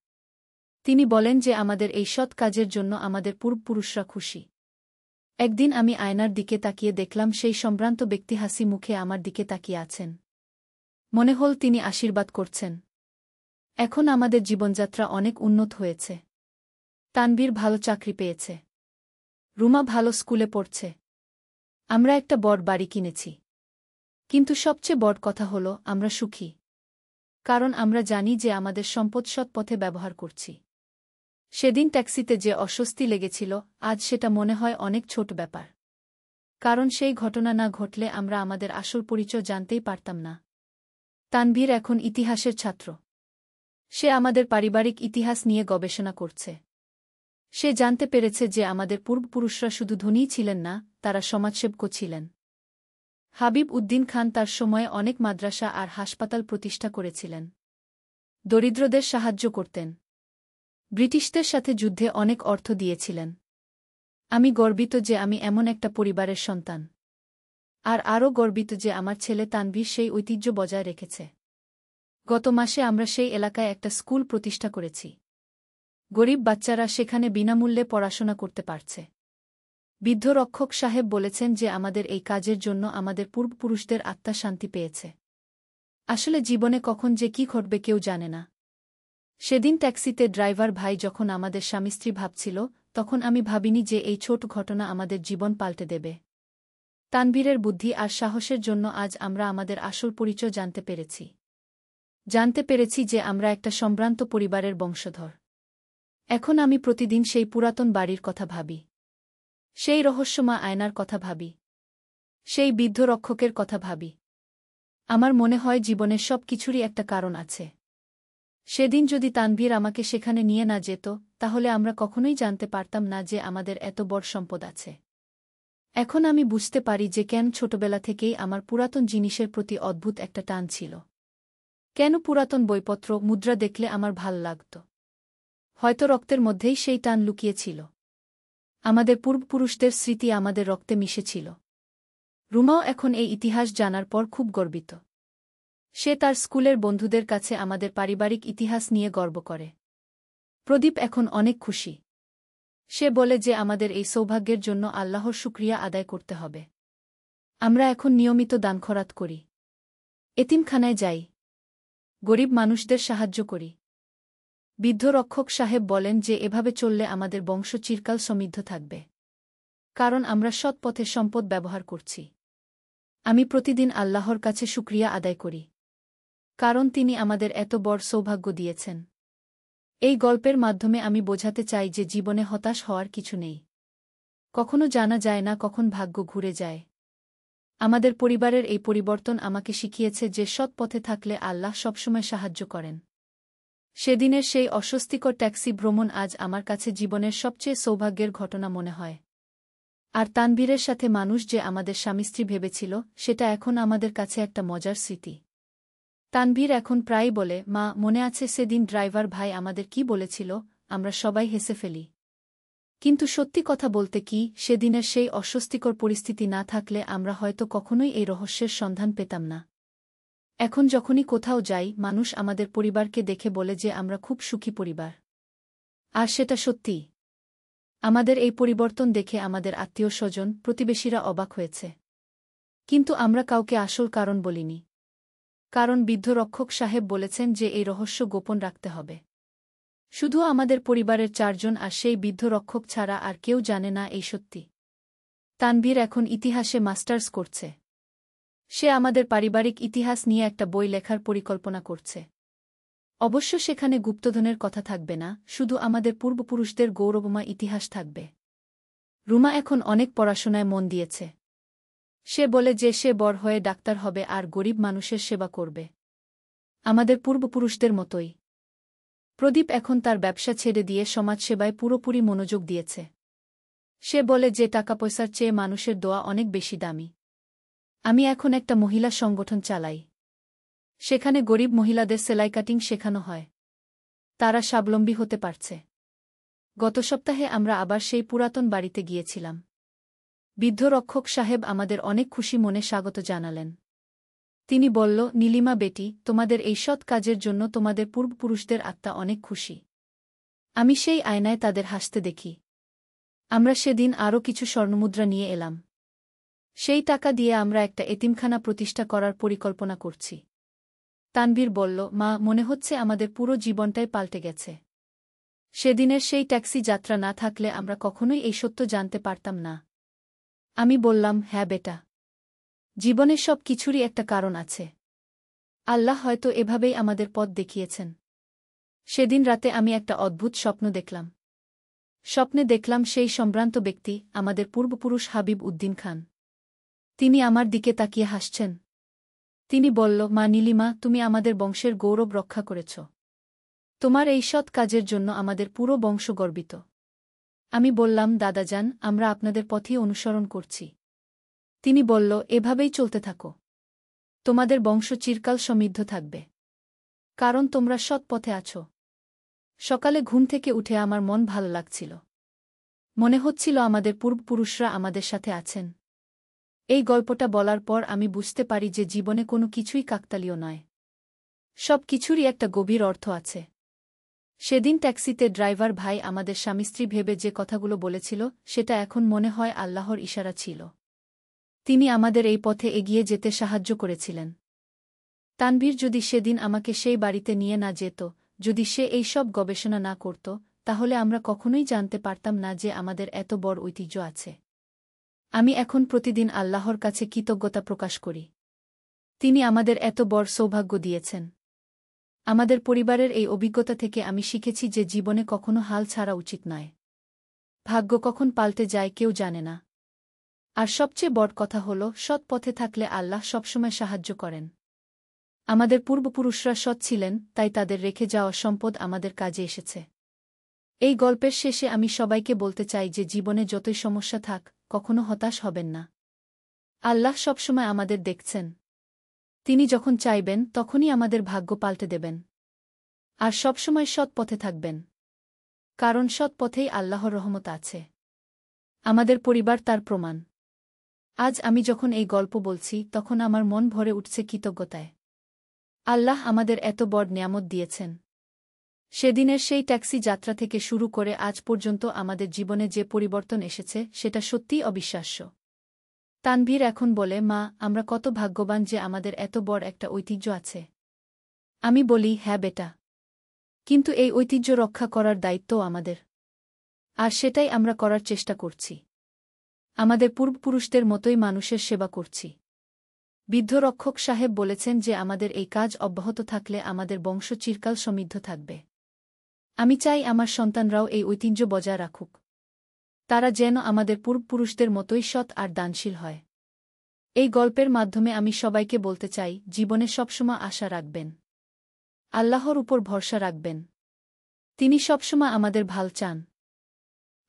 তিনি বলেন যে আমাদের এই সৎ কাজের জন্য আমাদের পূর্বপুরুষরা খুশি। একদিন আমি আয়নার দিকে তাকিয়ে দেখলাম সেই সম্ভ্রান্ত ব্যক্তি হাসি মুখে আমার দিকে তাকিয়ে আছেন। মনে হল তিনি আশীর্বাদ করছেন। এখন আমাদের জীবনযাত্রা অনেক উন্নত হয়েছে। তানভীর ভালো চাকরি পেয়েছে। রুমা ভালো স্কুলে পড়ছে। আমরা একটা বড় বাড়ি কিনেছি। কিন্তু সবচেয়ে বড় কথা হল আমরা সুখী। কারণ আমরা জানি যে আমাদের সম্পদ সৎ পথে ব্যবহার করছি। সেদিন ট্যাক্সিতে যে অস্বস্তি লেগেছিল, আজ সেটা মনে হয় অনেক ছোট ব্যাপার। কারণ সেই ঘটনা না ঘটলে আমরা আমাদের আসল পরিচয় জানতেই পারতাম না। তানভীর এখন ইতিহাসের ছাত্র। সে আমাদের পারিবারিক ইতিহাস নিয়ে গবেষণা করছে। সে জানতে পেরেছে যে আমাদের পূর্বপুরুষরা শুধু ধনীই ছিলেন না, তারা সমাজসেবকও ছিলেন। হাবিব উদ্দিন খান তার সময়ে অনেক মাদ্রাসা আর হাসপাতাল প্রতিষ্ঠা করেছিলেন। দরিদ্রদের সাহায্য করতেন। ব্রিটিশদের সাথে যুদ্ধে অনেক অর্থ দিয়েছিলেন। আমি গর্বিত যে আমি এমন একটা পরিবারের সন্তান। আর আরও গর্বিত যে আমার ছেলে তানভীর সেই ঐতিহ্য বজায় রেখেছে। গত মাসে আমরা সেই এলাকায় একটা স্কুল প্রতিষ্ঠা করেছি। গরিব বাচ্চারা সেখানে বিনামূল্যে পড়াশোনা করতে পারছে। বৃদ্ধ রক্ষক সাহেব বলেছেন যে আমাদের এই কাজের জন্য আমাদের পূর্বপুরুষদের আত্মা শান্তি পেয়েছে। আসলে জীবনে কখন যে কি ঘটবে কেউ জানে না। সেদিন ট্যাক্সিতে ড্রাইভার ভাই যখন আমাদের স্বামী-স্ত্রী ভাবছিল, তখন আমি ভাবিনি যে এই ছোট ঘটনা আমাদের জীবন পাল্টে দেবে। তানভীরের বুদ্ধি আর সাহসের জন্য আজ আমরা আমাদের আসল পরিচয় জানতে পেরেছি। জানতে পেরেছি যে আমরা একটা সম্ভ্রান্ত পরিবারের বংশধর। এখন আমি প্রতিদিন সেই পুরাতন বাড়ির কথা ভাবি। সেই রহস্যময় আয়নার কথা ভাবি। সেই বৃদ্ধ রক্ষকের কথা ভাবি। আমার মনে হয় জীবনের সব কিছুরই একটা কারণ আছে। সেদিন যদি তানভীর আমাকে সেখানে নিয়ে না যেত, তাহলে আমরা কখনোই জানতে পারতাম না যে আমাদের এত বড় সম্পদ আছে। এখন আমি বুঝতে পারি যে কেন ছোটবেলা থেকেই আমার পুরাতন জিনিসের প্রতি অদ্ভুত একটা টান ছিল। কেন পুরাতন বইপত্র, মুদ্রা দেখলে আমার ভাল লাগত। হয়তো রক্তের মধ্যেই সেই টান লুকিয়ে ছিল। আমাদের পূর্বপুরুষদের স্মৃতি আমাদের রক্তে মিশেছিল। রুমাও এখন এই ইতিহাস জানার পর খুব গর্বিত। সে তার স্কুলের বন্ধুদের কাছে আমাদের পারিবারিক ইতিহাস নিয়ে গর্ব করে। প্রদীপ এখন অনেক খুশি। সে বলে যে আমাদের এই সৌভাগ্যের জন্য আল্লাহর শুকরিয়া আদায় করতে হবে। আমরা এখন নিয়মিত দান খরাত করি, এতিমখানায় যাই, গরিব মানুষদের সাহায্য করি। বৃদ্ধ রক্ষক সাহেব বলেন যে এভাবে চললে আমাদের বংশ চিরকাল সমৃদ্ধ থাকবে, কারণ আমরা সৎ পথে সম্পদ ব্যবহার করছি। আমি প্রতিদিন আল্লাহর কাছে শুকরিয়া আদায় করি, কারণ তিনি আমাদের এত বড় সৌভাগ্য দিয়েছেন। এই গল্পের মাধ্যমে আমি বোঝাতে চাই যে জীবনে হতাশ হওয়ার কিছু নেই। কখনো জানা যায় না কখন ভাগ্য ঘুরে যায়। আমাদের পরিবারের এই পরিবর্তন আমাকে শিখিয়েছে যে সৎ পথে থাকলে আল্লাহ সবসময় সাহায্য করেন। সেদিনের সেই অস্বস্তিকর ট্যাক্সি ভ্রমণ আজ আমার কাছে জীবনের সবচেয়ে সৌভাগ্যের ঘটনা মনে হয়। আর তানভীরের সাথে মানুষ যে আমাদের স্বামী-স্ত্রী ভেবেছিল, সেটা এখন আমাদের কাছে একটা মজার স্মৃতি। তানভীর এখন প্রায়ই বলে, মা, মনে আছে সেদিন ড্রাইভার ভাই আমাদের কি বলেছিল? আমরা সবাই হেসে ফেলি। কিন্তু সত্যি কথা বলতে কি, সেদিনের সেই অস্বস্তিকর পরিস্থিতি না থাকলে আমরা হয়তো কখনোই এই রহস্যের সন্ধান পেতাম না। এখন যখনই কোথাও যাই, মানুষ আমাদের পরিবারকে দেখে বলে যে আমরা খুব সুখী পরিবার। আর সেটা সত্যি। আমাদের এই পরিবর্তন দেখে আমাদের আত্মীয়স্বজন, প্রতিবেশীরা অবাক হয়েছে। কিন্তু আমরা কাউকে আসল কারণ বলিনি। কারণ বৃদ্ধ রক্ষক সাহেব বলেছেন যে এই রহস্য গোপন রাখতে হবে। শুধু আমাদের পরিবারের 4 জন আর সেই বৃদ্ধ রক্ষক ছাড়া আর কেউ জানে না এই সত্যি। তানভীর এখন ইতিহাসে মাস্টার্স করছে। সে আমাদের পারিবারিক ইতিহাস নিয়ে একটা বই লেখার পরিকল্পনা করছে। অবশ্য সেখানে গুপ্তধনের কথা থাকবে না, শুধু আমাদের পূর্বপুরুষদের গৌরবময় ইতিহাস থাকবে। রুমা এখন অনেক পড়াশোনায় মন দিয়েছে। সে বলে যে সে বড় হয়ে ডাক্তার হবে আর গরিব মানুষের সেবা করবে, আমাদের পূর্বপুরুষদের মতোই। প্রদীপ এখন তার ব্যবসা ছেড়ে দিয়ে সমাজসেবায় পুরোপুরি মনোযোগ দিয়েছে। সে বলে যে টাকা পয়সার চেয়ে মানুষের দোয়া অনেক বেশি দামি। আমি এখন একটা মহিলা সংগঠন চালাই। সেখানে গরিব মহিলাদের সেলাই কাটিং শেখানো হয়। তারা স্বাবলম্বী হতে পারছে। গত সপ্তাহে আমরা আবার সেই পুরাতন বাড়িতে গিয়েছিলাম। বৃদ্ধ রক্ষক সাহেব আমাদের অনেক খুশি মনে স্বাগত জানালেন। তিনি বলল, নীলিমা বেটি, তোমাদের এই সৎ কাজের জন্য তোমাদের পূর্বপুরুষদের আত্মা অনেক খুশি। আমি সেই আয়নায় তাদের হাসতে দেখি। আমরা সেদিন আরও কিছু স্বর্ণমুদ্রা নিয়ে এলাম। সেই টাকা দিয়ে আমরা একটা এতিমখানা প্রতিষ্ঠা করার পরিকল্পনা করছি। তানভীর বলল, মা, মনে হচ্ছে আমাদের পুরো জীবনটাই পাল্টে গেছে। সেদিনের সেই ট্যাক্সি যাত্রা না থাকলে আমরা কখনোই এই সত্য জানতে পারতাম না। আমি বললাম, হ্যাঁ বেটা, জীবনের সব কিছুরই একটা কারণ আছে। আল্লাহ হয়তো এভাবেই আমাদের পথ দেখিয়েছেন। সেদিন রাতে আমি একটা অদ্ভুত স্বপ্ন দেখলাম। স্বপ্নে দেখলাম সেই সম্ভ্রান্ত ব্যক্তি, আমাদের পূর্বপুরুষ হাবিব উদ্দিন খান। তিনি আমার দিকে তাকিয়ে হাসছেন। তিনি বলল, মা নীলিমা, তুমি আমাদের বংশের গৌরব রক্ষা করেছ। তোমার এই সৎ কাজের জন্য আমাদের পুরো বংশ গর্বিত। আমি বললাম, দাদাজান, আমরা আপনাদের পথই অনুসরণ করছি। তিনি বলল, এভাবেই চলতে থাকো। তোমাদের বংশ চিরকাল সমৃদ্ধ থাকবে, কারণ তোমরা সৎ পথে আছো। সকালে ঘুম থেকে উঠে আমার মন ভালো লাগছিল। মনে হচ্ছিল আমাদের পূর্বপুরুষরা আমাদের সাথে আছেন। এই গল্পটা বলার পর আমি বুঝতে পারি যে জীবনে কোনো কিছুই কাকতালীয় নয়। সব কিছুরই একটা গভীর অর্থ আছে। সেদিন ট্যাক্সিতে ড্রাইভার ভাই আমাদের স্বামী-স্ত্রী ভেবে যে কথাগুলো বলেছিল, সেটা এখন মনে হয় আল্লাহর ইশারা ছিল। তিনি আমাদের এই পথে এগিয়ে যেতে সাহায্য করেছিলেন। তানভীর যদি সেদিন আমাকে সেই বাড়িতে নিয়ে না যেত, যদি সে এই সব গবেষণা না করত, তাহলে আমরা কখনোই জানতে পারতাম না যে আমাদের এত বড় ঐতিহ্য আছে। আমি এখন প্রতিদিন আল্লাহর কাছে কৃতজ্ঞতা প্রকাশ করি। তিনি আমাদের এত বড় সৌভাগ্য দিয়েছেন। আমাদের পরিবারের এই অভিজ্ঞতা থেকে আমি শিখেছি যে জীবনে কখনো হাল ছাড়া উচিত নয়। ভাগ্য কখন পাল্টে যায় কেউ জানে না। আর সবচেয়ে বড় কথা হল, সৎ পথে থাকলে আল্লাহ সবসময় সাহায্য করেন। আমাদের পূর্বপুরুষরা সৎ ছিলেন, তাই তাদের রেখে যাওয়া সম্পদ আমাদের কাজে এসেছে। এই গল্পের শেষে আমি সবাইকে বলতে চাই যে জীবনে যতই সমস্যা থাক, কখনো হতাশ হবেন না। আল্লাহ সবসময় আমাদের দেখছেন। তিনি যখন চাইবেন তখনই আমাদের ভাগ্য পাল্টে দেবেন। আর সবসময় সৎ পথে থাকবেন, কারণ সৎ পথেই আল্লাহর রহমত আছে। আমাদের পরিবার তার প্রমাণ। আজ আমি যখন এই গল্প বলছি তখন আমার মন ভরে উঠছে কৃতজ্ঞতায়। আল্লাহ আমাদের এত বড় নিয়ামত দিয়েছেন। সেদিনের সেই ট্যাক্সি যাত্রা থেকে শুরু করে আজ পর্যন্ত আমাদের জীবনে যে পরিবর্তন এসেছে সেটা সত্যিই অবিশ্বাস্য। তানভীর এখন বলে, মা, আমরা কত ভাগ্যবান যে আমাদের এত বড় একটা ঐতিহ্য আছে। আমি বলি, হ্যাঁ বেটা। কিন্তু এই ঐতিহ্য রক্ষা করার দায়িত্বও আমাদের। আর সেটাই আমরা করার চেষ্টা করছি। আমাদের পূর্বপুরুষদের মতোই মানুষের সেবা করছি। বৃদ্ধ রক্ষক সাহেব বলেছেন যে আমাদের এই কাজ অব্যাহত থাকলে আমাদের বংশ চিরকাল সমৃদ্ধ থাকবে। আমি চাই আমার সন্তানরাও এই ঐতিহ্য বজায় রাখুক। তারা যেন আমাদের পূর্বপুরুষদের মতোই সৎ আর দানশীল হয়। এই গল্পের মাধ্যমে আমি সবাইকে বলতে চাই, জীবনে সবসময় আশা রাখবেন। আল্লাহর উপর ভরসা রাখবেন। তিনি সবসময় আমাদের ভাল চান।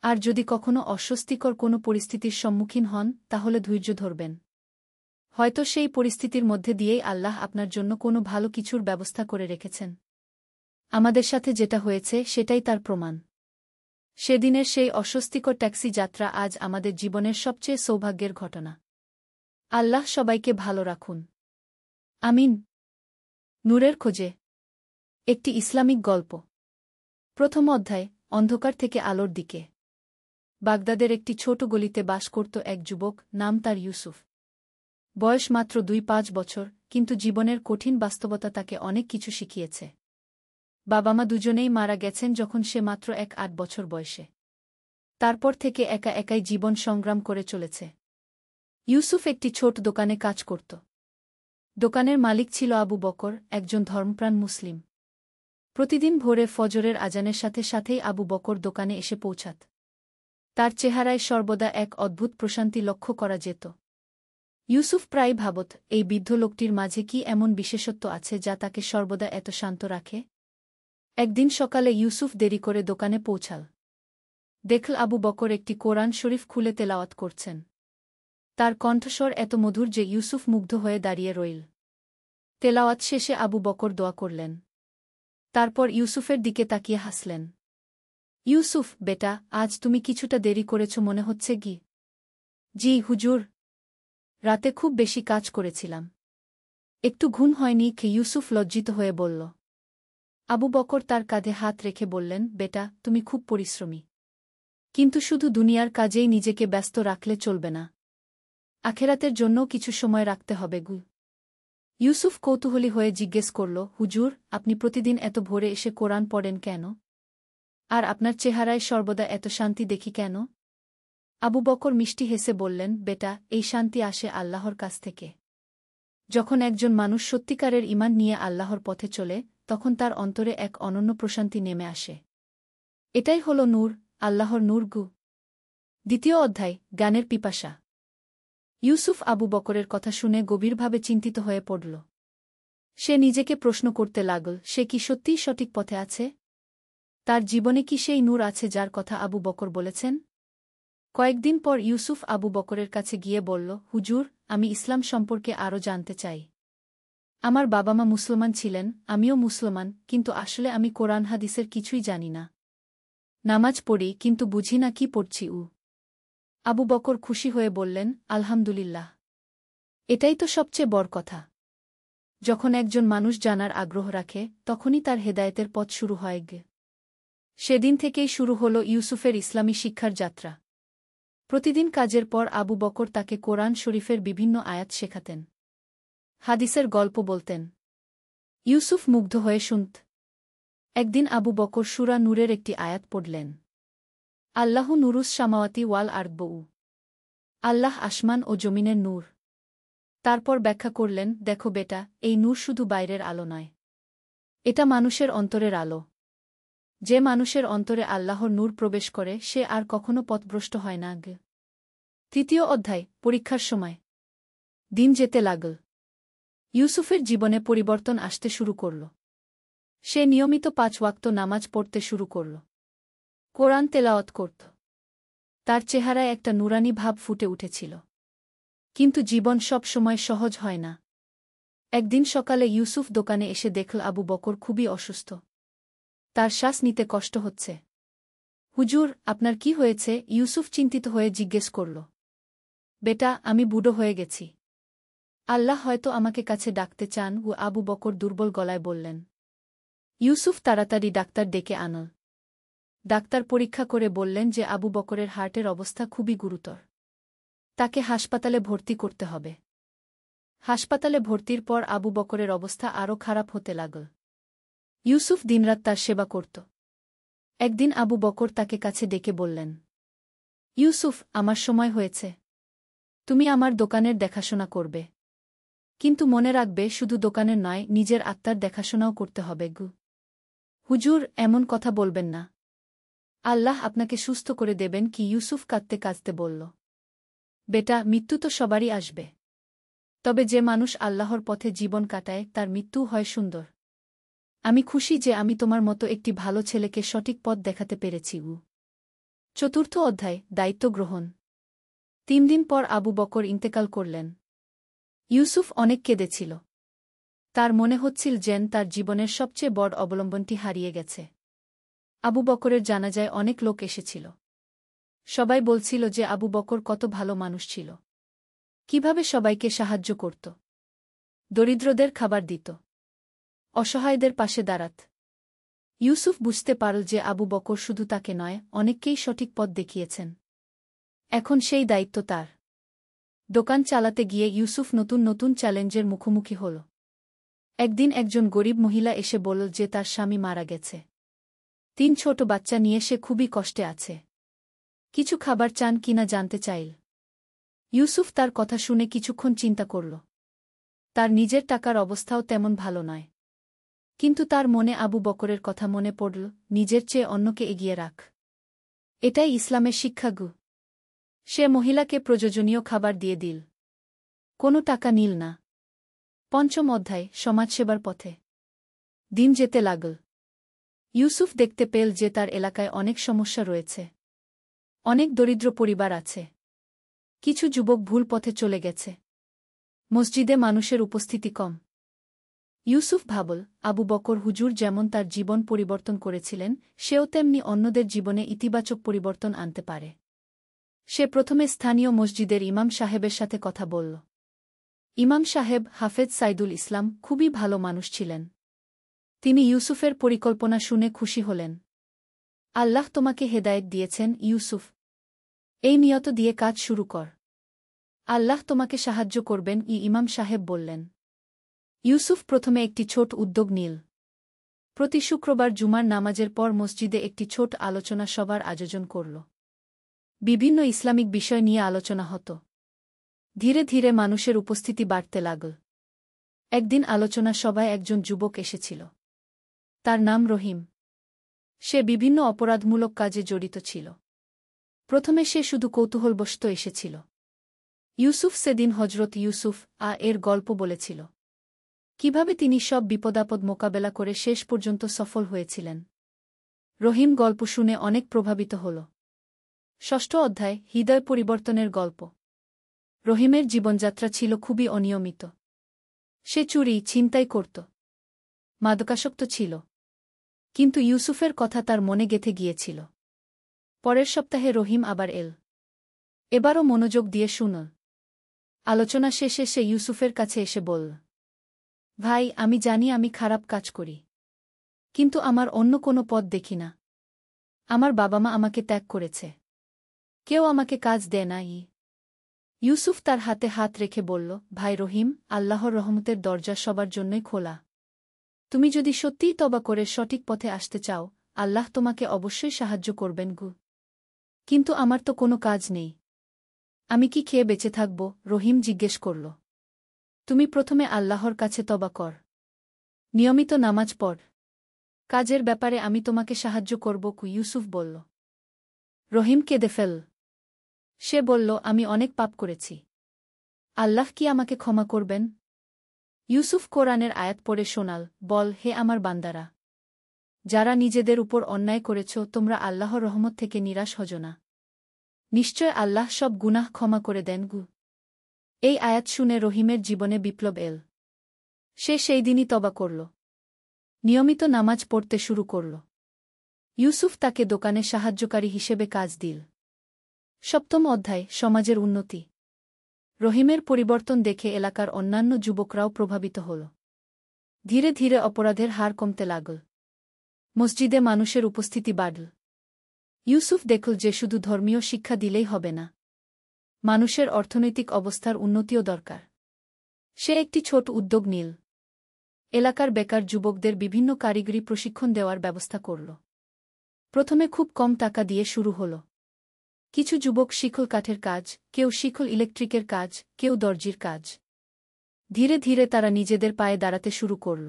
আর যদি কখনো অস্বস্তিকর কোনো পরিস্থিতির সম্মুখীন হন তাহলে ধৈর্য ধরবেন। হয়তো সেই পরিস্থিতির মধ্যে দিয়েই আল্লাহ আপনার জন্য কোনো ভালো কিছুর ব্যবস্থা করে রেখেছেন। আমাদের সাথে যেটা হয়েছে সেটাই তার প্রমাণ। সেদিনের সেই অস্বস্তিকর ট্যাক্সি যাত্রা আজ আমাদের জীবনের সবচেয়ে সৌভাগ্যের ঘটনা। আল্লাহ সবাইকে ভালো রাখুন। আমিন। নূরের খোঁজে। একটি ইসলামিক গল্প। প্রথম অধ্যায়, অন্ধকার থেকে আলোর দিকে। বাগদাদের একটি ছোট গলিতে বাস করত এক যুবক, নাম তার ইউসুফ। বয়স মাত্র ২-৫ বছর, কিন্তু জীবনের কঠিন বাস্তবতা তাকে অনেক কিছু শিখিয়েছে। বাবা-মা দুজনেই মারা গেছেন যখন সে মাত্র ১-৮ বছর বয়সে। তারপর থেকে একা একাই জীবন সংগ্রাম করে চলেছে। ইউসুফ একটি ছোট দোকানে কাজ করত। দোকানের মালিক ছিল আবু বকর, একজন ধর্মপ্রাণ মুসলিম। প্রতিদিন ভোরে ফজরের আজানের সাথে সাথেই আবু বকর দোকানে এসে পৌঁছাত। তার চেহারায় সর্বদা এক অদ্ভুত প্রশান্তি লক্ষ্য করা যেত। ইউসুফ প্রায় ভাবত, এই বৃদ্ধ লোকটির মাঝে কি এমন বিশেষত্ব আছে যা তাকে সর্বদা এত শান্ত রাখে। একদিন সকালে ইউসুফ দেরি করে দোকানে পৌঁছাল। দেখল আবু বকর একটি কোরআন শরীফ খুলে তেলাওয়াত করছেন। তার কণ্ঠস্বর এত মধুর যে ইউসুফ মুগ্ধ হয়ে দাঁড়িয়ে রইল। তেলাওয়াত শেষে আবু বকর দোয়া করলেন। তারপর ইউসুফের দিকে তাকিয়ে হাসলেন। ইউসুফ, বেটা, আজ তুমি কিছুটা দেরি করেছ মনে হচ্ছে কি? জি হুজুর। রাতে খুব বেশি কাজ করেছিলাম। একটু ঘুম হয়নি কে ইউসুফ লজ্জিত হয়ে বলল। আবু বকর তার কাঁধে হাত রেখে বললেন, বেটা, তুমি খুব পরিশ্রমী। কিন্তু শুধু দুনিয়ার কাজেই নিজেকে ব্যস্ত রাখলে চলবে না। আখেরাতের জন্যও কিছু সময় রাখতে হবে গু। ইউসুফ কৌতূহলী হয়ে জিজ্ঞেস করল, হুজুর, আপনি প্রতিদিন এত ভোরে এসে কোরআন পড়েন কেন? আর আপনার চেহারায় সর্বদা এত শান্তি দেখি কেন? আবু বকর মিষ্টি হেসে বললেন, বেটা, এই শান্তি আসে আল্লাহর কাছ থেকে। যখন একজন মানুষ সত্যিকারের ঈমান নিয়ে আল্লাহর পথে চলে, তখন তার অন্তরে এক অনন্য প্রশান্তি নেমে আসে। এটাই হল নূর, আল্লাহর নূর গু। দ্বিতীয় অধ্যায়, জ্ঞানের পিপাসা। ইউসুফ আবু বকরের কথা শুনে গভীরভাবে চিন্তিত হয়ে পড়ল। সে নিজেকে প্রশ্ন করতে লাগল, সে কি সত্যিই সঠিক পথে আছে? তার জীবনে কি সেই নূর আছে যার কথা আবু বকর বলেছেন? কয়েকদিন পর ইউসুফ আবু বকরের কাছে গিয়ে বলল, হুজুর, আমি ইসলাম সম্পর্কে আরও জানতে চাই। আমার বাবা-মা মুসলমান ছিলেন, আমিও মুসলমান, কিন্তু আসলে আমি কোরআন হাদিসের কিছুই জানি না। নামাজ পড়ি কিন্তু বুঝি না কি পড়ছি। আবু বকর খুশি হয়ে বললেন, আলহামদুলিল্লাহ। এটাই তো সবচেয়ে বড় কথা। যখন একজন মানুষ জানার আগ্রহ রাখে তখনই তার হেদায়েতের পথ শুরু হয় গে। সেদিন থেকেই শুরু হল ইউসুফের ইসলামী শিক্ষার যাত্রা। প্রতিদিন কাজের পর আবু বকর তাকে কোরআন শরীফের বিভিন্ন আয়াত শেখাতেন। হাদিসের গল্প বলতেন। ইউসুফ মুগ্ধ হয়ে শুনত। একদিন আবু বকর সূরা নূরের একটি আয়াত পড়লেন। আল্লাহু নুরুস সামাওয়াতি ওয়াল আরদবউ। আল্লাহ আসমান ও জমিনের নূর। তারপর ব্যাখ্যা করলেন, দেখো বেটা, এই নূর শুধু বাইরের আলো নয়। এটা মানুষের অন্তরের আলো। যে মানুষের অন্তরে আল্লাহর নূর প্রবেশ করে সে আর কখনো পথভ্রষ্ট হয় না। তৃতীয় অধ্যায়, পরীক্ষার সময়। দিন যেতে লাগল। ইউসুফের জীবনে পরিবর্তন আসতে শুরু করল। সে নিয়মিত ৫ ওয়াক্ত নামাজ পড়তে শুরু করল। কোরআন তেলাওয়াত করত। তার চেহারায় একটা নুরানি ভাব ফুটে উঠেছিল। কিন্তু জীবন সব সময় সহজ হয় না। একদিন সকালে ইউসুফ দোকানে এসে দেখল আবু বকর খুবই অসুস্থ। তার শ্বাস নিতে কষ্ট হচ্ছে। হুজুর, আপনার কি হয়েছে? ইউসুফ চিন্তিত হয়ে জিজ্ঞেস করল। বেটা, আমি বুড়ো হয়ে গেছি। আল্লাহ হয়তো আমাকে কাছে ডাকতে চান, ও আবু বকর দুর্বল গলায় বললেন। ইউসুফ তাড়াতাড়ি ডাক্তার ডেকে আনল। ডাক্তার পরীক্ষা করে বললেন যে আবু বকরের হার্টের অবস্থা খুবই গুরুতর। তাকে হাসপাতালে ভর্তি করতে হবে। হাসপাতালে ভর্তির পর আবু বকরের অবস্থা আরও খারাপ হতে লাগল। ইউসুফ দিনরাত তার সেবা করত। একদিন আবু বকর তাকে কাছে ডেকে বললেন, ইউসুফ, আমার সময় হয়েছে। তুমি আমার দোকানের দেখাশোনা করবে। কিন্তু মনে রাখবে, শুধু দোকানের নয়, নিজের আত্মার দেখাশোনাও করতে হবে গু। হুজুর, এমন কথা বলবেন না। আল্লাহ আপনাকে সুস্থ করে দেবেন কি? ইউসুফ কাঁদতে কাঁদতে বলল। বেটা, মৃত্যু তো সবারই আসবে। তবে যে মানুষ আল্লাহর পথে জীবন কাটায়, তার মৃত্যু হয় সুন্দর। আমি খুশি যে আমি তোমার মতো একটি ভালো ছেলেকে সঠিক পথ দেখাতে পেরেছি। চতুর্থ অধ্যায়, দায়িত্ব গ্রহণ। 3 দিন পর আবু বকর ইন্তেকাল করলেন। ইউসুফ অনেক কেঁদেছিল। তার মনে হচ্ছিল যেন তার জীবনের সবচেয়ে বড় অবলম্বনটি হারিয়ে গেছে। আবু বকরের জানাজায় অনেক লোক এসেছিল। সবাই বলছিল যে আবু বকর কত ভালো মানুষ ছিল। কিভাবে সবাইকে সাহায্য করত, দরিদ্রদের খাবার দিত, অসহায়দের পাশে দাঁড়াত। ইউসুফ বুঝতে পারল যে আবু বকর শুধু তাকে নয়, অনেককেই সঠিক পথ দেখিয়েছেন। এখন সেই দায়িত্ব তার। দোকান চালাতে গিয়ে ইউসুফ নতুন নতুন চ্যালেঞ্জের মুখোমুখি হল। একদিন একজন গরিব মহিলা এসে বলল যে তার স্বামী মারা গেছে। 3 ছোট বাচ্চা নিয়ে সে খুবই কষ্টে আছে। কিছু খাবার চান কিনা জানতে চাইল। ইউসুফ তার কথা শুনে কিছুক্ষণ চিন্তা করল। তার নিজের টাকার অবস্থাও তেমন ভালো নয়। কিন্তু তার মনে আবু বকরের কথা মনে পড়ল, নিজের চেয়ে অন্যকে এগিয়ে রাখ। এটাই ইসলামের শিক্ষাগু। সে মহিলাকে প্রয়োজনীয় খাবার দিয়ে দিল। কোনো টাকা নিল না। 5ম অধ্যায়, সমাজসেবার পথে। দিন যেতে লাগল। ইউসুফ দেখতে পেল যে তার এলাকায় অনেক সমস্যা রয়েছে। অনেক দরিদ্র পরিবার আছে। কিছু যুবক ভুল পথে চলে গেছে। মসজিদে মানুষের উপস্থিতি কম। ইউসুফ ভাবল, আবু বকর হুজুর যেমন তার জীবন পরিবর্তন করেছিলেন, সেও তেমনি অন্যদের জীবনে ইতিবাচক পরিবর্তন আনতে পারে। সে প্রথমে স্থানীয় মসজিদের ইমাম সাহেবের সাথে কথা বলল। ইমাম সাহেব, হাফেজ সাইদুল ইসলাম, খুবই ভালো মানুষ ছিলেন। তিনি ইউসুফের পরিকল্পনা শুনে খুশি হলেন। আল্লাহ তোমাকে হেদায়েত দিয়েছেন ইউসুফ। এই নিয়ত দিয়ে কাজ শুরু কর। আল্লাহ তোমাকে সাহায্য করবেন, ইমাম সাহেব বললেন। ইউসুফ প্রথমে একটি ছোট উদ্যোগ নিল। প্রতি শুক্রবার জুমার নামাজের পর মসজিদে একটি ছোট আলোচনা সভার আয়োজন করল। বিভিন্ন ইসলামিক বিষয় নিয়ে আলোচনা হতো। ধীরে ধীরে মানুষের উপস্থিতি বাড়তে লাগল। একদিন আলোচনা সভায় একজন যুবক এসেছিল। তার নাম রহিম। সে বিভিন্ন অপরাধমূলক কাজে জড়িত ছিল। প্রথমে সে শুধু কৌতূহলবশত এসেছিল। ইউসুফ সেদিন হজরত ইউসুফ এর গল্প বলেছিল। কিভাবে তিনি সব বিপদাপদ মোকাবেলা করে শেষ পর্যন্ত সফল হয়েছিলেন। রহিম গল্প শুনে অনেক প্রভাবিত হল। 6ষ্ঠ অধ্যায়, হৃদয় পরিবর্তনের গল্প। রহিমের জীবনযাত্রা ছিল খুবই অনিয়মিত। সে চুরি, ছিনতাই করত, মাদকাসক্ত ছিল। কিন্তু ইউসুফের কথা তার মনে গেঁথে গিয়েছিল। পরের সপ্তাহে রহিম আবার এল। এবারও মনোযোগ দিয়ে শুনল। আলোচনা শেষে সে ইউসুফের কাছে এসে বলল, ভাই, আমি জানি আমি খারাপ কাজ করি। কিন্তু আমার অন্য কোনো পথ দেখি না। আমার বাবা মা আমাকে ত্যাগ করেছে। কেউ আমাকে কাজ দেয় না। ইউসুফ তার হাতে হাত রেখে বলল, ভাই রহিম, আল্লাহর রহমতের দরজা সবার জন্যই খোলা। তুমি যদি সত্যিই তওবা করে সঠিক পথে আসতে চাও, আল্লাহ তোমাকে অবশ্যই সাহায্য করবেন গু। কিন্তু আমার তো কোনো কাজ নেই। আমি কি খেয়ে বেঁচে থাকব? রহিম জিজ্ঞেস করল। তুমি প্রথমে আল্লাহর কাছে তওবা কর। নিয়মিত নামাজ পড়। কাজের ব্যাপারে আমি তোমাকে সাহায্য করব, ইউসুফ বলল। রহিম কেঁদে ফেল। সে বলল, আমি অনেক পাপ করেছি। আল্লাহ কি আমাকে ক্ষমা করবেন? ইউসুফ কোরআনের আয়াত পড়ে শোনাল, বল, হে আমার বান্দারা, যারা নিজেদের উপর অন্যায় করেছ, তোমরা আল্লাহর রহমত থেকে নিরাশ হজ না। নিশ্চয় আল্লাহ সব গুনাহ ক্ষমা করে দেন গু। এই আয়াত শুনে রহিমের জীবনে বিপ্লব এল। সে সেই দিনই তওবা করল। নিয়মিত নামাজ পড়তে শুরু করল। ইউসুফ তাকে দোকানে সাহায্যকারী হিসেবে কাজ দিল। 7ম অধ্যায় সমাজের উন্নতি। রহিমের পরিবর্তন দেখে এলাকার অন্যান্য যুবকরাও প্রভাবিত হল। ধীরে ধীরে অপরাধের হার কমতে লাগল। মসজিদে মানুষের উপস্থিতি বাড়ল। ইউসুফ দেখল যে শুধু ধর্মীয় শিক্ষা দিলেই হবে না, মানুষের অর্থনৈতিক অবস্থার উন্নতিও দরকার। সে একটি ছোট উদ্যোগ নিল। এলাকার বেকার যুবকদের বিভিন্ন কারিগরি প্রশিক্ষণ দেওয়ার ব্যবস্থা করল। প্রথমে খুব কম টাকা দিয়ে শুরু হল। কিছু যুবক শিখল কাঠের কাজ, কেউ শিখল ইলেকট্রিকের কাজ, কেউ দর্জির কাজ। ধীরে ধীরে তারা নিজেদের পায়ে দাঁড়াতে শুরু করল।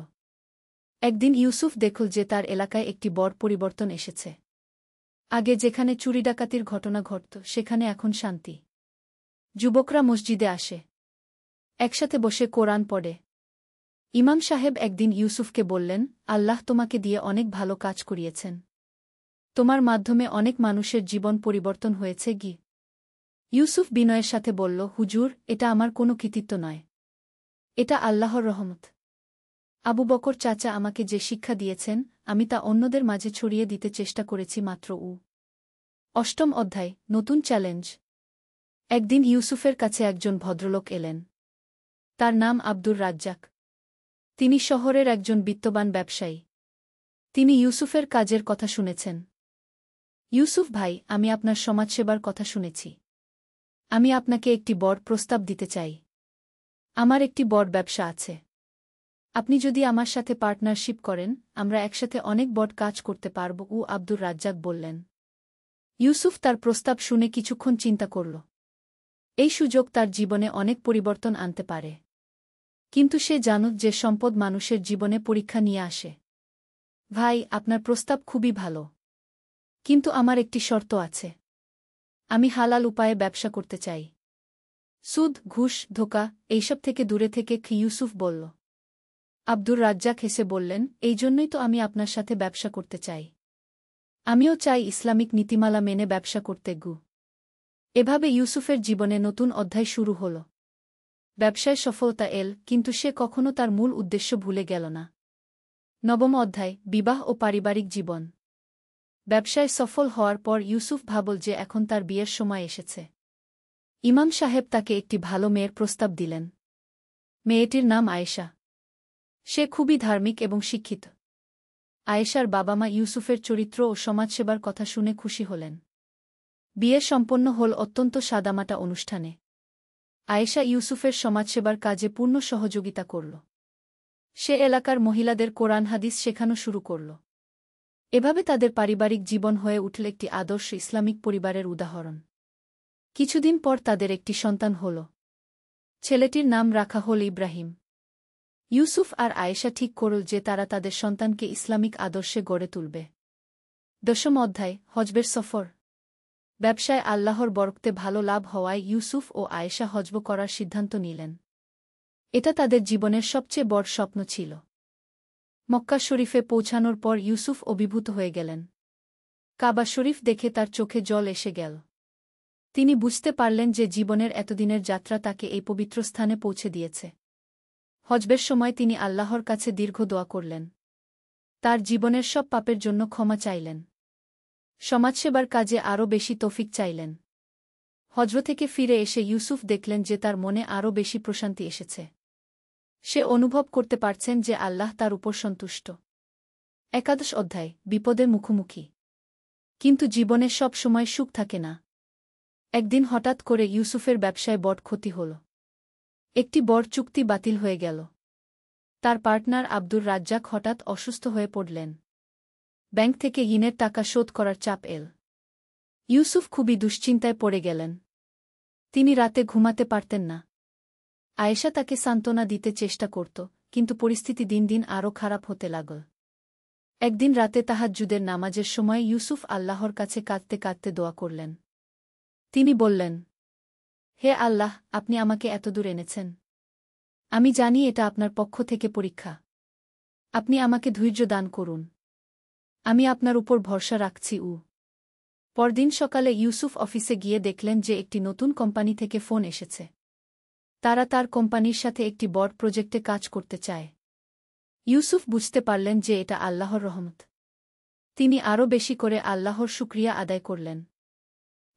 একদিন ইউসুফ দেখল যে তার এলাকায় একটি বড় পরিবর্তন এসেছে। আগে যেখানে চুরি ডাকাতির ঘটনা ঘটত সেখানে এখন শান্তি। যুবকরা মসজিদে আসে, একসাথে বসে কোরআন পড়ে। ইমাম সাহেব একদিন ইউসুফকে বললেন, আল্লাহ তোমাকে দিয়ে অনেক ভালো কাজ করিয়েছেন। তোমার মাধ্যমে অনেক মানুষের জীবন পরিবর্তন হয়েছে কি? ইউসুফ বিনয়ের সাথে বলল, হুজুর, এটা আমার কোনো কৃতিত্ব নয়, এটা আল্লাহর রহমত। আবু বকর চাচা আমাকে যে শিক্ষা দিয়েছেন আমি তা অন্যদের মাঝে ছড়িয়ে দিতে চেষ্টা করেছি মাত্র। 8ম অধ্যায় নতুন চ্যালেঞ্জ। একদিন ইউসুফের কাছে একজন ভদ্রলোক এলেন। তার নাম আব্দুর রাজ্জাক। তিনি শহরের একজন বিত্তবান ব্যবসায়ী। তিনি ইউসুফের কাজের কথা শুনেছেন। ইউসুফ ভাই, আমি আপনার সমাজসেবার কথা শুনেছি। আমি আপনাকে একটি বড় প্রস্তাব দিতে চাই। আমার একটি বড় ব্যবসা আছে। আপনি যদি আমার সাথে পার্টনারশিপ করেন আমরা একসাথে অনেক বড় কাজ করতে পারব। আব্দুর রাজ্জাক বললেন। ইউসুফ তার প্রস্তাব শুনে কিছুক্ষণ চিন্তা করল। এই সুযোগ তার জীবনে অনেক পরিবর্তন আনতে পারে। কিন্তু সে জানত যে সম্পদ মানুষের জীবনে পরীক্ষা নিয়ে আসে। ভাই, আপনার প্রস্তাব খুবই ভালো, কিন্তু আমার একটি শর্ত আছে। আমি হালাল উপায়ে ব্যবসা করতে চাই। সুদ, ঘুষ, ধোঁকা এইসব থেকে দূরে থেকে ইউসুফ বলল। আব্দুর রাজ্জাক হেসে বললেন, এই জন্যই তো আমি আপনার সাথে ব্যবসা করতে চাই। আমিও চাই ইসলামিক নীতিমালা মেনে ব্যবসা করতে। এভাবে ইউসুফের জীবনে নতুন অধ্যায় শুরু হল। ব্যবসায় সফলতা এল, কিন্তু সে কখনো তার মূল উদ্দেশ্য ভুলে গেল না। 9ম অধ্যায় বিবাহ ও পারিবারিক জীবন। ব্যবসায় সফল হওয়ার পর ইউসুফ ভাবল যে এখন তার বিয়ের সময় এসেছে। ইমাম সাহেব তাকে একটি ভালো মেয়ের প্রস্তাব দিলেন। মেয়েটির নাম আয়েশা। সে খুবই ধার্মিক এবং শিক্ষিত। আয়েশার বাবা মা ইউসুফের চরিত্র ও সমাজসেবার কথা শুনে খুশি হলেন। বিয়ে সম্পন্ন হল অত্যন্ত সাদামাটা অনুষ্ঠানে। আয়েশা ইউসুফের সমাজসেবার কাজে পূর্ণ সহযোগিতা করল। সে এলাকার মহিলাদের কোরআন হাদিস শেখানো শুরু করল। এভাবে তাদের পারিবারিক জীবন হয়ে উঠল একটি আদর্শ ইসলামিক পরিবারের উদাহরণ। কিছুদিন পর তাদের একটি সন্তান হল। ছেলেটির নাম রাখা হল ইব্রাহিম। ইউসুফ আর আয়েশা ঠিক করল যে তারা তাদের সন্তানকে ইসলামিক আদর্শে গড়ে তুলবে। 10ম অধ্যায় হজ্বের সফর। ব্যবসায় আল্লাহর বরকতে ভালো লাভ হওয়ায় ইউসুফ ও আয়েশা হজ্ব করার সিদ্ধান্ত নিলেন। এটা তাদের জীবনের সবচেয়ে বড় স্বপ্ন ছিল। মক্কা শরীফে পৌঁছানোর পর ইউসুফ অভিভূত হয়ে গেলেন। কাবা শরীফ দেখে তার চোখে জল এসে গেল। তিনি বুঝতে পারলেন যে জীবনের এতদিনের যাত্রা তাকে এই পবিত্র স্থানে পৌঁছে দিয়েছে। হজ্বের সময় তিনি আল্লাহর কাছে দীর্ঘ দোয়া করলেন। তার জীবনের সব পাপের জন্য ক্ষমা চাইলেন। সমাজসেবার কাজে আরও বেশি তৌফিক চাইলেন। হজ্ব থেকে ফিরে এসে ইউসুফ দেখলেন যে তার মনে আরও বেশি প্রশান্তি এসেছে। সে অনুভব করতে পারছেন যে আল্লাহ তার উপর সন্তুষ্ট। 11ম অধ্যায় বিপদে মুখোমুখি। কিন্তু জীবনে সব সময় সুখ থাকে না। একদিন হঠাৎ করে ইউসুফের ব্যবসায় বড় ক্ষতি হল। একটি বড় চুক্তি বাতিল হয়ে গেল। তার পার্টনার আব্দুর রাজ্জাক হঠাৎ অসুস্থ হয়ে পড়লেন। ব্যাংক থেকে ঋণের টাকা শোধ করার চাপ এল। ইউসুফ খুবই দুশ্চিন্তায় পড়ে গেলেন। তিনি রাতে ঘুমাতে পারতেন না। আয়েশা তাকে সান্ত্বনা দিতে চেষ্টা করত, কিন্তু পরিস্থিতি দিন দিন আরও খারাপ হতে লাগল। একদিন রাতে তাহাজ্জুদের নামাজের সময় ইউসুফ আল্লাহর কাছে কাঁদতে কাঁদতে দোয়া করলেন। তিনি বললেন, হে আল্লাহ, আপনি আমাকে এতদূর এনেছেন। আমি জানি এটা আপনার পক্ষ থেকে পরীক্ষা। আপনি আমাকে ধৈর্য দান করুন। আমি আপনার উপর ভরসা রাখছি। পরদিন সকালে ইউসুফ অফিসে গিয়ে দেখলেন যে একটি নতুন কোম্পানি থেকে ফোন এসেছে। তারা তার কোম্পানির সাথে একটি বড় প্রজেক্টে কাজ করতে চায়। ইউসুফ বুঝতে পারলেন যে এটা আল্লাহর রহমত। তিনি আরও বেশি করে আল্লাহর শুকরিয়া আদায় করলেন।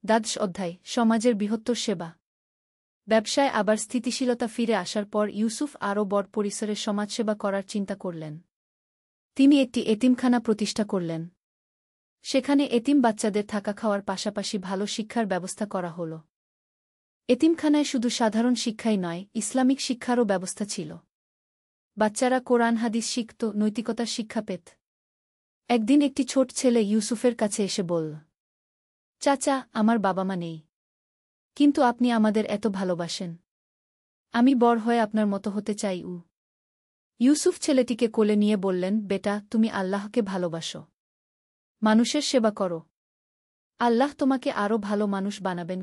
দ্বাদশ অধ্যায় সমাজের বৃহত্তর সেবা। ব্যবসায় আবার স্থিতিশীলতা ফিরে আসার পর ইউসুফ আরও বড় পরিসরে সমাজসেবা করার চিন্তা করলেন। তিনি একটি এতিমখানা প্রতিষ্ঠা করলেন। সেখানে এতিম বাচ্চাদের থাকা খাওয়ার পাশাপাশি ভালো শিক্ষার ব্যবস্থা করা হল। এতিমখানায় শুধু সাধারণ শিক্ষাই নয়, ইসলামিক শিক্ষারও ব্যবস্থা ছিল। বাচ্চারা কোরআন হাদিস শিখত, নৈতিকতার শিক্ষা পেত। একদিন একটি ছোট ছেলে ইউসুফের কাছে এসে বলল, চাচা, আমার বাবা মা নেই, কিন্তু আপনি আমাদের এত ভালোবাসেন। আমি বড় হয়ে আপনার মতো হতে চাই। ইউসুফ ছেলেটিকে কোলে নিয়ে বললেন, বেটা, তুমি আল্লাহকে ভালোবাসো, মানুষের সেবা করো, আল্লাহ তোমাকে আরও ভালো মানুষ বানাবেন।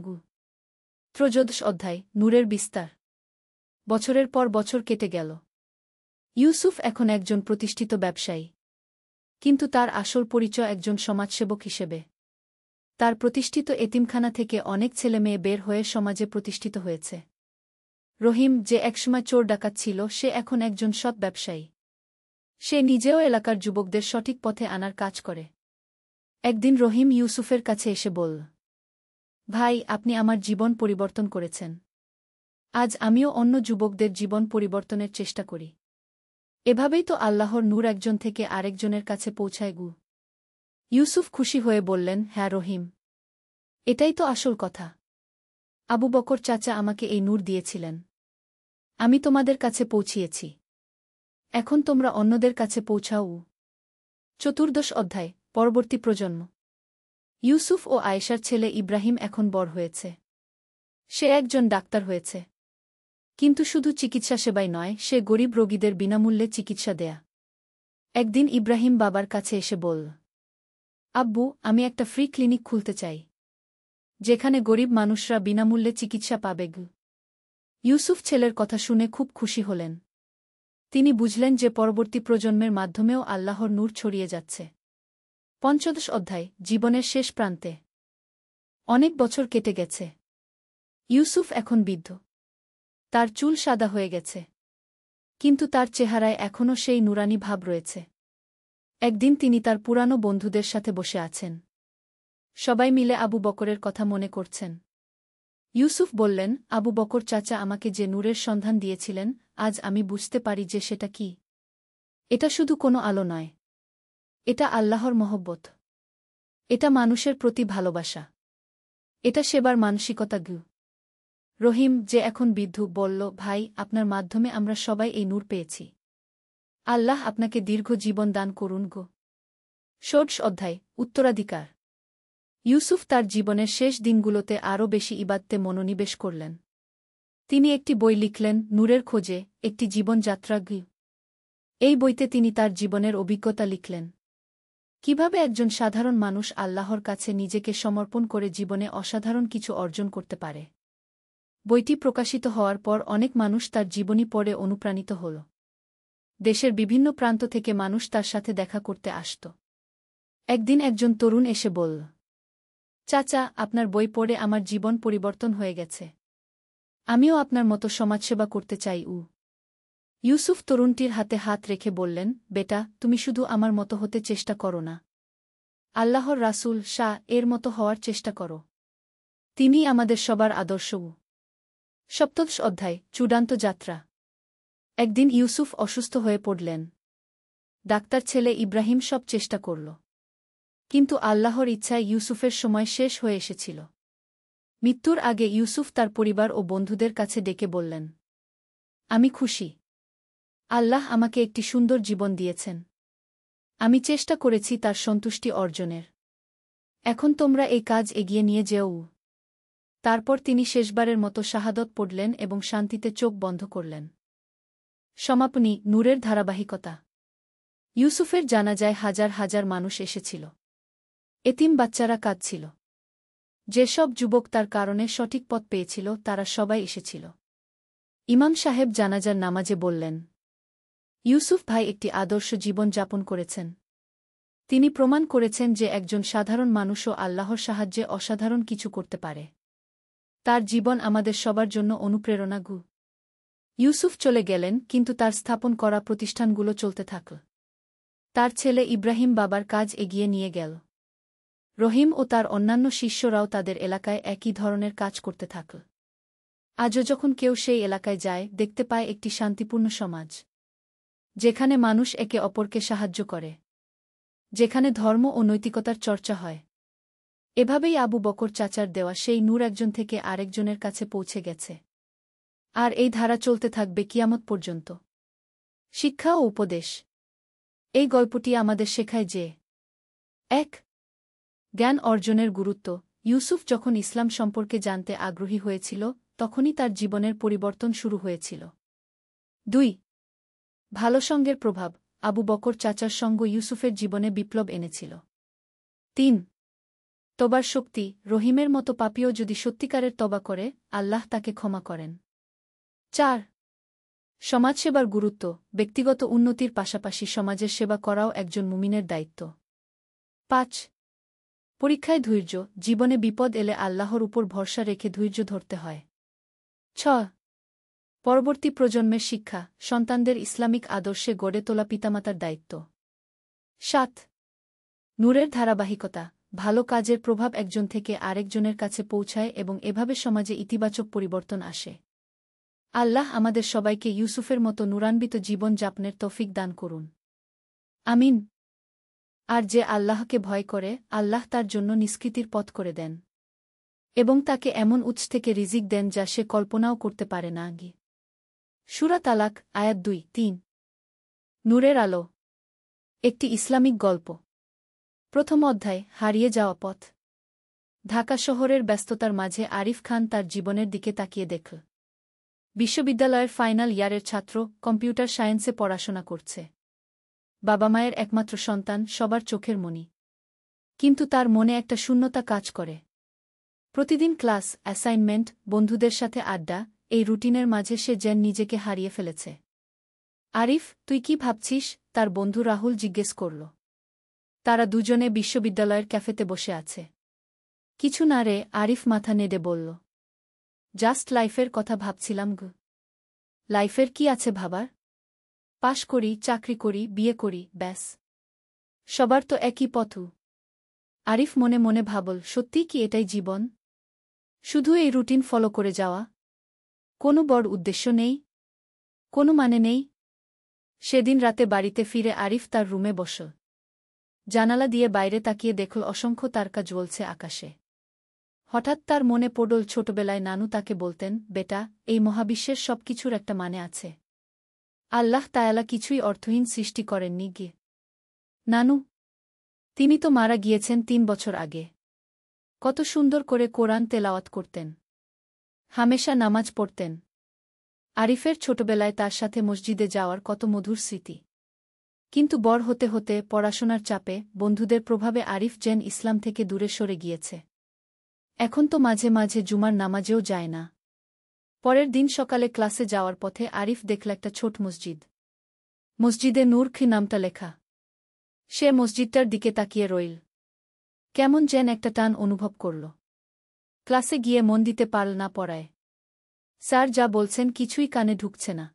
ত্রয়োদশ অধ্যায় নূরের বিস্তার। বছরের পর বছর কেটে গেল। ইউসুফ এখন একজন প্রতিষ্ঠিত ব্যবসায়ী, কিন্তু তার আসল পরিচয় একজন সমাজসেবক হিসেবে। তার প্রতিষ্ঠিত এতিমখানা থেকে অনেক ছেলেমেয়ে বের হয়ে সমাজে প্রতিষ্ঠিত হয়েছে। রহিম, যে একসময় চোর ডাকাত ছিল, সে এখন একজন সৎ ব্যবসায়ী। সে নিজেও এলাকার যুবকদের সঠিক পথে আনার কাজ করে। একদিন রহিম ইউসুফের কাছে এসে বলল, ভাই, আপনি আমার জীবন পরিবর্তন করেছেন। আজ আমিও অন্য যুবকদের জীবন পরিবর্তনের চেষ্টা করি। এভাবেই তো আল্লাহর নূর একজন থেকে আরেকজনের কাছে পৌঁছায়। ইউসুফ খুশি হয়ে বললেন, হ্যাঁ রহিম, এটাই তো আসল কথা। আবু বকর চাচা আমাকে এই নূর দিয়েছিলেন, আমি তোমাদের কাছে পৌঁছিয়েছি, এখন তোমরা অন্যদের কাছে পৌঁছাও। চতুর্দশ অধ্যায় পরবর্তী প্রজন্ম। ইউসুফ ও আয়েশার ছেলে ইব্রাহিম এখন বড় হয়েছে। সে একজন ডাক্তার হয়েছে। কিন্তু শুধু চিকিৎসা সেবাই নয়, সে গরিব রোগীদের বিনামূল্যে চিকিৎসা দেয়া। একদিন ইব্রাহিম বাবার কাছে এসে বলল, আব্বু, আমি একটা ফ্রি ক্লিনিক খুলতে চাই, যেখানে গরিব মানুষরা বিনামূল্যে চিকিৎসা পাবে। ইউসুফ ছেলের কথা শুনে খুব খুশি হলেন। তিনি বুঝলেন যে পরবর্তী প্রজন্মের মাধ্যমেও আল্লাহর নূর ছড়িয়ে যাচ্ছে। পঞ্চদশ অধ্যায় জীবনের শেষ প্রান্তে। অনেক বছর কেটে গেছে। ইউসুফ এখন বৃদ্ধ। তার চুল সাদা হয়ে গেছে, কিন্তু তার চেহারায় এখনও সেই নুরানি ভাব রয়েছে। একদিন তিনি তার পুরানো বন্ধুদের সাথে বসে আছেন। সবাই মিলে আবু বকরের কথা মনে করছেন। ইউসুফ বললেন, আবু বকর চাচা আমাকে যে নূরের সন্ধান দিয়েছিলেন, আজ আমি বুঝতে পারি যে সেটা কি। এটা শুধু কোনো আলো নয়, এটা আল্লাহর মহব্বত, এটা মানুষের প্রতি ভালোবাসা, এটা সেবার মানসিকতা। রহিম, যে এখন বৃদ্ধ, বলল, ভাই, আপনার মাধ্যমে আমরা সবাই এই নূর পেয়েছি। আল্লাহ আপনাকে দীর্ঘ জীবন দান করুন। ষোড়শ অধ্যায় উত্তরাধিকার। ইউসুফ তার জীবনের শেষ দিনগুলোতে আরও বেশি ইবাদতে মনোনিবেশ করলেন। তিনি একটি বই লিখলেন, নূরের খোঁজে, একটি জীবনযাত্রা। এই বইতে তিনি তার জীবনের অভিজ্ঞতা লিখলেন, কিভাবে একজন সাধারণ মানুষ আল্লাহর কাছে নিজেকে সমর্পণ করে জীবনে অসাধারণ কিছু অর্জন করতে পারে। বইটি প্রকাশিত হওয়ার পর অনেক মানুষ তার জীবনী পড়ে অনুপ্রাণিত হল। দেশের বিভিন্ন প্রান্ত থেকে মানুষ তার সাথে দেখা করতে আসত। একদিন একজন তরুণ এসে বলল, চাচা, আপনার বই পড়ে আমার জীবন পরিবর্তন হয়ে গেছে। আমিও আপনার মতো সমাজসেবা করতে চাই। ইউসুফ তরুণটির হাতে হাত রেখে বললেন, বেটা, তুমি শুধু আমার মতো হতে চেষ্টা করো না, আল্লাহর রাসূল শাহ এর মতো হওয়ার চেষ্টা করো। তিনিই আমাদের সবার আদর্শ। সপ্তদশ অধ্যায় চূড়ান্ত যাত্রা। একদিন ইউসুফ অসুস্থ হয়ে পড়লেন। ডাক্তার ছেলে ইব্রাহিম সব চেষ্টা করল, কিন্তু আল্লাহর ইচ্ছায় ইউসুফের সময় শেষ হয়ে এসেছিল। মৃত্যুর আগে ইউসুফ তার পরিবার ও বন্ধুদের কাছে ডেকে বললেন, আমি খুশি, আল্লাহ আমাকে একটি সুন্দর জীবন দিয়েছেন। আমি চেষ্টা করেছি তার সন্তুষ্টি অর্জনের। এখন তোমরা এই কাজ এগিয়ে নিয়ে যেও। তারপর তিনি শেষবারের মতো শাহাদত পড়লেন এবং শান্তিতে চোখ বন্ধ করলেন। সমাপনী নূরের ধারাবাহিকতা। ইউসুফের জানাজায় হাজার হাজার মানুষ এসেছিল। এতিম বাচ্চারা কাঁদছিল। যেসব যুবক তার কারণে সঠিক পথ পেয়েছিল, তারা সবাই এসেছিল। ইমাম সাহেব জানাজার নামাজে বললেন, ইউসুফ ভাই একটি আদর্শ জীবন যাপন করেছেন। তিনি প্রমাণ করেছেন যে একজন সাধারণ মানুষও আল্লাহর সাহায্যে অসাধারণ কিছু করতে পারে। তার জীবন আমাদের সবার জন্য অনুপ্রেরণা। ইউসুফ চলে গেলেন, কিন্তু তার স্থাপন করা প্রতিষ্ঠানগুলো চলতে থাকল। তার ছেলে ইব্রাহিম বাবার কাজ এগিয়ে নিয়ে গেল। রহিম ও তার অন্যান্য শিষ্যরাও তাদের এলাকায় একই ধরনের কাজ করতে থাকল। আজও যখন কেউ সেই এলাকায় যায়, দেখতে পায় একটি শান্তিপূর্ণ সমাজ, যেখানে মানুষ একে অপরকে সাহায্য করে, যেখানে ধর্ম ও নৈতিকতার চর্চা হয়। এভাবেই আবু বকর চাচার দেওয়া সেই নূর একজন থেকে আরেকজনের কাছে পৌঁছে গেছে। আর এই ধারা চলতে থাকবে কিয়ামত পর্যন্ত। শিক্ষা ও উপদেশ। এই গল্পটি আমাদের শেখায় যে ১. জ্ঞান অর্জনের গুরুত্ব। ইউসুফ যখন ইসলাম সম্পর্কে জানতে আগ্রহী হয়েছিল, তখনই তার জীবনের পরিবর্তন শুরু হয়েছিল। ২. ভালো সঙ্গের প্রভাব। আবু বকর চাচার সঙ্গ ইউসুফের জীবনে বিপ্লব এনেছিল। ৩. তবার শক্তি। রহিমের মতো পাপীও যদি সত্যিকারের তবা করে, আল্লাহ তাকে ক্ষমা করেন। ৪. সমাজসেবার গুরুত্ব। ব্যক্তিগত উন্নতির পাশাপাশি সমাজের সেবা করাও একজন মুমিনের দায়িত্ব। ৫. পরীক্ষায় ধৈর্য। জীবনে বিপদ এলে আল্লাহর উপর ভরসা রেখে ধৈর্য ধরতে হয়। ৬. পরবর্তী প্রজন্মের শিক্ষা। সন্তানদের ইসলামিক আদর্শে গড়ে তোলা পিতামাতার দায়িত্ব। ৭. নূরের ধারাবাহিকতা। ভালো কাজের প্রভাব একজন থেকে আরেকজনের কাছে পৌঁছায় এবং এভাবে সমাজে ইতিবাচক পরিবর্তন আসে। আল্লাহ আমাদের সবাইকে ইউসুফের মতো নূরান্বিত জীবন যাপনের তৌফিক দান করুন। আমিন। আর যে আল্লাহকে ভয় করে, আল্লাহ তার জন্য নিষ্কৃতির পথ করে দেন এবং তাকে এমন উৎস থেকে রিজিক দেন যা সে কল্পনাও করতে পারে না। সূরা তালাক, আয়াত ২-৩। নূরের আলো। একটি ইসলামিক গল্প। প্রথম অধ্যায়, হারিয়ে যাওয়া পথ। ঢাকা শহরের ব্যস্ততার মাঝে আরিফ খান তার জীবনের দিকে তাকিয়ে দেখল। বিশ্ববিদ্যালয়ের ফাইনাল ইয়ারের ছাত্র, কম্পিউটার সায়েন্সে পড়াশোনা করছে। বাবা মায়ের একমাত্র সন্তান, সবার চোখের মণি। কিন্তু তার মনে একটা শূন্যতা কাজ করে। প্রতিদিন ক্লাস, অ্যাসাইনমেন্ট, বন্ধুদের সাথে আড্ডা, এই রুটিনের মাঝে সে যেন নিজেকে হারিয়ে ফেলেছে। আরিফ, তুই কি ভাবছিস? তার বন্ধু রাহুল জিজ্ঞেস করল। তারা দুজনে বিশ্ববিদ্যালয়ের ক্যাফেতে বসে আছে। কিছু না রে, আরিফ মাথা নেড়ে বলল। জাস্ট লাইফের কথা ভাবছিলাম গো। লাইফের কি আছে ভাবার? পাশ করি, চাকরি করি, বিয়ে করি, ব্যাস। সবার তো একই পথু। আরিফ মনে মনে ভাবল, সত্যিই কি এটাই জীবন? শুধু এই রুটিন ফলো করে যাওয়া? কোনো বড় উদ্দেশ্য নেই? কোনো মানে নেই? সেদিন রাতে বাড়িতে ফিরে আরিফ তার রুমে বসল। জানালা দিয়ে বাইরে তাকিয়ে দেখল অসংখ্য তারকা জ্বলছে আকাশে। হঠাৎ তার মনে পড়ল ছোটবেলায় নানু তাকে বলতেন, বেটা, এই মহাবিশ্বের সবকিছুর একটা মানে আছে। আল্লাহ তায়ালা কিছুই অর্থহীন সৃষ্টি করেননি গিয়ে। নানু? তিনি তো মারা গিয়েছেন ৩ বছর আগে। কত সুন্দর করে কোরআন তেলাওয়াত করতেন, হামেশা নামাজ পড়তেন। আরিফের ছোটবেলায় তার সাথে মসজিদে যাওয়ার কত মধুর স্মৃতি। কিন্তু বড় হতে হতে, পড়াশোনার চাপে, বন্ধুদের প্রভাবে আরিফ যেন ইসলাম থেকে দূরে সরে গিয়েছে। এখন তো মাঝে মাঝে জুমার নামাজেও যায় না। পরের দিন সকালে ক্লাসে যাওয়ার পথে আরিফ দেখল একটা ছোট মসজিদ। মসজিদে নূর খি নামটা লেখা। সে মসজিদটার দিকে তাকিয়ে রইল। কেমন যেন একটা টান অনুভব করল। ক্লাসে গিয়ে মন দিতে পারল না পড়ায়। স্যার যা বলছেন কিছুই কানে ঢুকছে না।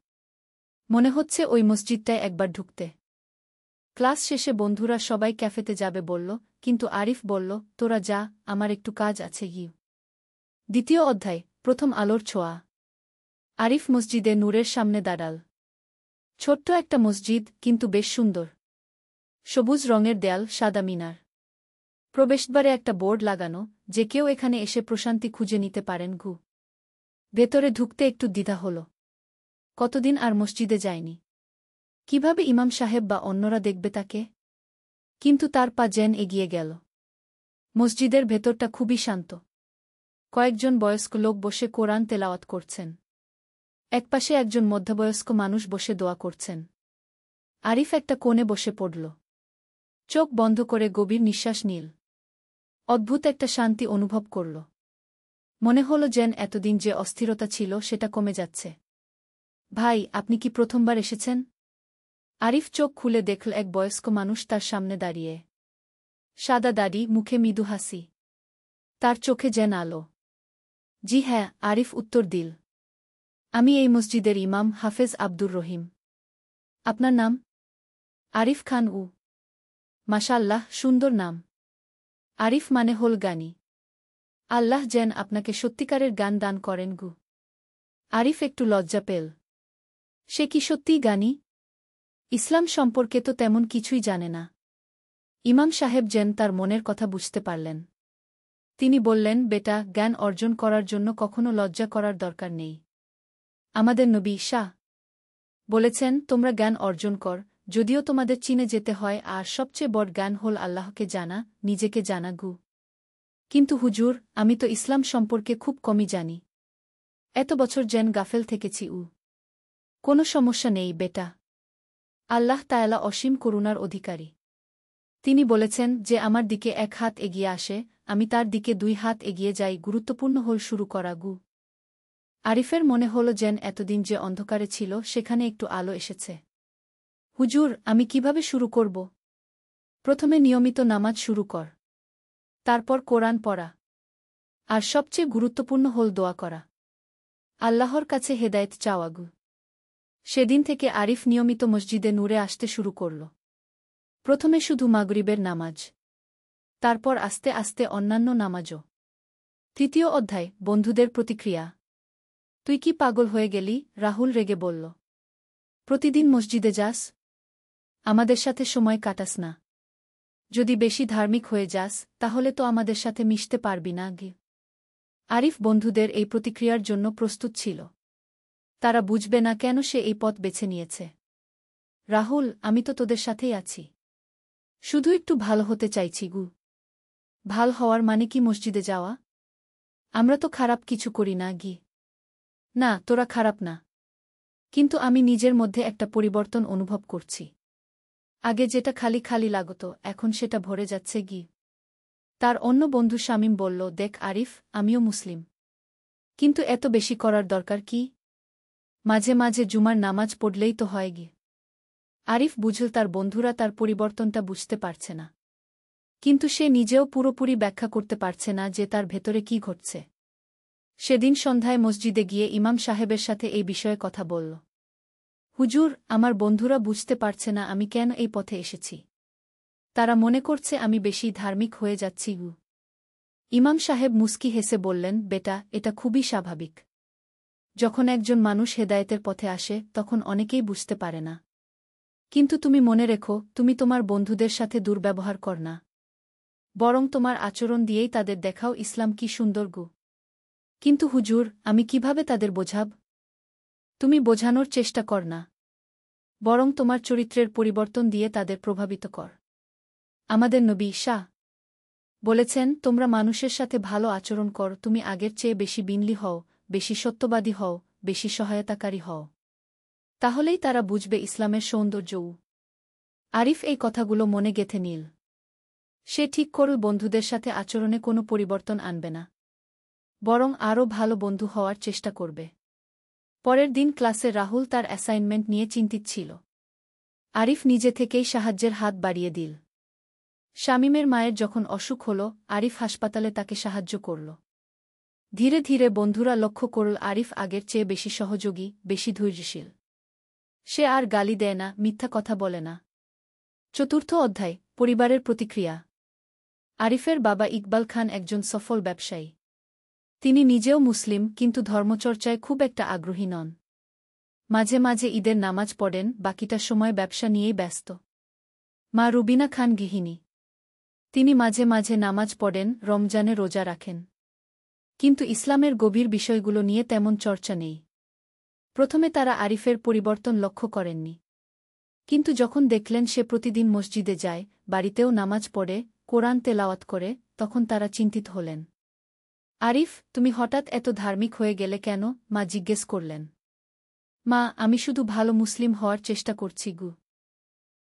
মনে হচ্ছে ওই মসজিদটায় একবার ঢুকতে। ক্লাস শেষে বন্ধুরা সবাই ক্যাফেতে যাবে বলল, কিন্তু আরিফ বলল, তোরা যা, আমার একটু কাজ আছে। দ্বিতীয় অধ্যায়, প্রথম আলোর ছোঁয়া। আরিফ মসজিদে নূরের সামনে দাঁড়াল। ছোট্ট একটা মসজিদ, কিন্তু বেশ সুন্দর। সবুজ রঙের দেয়াল, সাদা মিনার। প্রবেশদ্বারে একটা বোর্ড লাগানো, যে কেউ এখানে এসে প্রশান্তি খুঁজে নিতে পারেন। ভেতরে ঢুকতে একটু দ্বিধা হল। কতদিন আর মসজিদে যায়নি। কিভাবে ইমাম সাহেব বা অন্যরা দেখবে তাকে? কিন্তু তার পা যেন এগিয়ে গেল। মসজিদের ভেতরটা খুবই শান্ত। কয়েকজন বয়স্ক লোক বসে কোরআন তেলাওয়াত করছেন। একপাশে একজন মধ্যবয়স্ক মানুষ বসে দোয়া করছেন। আরিফ একটা কোণে বসে পড়ল। চোখ বন্ধ করে গভীর নিঃশ্বাস নিল। অদ্ভুত একটা শান্তি অনুভব করল। মনে হল যেন এতদিন যে অস্থিরতা ছিল সেটা কমে যাচ্ছে। ভাই, আপনি কি প্রথমবার এসেছেন? আরিফ চোখ খুলে দেখল এক বয়স্ক মানুষ তার সামনে দাঁড়িয়ে। সাদা দাড়ি, মুখে মৃদু হাসি। তার চোখে যেন আলো। জি হ্যাঁ, আরিফ উত্তর দিল। আমি এই মসজিদের ইমাম, হাফেজ আব্দুর রহিম। আপনার নাম? আরিফ খান। মাশাআল্লাহ, সুন্দর নাম। আরিফ মানে হল জ্ঞানী। আল্লাহ যেন আপনাকে সত্যিকারের জ্ঞান দান করেন গু। আরিফ একটু লজ্জা পেল। সে কি সত্যিই জ্ঞানী? ইসলাম সম্পর্কে তো তেমন কিছুই জানে না। ইমাম সাহেব যেন তার মনের কথা বুঝতে পারলেন। তিনি বললেন, বেটা, জ্ঞান অর্জন করার জন্য কখনো লজ্জা করার দরকার নেই। আমাদের নবী শাহ বলেছেন, তোমরা জ্ঞান অর্জন কর, যদিও তোমাদের চীনে যেতে হয়, আর সবচেয়ে বড় জ্ঞান হল আল্লাহকে জানা, নিজেকে জানা গু। কিন্তু হুজুর, আমি তো ইসলাম সম্পর্কে খুব কমই জানি। এত বছর যেন গাফেল থেকেছি। কোনো সমস্যা নেই বেটা। আল্লাহ তাআলা অসীম করুণার অধিকারী। তিনি বলেছেন, যে আমার দিকে এক হাত এগিয়ে আসে, আমি তার দিকে 2 হাত এগিয়ে যাই। গুরুত্বপূর্ণ হল শুরু করা গু। আরিফের মনে হল যেন এতদিন যে অন্ধকারে ছিল সেখানে একটু আলো এসেছে। হুজুর, আমি কিভাবে শুরু করব? প্রথমে নিয়মিত নামাজ শুরু কর। তারপর কোরআন পড়া। আর সবচেয়ে গুরুত্বপূর্ণ হল দোয়া করা। আল্লাহর কাছে হেদায়েত চাওয়া গু। সেদিন থেকে আরিফ নিয়মিত মসজিদে নূরে আসতে শুরু করল। প্রথমে শুধু মাগরিবের নামাজ। তারপর আস্তে আস্তে অন্যান্য নামাজও। 3য় অধ্যায়, বন্ধুদের প্রতিক্রিয়া। তুই কি পাগল হয়ে গেলি? রাহুল রেগে বলল। প্রতিদিন মসজিদে যাস? আমাদের সাথে সময় কাটাস না। যদি বেশি ধার্মিক হয়ে যাস, তাহলে তো আমাদের সাথে মিশতে পারবি না গে। আরিফ বন্ধুদের এই প্রতিক্রিয়ার জন্য প্রস্তুত ছিল। তারা বুঝবে না কেন সে এই পথ বেছে নিয়েছে। রাহুল, আমি তো তোদের সাথেই আছি। শুধু একটু ভালো হতে চাইছি গু। ভাল হওয়ার মানে কি মসজিদে যাওয়া? আমরা তো খারাপ কিছু করি না গি। না, তোরা খারাপ না। কিন্তু আমি নিজের মধ্যে একটা পরিবর্তন অনুভব করছি। আগে যেটা খালি খালি লাগত, এখন সেটা ভরে যাচ্ছে গি। তার অন্য বন্ধু শামীম বলল, দেখ আরিফ, আমিও মুসলিম। কিন্তু এত বেশি করার দরকার কি? মাঝে মাঝে জুমার নামাজ পড়লেই তো হয় গি। আরিফ বুঝল তার বন্ধুরা তার পরিবর্তনটা বুঝতে পারছে না। কিন্তু সে নিজেও পুরোপুরি ব্যাখ্যা করতে পারছে না যে তার ভেতরে কি ঘটছে। সেদিন সন্ধ্যায় মসজিদে গিয়ে ইমাম সাহেবের সাথে এই বিষয়ে কথা বলল। হুজুর, আমার বন্ধুরা বুঝতে পারছে না আমি কেন এই পথে এসেছি। তারা মনে করছে আমি বেশি ধার্মিক হয়ে যাচ্ছি গু। ইমাম সাহেব মুস্কি হেসে বললেন, বেটা, এটা খুবই স্বাভাবিক। যখন একজন মানুষ হেদায়েতের পথে আসে তখন অনেকেই বুঝতে পারে না। কিন্তু তুমি মনে রেখো, তুমি তোমার বন্ধুদের সাথে দুর্ব্যবহার কর না। বরং তোমার আচরণ দিয়েই তাদের দেখাও ইসলাম কি সুন্দর গু। কিন্তু হুজুর, আমি কিভাবে তাদের বোঝাব? তুমি বোঝানোর চেষ্টা কর না। বরং তোমার চরিত্রের পরিবর্তন দিয়ে তাদের প্রভাবিত কর। আমাদের নবী শাহ বলেছেন, তোমরা মানুষের সাথে ভালো আচরণ কর, তুমি আগের চেয়ে বেশি বিনয়ী হও, বেশি সত্যবাদী হও, বেশি সহায়তাকারী হও। তাহলেই তারা বুঝবে ইসলামের সৌন্দর্যও। আরিফ এই কথাগুলো মনে গেঁথে নিল। সে ঠিক করল বন্ধুদের সাথে আচরণে কোনো পরিবর্তন আনবে না। বরং আরও ভালো বন্ধু হওয়ার চেষ্টা করবে। পরের দিন ক্লাসে রাহুল তার অ্যাসাইনমেন্ট নিয়ে চিন্তিত ছিল। আরিফ নিজে থেকেই সাহায্যের হাত বাড়িয়ে দিল। শামীমের মায়ের যখন অসুখ হল, আরিফ হাসপাতালে তাকে সাহায্য করল। ধীরে ধীরে বন্ধুরা লক্ষ্য করল আরিফ আগের চেয়ে বেশি সহযোগী, বেশি ধৈর্যশীল। সে আর গালি দেয় না, মিথ্যা কথা বলে না। 4র্থ অধ্যায়, পরিবারের প্রতিক্রিয়া। আরিফের বাবা ইকবাল খান একজন সফল ব্যবসায়ী। তিনি নিজেও মুসলিম, কিন্তু ধর্মচর্চায় খুব একটা আগ্রহী নন। মাঝে মাঝে ঈদের নামাজ পড়েন, বাকিটা সময় ব্যবসা নিয়েই ব্যস্ত। মা রুবিনা খান গৃহিণী। তিনি মাঝে মাঝে নামাজ পড়েন, রমজানে রোজা রাখেন। কিন্তু ইসলামের গভীর বিষয়গুলো নিয়ে তেমন চর্চা নেই। প্রথমে তারা আরিফের পরিবর্তন লক্ষ্য করেননি। কিন্তু যখন দেখলেন সে প্রতিদিন মসজিদে যায়, বাড়িতেও নামাজ পড়ে, কোরআন তেলাওয়াত করে, তখন তারা চিন্তিত হলেন। আরিফ, তুমি হঠাৎ এত ধার্মিক হয়ে গেলে কেন? মা জিজ্ঞেস করলেন। মা, আমি শুধু ভালো মুসলিম হওয়ার চেষ্টা করছি গু।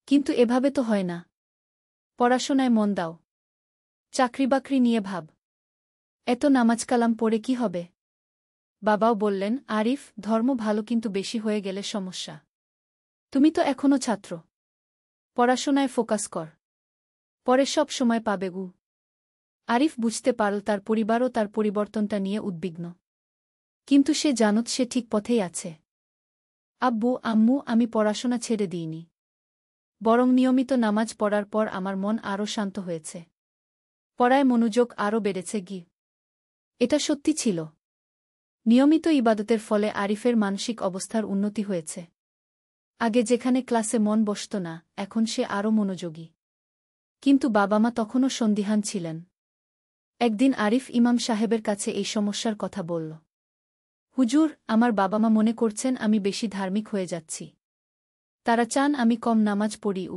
কিন্তু এভাবে তো হয় না। পড়াশোনায় মন দাও। চাকরি-বাকরি নিয়ে ভাব। এত নামাজ কালাম পড়ে কি হবে? বাবাও বললেন, আরিফ, ধর্ম ভালো, কিন্তু বেশি হয়ে গেলে সমস্যা। তুমি তো এখনো ছাত্র। পড়াশোনায় ফোকাস কর। পরে সব সময় পাবে গু। আরিফ বুঝতে পারল তার পরিবারও তার পরিবর্তনটা নিয়ে উদ্বিগ্ন। কিন্তু সে জানত সে ঠিক পথেই আছে। আব্বু, আম্মু, আমি পড়াশোনা ছেড়ে দিইনি। বরং নিয়মিত নামাজ পড়ার পর আমার মন আরও শান্ত হয়েছে। পড়ায় মনোযোগ আরও বেড়েছে এটা সত্যি ছিল। নিয়মিত ইবাদতের ফলে আরিফের মানসিক অবস্থার উন্নতি হয়েছে। আগে যেখানে ক্লাসে মন বসত না, এখন সে আরও মনোযোগী। কিন্তু বাবা-মা তখনও সন্দিহান ছিলেন। একদিন আরিফ ইমাম সাহেবের কাছে এই সমস্যার কথা বলল। হুজুর, আমার বাবা-মা মনে করছেন আমি বেশি ধার্মিক হয়ে যাচ্ছি। তারা চান আমি কম নামাজ পড়ি।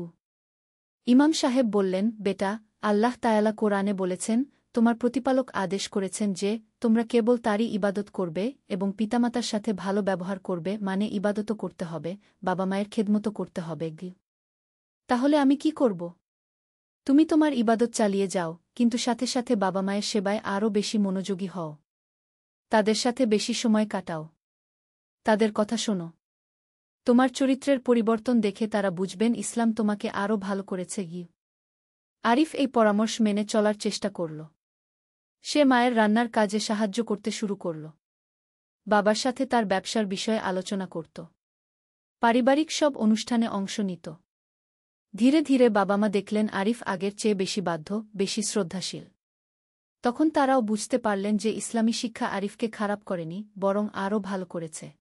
ইমাম সাহেব বললেন, বেটা, আল্লাহ তায়ালা কোরআনে বলেছেন, তোমার প্রতিপালক আদেশ করেছেন যে তোমরা কেবল তারই ইবাদত করবে এবং পিতামাতার সাথে ভালো ব্যবহার করবে, মানে ইবাদতও করতে হবে, বাবা মায়ের খেদমতো করতে হবে। তাহলে আমি কি করব? তুমি তোমার ইবাদত চালিয়ে যাও, কিন্তু সাথে সাথে বাবা মায়ের সেবায় আরও বেশি মনোযোগী হও। তাদের সাথে বেশি সময় কাটাও। তাদের কথা শোনো। তোমার চরিত্রের পরিবর্তন দেখে তারা বুঝবেন ইসলাম তোমাকে আরও ভালো করেছে। আরিফ এই পরামর্শ মেনে চলার চেষ্টা করল। সে মায়ের রান্নার কাজে সাহায্য করতে শুরু করল। বাবার সাথে তার ব্যবসার বিষয়ে আলোচনা করত। পারিবারিক সব অনুষ্ঠানে অংশ নিত। ধীরে ধীরে বাবা-মা দেখলেন আরিফ আগের চেয়ে বেশি বাধ্য, বেশি শ্রদ্ধাশীল। তখন তারাও বুঝতে পারলেন যে ইসলামী শিক্ষা আরিফকে খারাপ করেনি, বরং আরও ভালো করেছে।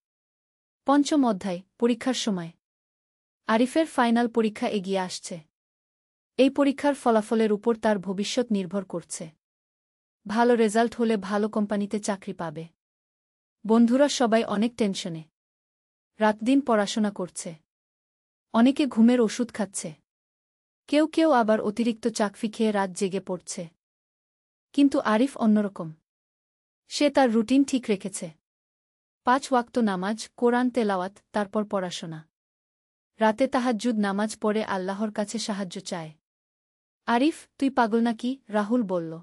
পঞ্চম অধ্যায়, পরীক্ষার সময়। আরিফের ফাইনাল পরীক্ষা এগিয়ে আসছে। এই পরীক্ষার ফলাফলের উপর তার ভবিষ্যৎ নির্ভর করছে। ভালো রেজাল্ট হলে ভালো কোম্পানিতে চাকরি পাবে। বন্ধুরা সবাই অনেক টেনশনে। রাতদিন পড়াশোনা করছে। অনেকে ঘুমের ওষুধ খাচ্ছে। কেউ কেউ আবার অতিরিক্ত চাকফি খেয়ে রাত জেগে পড়ছে। কিন্তু আরিফ অন্যরকম। সে তার রুটিন ঠিক রেখেছে। 5 ওয়াক্ত নামাজ, কোরআন তেলাওয়াত, তারপর পড়াশোনা। রাতে তাহাজ্জুদ নামাজ পড়ে আল্লাহর কাছে সাহায্য চায়। আরিফ, তুই পাগল নাকি? রাহুল বলল।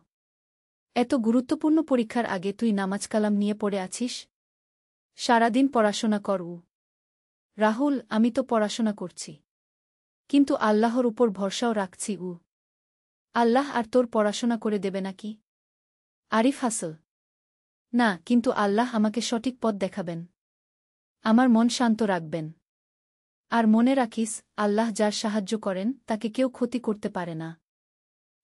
এত গুরুত্বপূর্ণ পরীক্ষার আগে তুই নামাজ কালাম নিয়ে পড়ে আছিস? সারাদিন পড়াশোনা কর। রাহুল, আমি তো পড়াশোনা করছি, কিন্তু আল্লাহর উপর ভরসাও রাখছি। আল্লাহ আর তোর পড়াশোনা করে দেবে নাকি? আরিফ হাসল। না, কিন্তু আল্লাহ আমাকে সঠিক পথ দেখাবেন। আমার মন শান্ত রাখবেন। আর মনে রাখিস, আল্লাহ যার সাহায্য করেন তাকে কেউ ক্ষতি করতে পারে না।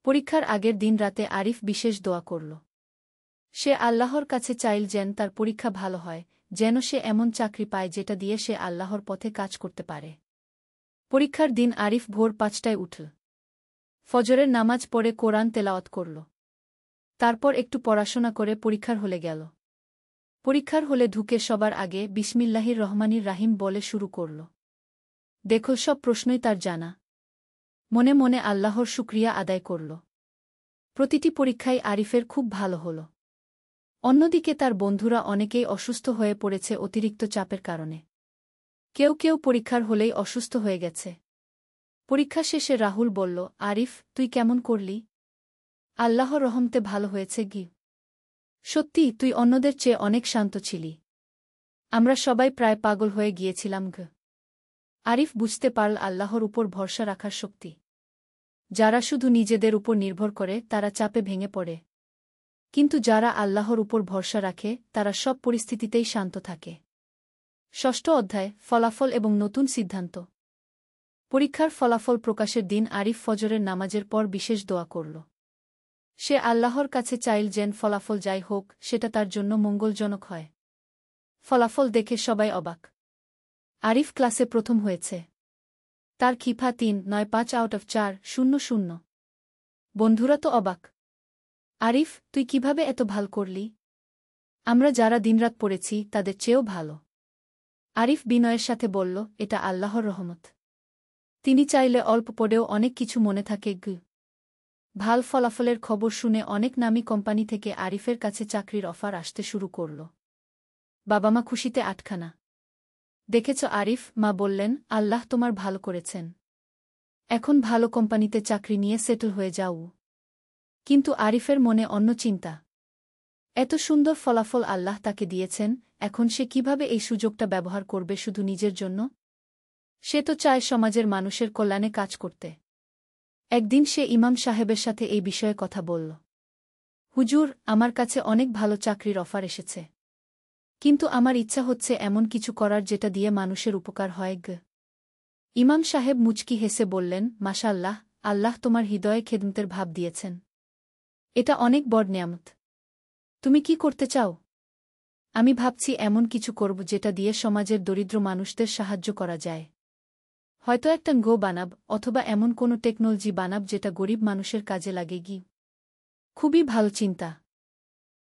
পরীক্ষার আগের দিন রাতে আরিফ বিশেষ দোয়া করল। সে আল্লাহর কাছে চাইল যেন তার পরীক্ষা ভালো হয়, যেন সে এমন চাকরি পায় যেটা দিয়ে সে আল্লাহর পথে কাজ করতে পারে। পরীক্ষার দিন আরিফ ভোর 5টায় উঠল। ফজরের নামাজ পড়ে কোরআন তেলাওয়াত করল। তারপর একটু পড়াশোনা করে পরীক্ষার হলে গেল। পরীক্ষার হলে ঢুকে সবার আগে বিসমিল্লাহির রহমানির রাহিম বলে শুরু করল। দেখো, সব প্রশ্নই তার জানা। মনে মনে আল্লাহর শুকরিয়া আদায় করল। প্রতিটি পরীক্ষায় আরিফের খুব ভালো হল। অন্যদিকে তার বন্ধুরা অনেকেই অসুস্থ হয়ে পড়েছে অতিরিক্ত চাপের কারণে। কেউ কেউ পরীক্ষার হলেই অসুস্থ হয়ে গেছে। পরীক্ষা শেষে রাহুল বলল, আরিফ, তুই কেমন করলি? আল্লাহর রহমতে ভালো হয়েছে। সত্যি, তুই অন্যদের চেয়ে অনেক শান্ত ছিলি। আমরা সবাই প্রায় পাগল হয়ে গিয়েছিলাম। আরিফ বুঝতে পারল আল্লাহর উপর ভরসা রাখার শক্তি। যারা শুধু নিজেদের উপর নির্ভর করে তারা চাপে ভেঙে পড়ে। কিন্তু যারা আল্লাহর উপর ভরসা রাখে তারা সব পরিস্থিতিতেই শান্ত থাকে। ষষ্ঠ অধ্যায়, ফলাফল এবং নতুন সিদ্ধান্ত। পরীক্ষার ফলাফল প্রকাশের দিন আরিফ ফজরের নামাজের পর বিশেষ দোয়া করল। সে আল্লাহর কাছে চাইল যেন ফলাফল যাই হোক সেটা তার জন্য মঙ্গলজনক হয়। ফলাফল দেখে সবাই অবাক। আরিফ ক্লাসে প্রথম হয়েছে। তার খিফা 3.95 আউট অফ 4.00। বন্ধুরা তো অবাক। আরিফ, তুই কিভাবে এত ভাল করলি? আমরা যারা দিনরাত পড়েছি তাদের চেয়েও ভালো। আরিফ বিনয়ের সাথে বলল, এটা আল্লাহর রহমত। তিনি চাইলে অল্প পড়েও অনেক কিছু মনে থাকে। ভাল ফলাফলের খবর শুনে অনেক নামী কোম্পানি থেকে আরিফের কাছে চাকরির অফার আসতে শুরু করল। বাবা-মা খুশিতে আটখানা। দেখেছ আরিফ, মা বললেন, আল্লাহ তোমার ভালো করেছেন। এখন ভালো কোম্পানিতে চাকরি নিয়ে সেটেল হয়ে যাও। কিন্তু আরিফের মনে অন্য চিন্তা। এত সুন্দর ফলাফল আল্লাহ তাকে দিয়েছেন, এখন সে কিভাবে এই সুযোগটা ব্যবহার করবে শুধু নিজের জন্য? সে তো চায় সমাজের মানুষের কল্যাণে কাজ করতে। একদিন সে ইমাম সাহেবের সাথে এই বিষয়ে কথা বলল। হুজুর, আমার কাছে অনেক ভালো চাকরির অফার এসেছে। কিন্তু আমার ইচ্ছা হচ্ছে এমন কিছু করার যেটা দিয়ে মানুষের উপকার হয়। ইমাম সাহেব মুচকি হেসে বললেন, মাশাআল্লাহ, আল্লাহ তোমার হৃদয়ে খেদমতের ভাব দিয়েছেন। এটা অনেক বড় নেয়ামত। তুমি কি করতে চাও? আমি ভাবছি এমন কিছু করব যেটা দিয়ে সমাজের দরিদ্র মানুষদের সাহায্য করা যায়। হয়তো একটা গো বানাব, অথবা এমন কোনো টেকনোলজি বানাব যেটা গরিব মানুষের কাজে লাগে। খুবই ভালো চিন্তা।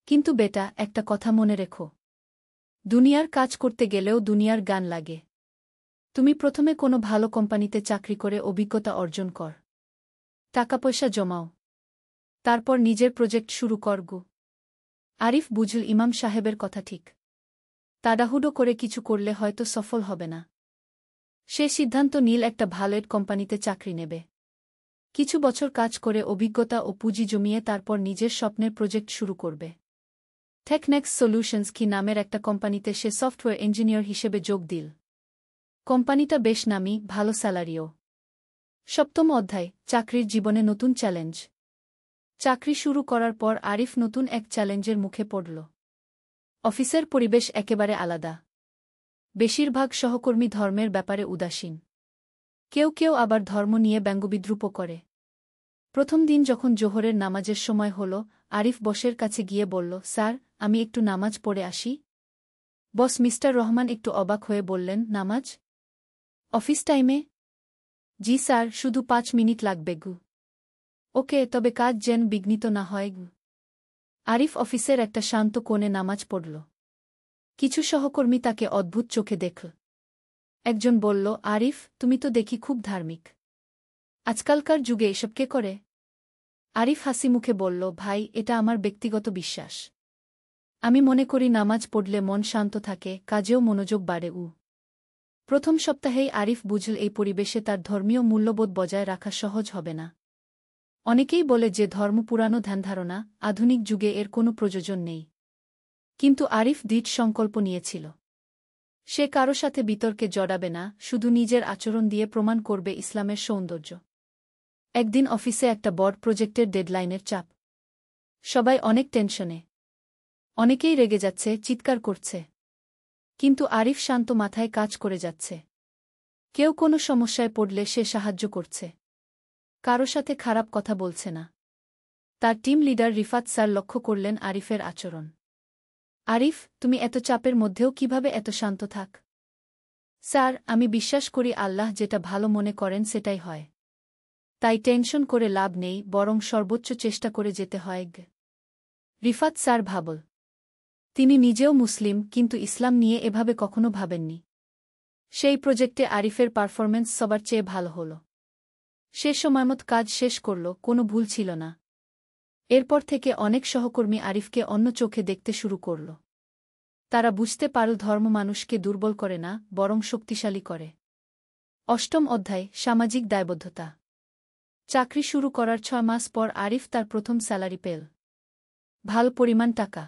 কিন্তু বেটা, একটা কথা মনে রেখো। দুনিয়ার কাজ করতে গেলেও দুনিয়ার গান লাগে। তুমি প্রথমে কোনো ভালো কোম্পানিতে চাকরি করে অভিজ্ঞতা অর্জন কর। টাকা পয়সা জমাও। তারপর নিজের প্রজেক্ট শুরু করগু। আরিফ বুঝল ইমাম সাহেবের কথা ঠিক। তাড়াহুড়ো করে কিছু করলে হয়তো সফল হবে না। সে সিদ্ধান্ত নিল একটা ভালো কোম্পানিতে চাকরি নেবে। কিছু বছর কাজ করে অভিজ্ঞতা ও পুঁজি জমিয়ে তারপর নিজের স্বপ্নের প্রজেক্ট শুরু করবে। টেকনেক্স সলিউশনস কি নামের একটা কোম্পানিতে সে সফটওয়্যার ইঞ্জিনিয়ার হিসেবে যোগ দিল। কোম্পানিটা বেশ নামি, ভালো স্যালারিও। 7ম অধ্যায়, চাকরির জীবনে নতুন চ্যালেঞ্জ। চাকরি শুরু করার পর আরিফ নতুন এক চ্যালেঞ্জের মুখে পড়ল। অফিসের পরিবেশ একেবারে আলাদা। বেশিরভাগ সহকর্মী ধর্মের ব্যাপারে উদাসীন। কেউ কেউ আবার ধর্ম নিয়ে ব্যঙ্গবিদ্রূপ করে। প্রথম দিন যখন জোহরের নামাজের সময় হল, আরিফ বসের কাছে গিয়ে বলল, স্যার, আমি একটু নামাজ পড়ে আসি। বস মিস্টার রহমান একটু অবাক হয়ে বললেন, নামাজ? অফিস টাইমে? জি স্যার, শুধু 5 মিনিট লাগবে গু। ওকে, তবে কাজ যেন বিঘ্নিত না হয় গু। আরিফ অফিসের একটা শান্ত কোণে নামাজ পড়ল। কিছু সহকর্মী তাকে অদ্ভুত চোখে দেখল। একজন বলল, আরিফ, তুমি তো দেখি খুব ধার্মিক। আজকালকার যুগে এসব কে করে? আরিফ হাসি মুখে বলল, ভাই, এটা আমার ব্যক্তিগত বিশ্বাস। আমি মনে করি নামাজ পড়লে মন শান্ত থাকে, কাজেও মনোযোগ বাড়ে। প্রথম সপ্তাহেই আরিফ বুঝল এই পরিবেশে তার ধর্মীয় মূল্যবোধ বজায় রাখা সহজ হবে না। অনেকেই বলে যে ধর্ম পুরানো ধ্যানধারণা, আধুনিক যুগে এর কোনো প্রয়োজন নেই। কিন্তু আরিফ দৃঢ় সংকল্প নিয়েছিল। সে কারো সাথে বিতর্কে জড়াবে না, শুধু নিজের আচরণ দিয়ে প্রমাণ করবে ইসলামের সৌন্দর্য। একদিন অফিসে একটা বড় প্রজেক্টের ডেডলাইনের চাপ। সবাই অনেক টেনশনে। অনেকেই রেগে যাচ্ছে, চিৎকার করছে। কিন্তু আরিফ শান্ত মাথায় কাজ করে যাচ্ছে। কেউ কোনো সমস্যায় পড়লে সে সাহায্য করছে। কারো সাথে খারাপ কথা বলছে না। তার টিম লিডার রিফাত স্যার লক্ষ্য করলেন আরিফের আচরণ। আরিফ, তুমি এত চাপের মধ্যেও কিভাবে এত শান্ত থাক? স্যার, আমি বিশ্বাস করি আল্লাহ যেটা ভালো মনে করেন সেটাই হয়। তাই টেনশন করে লাভ নেই, বরং সর্বোচ্চ চেষ্টা করে যেতে হয়। রিফাত স্যার ভাবল। তিনি নিজেও মুসলিম, কিন্তু ইসলাম নিয়ে এভাবে কখনো ভাবেননি। সেই প্রজেক্টে আরিফের পারফরম্যান্স সবার চেয়ে ভালো হল। সে সময়মত কাজ শেষ করল, কোনো ভুল ছিল না। এরপর থেকে অনেক সহকর্মী আরিফকে অন্য চোখে দেখতে শুরু করল। তারা বুঝতে পারল ধর্ম মানুষকে দুর্বল করে না, বরং শক্তিশালী করে। 8ম অধ্যায়, সামাজিক দায়বদ্ধতা। চাকরি শুরু করার 6 মাস পর আরিফ তার প্রথম স্যালারি পেল। ভালো পরিমাণ টাকা।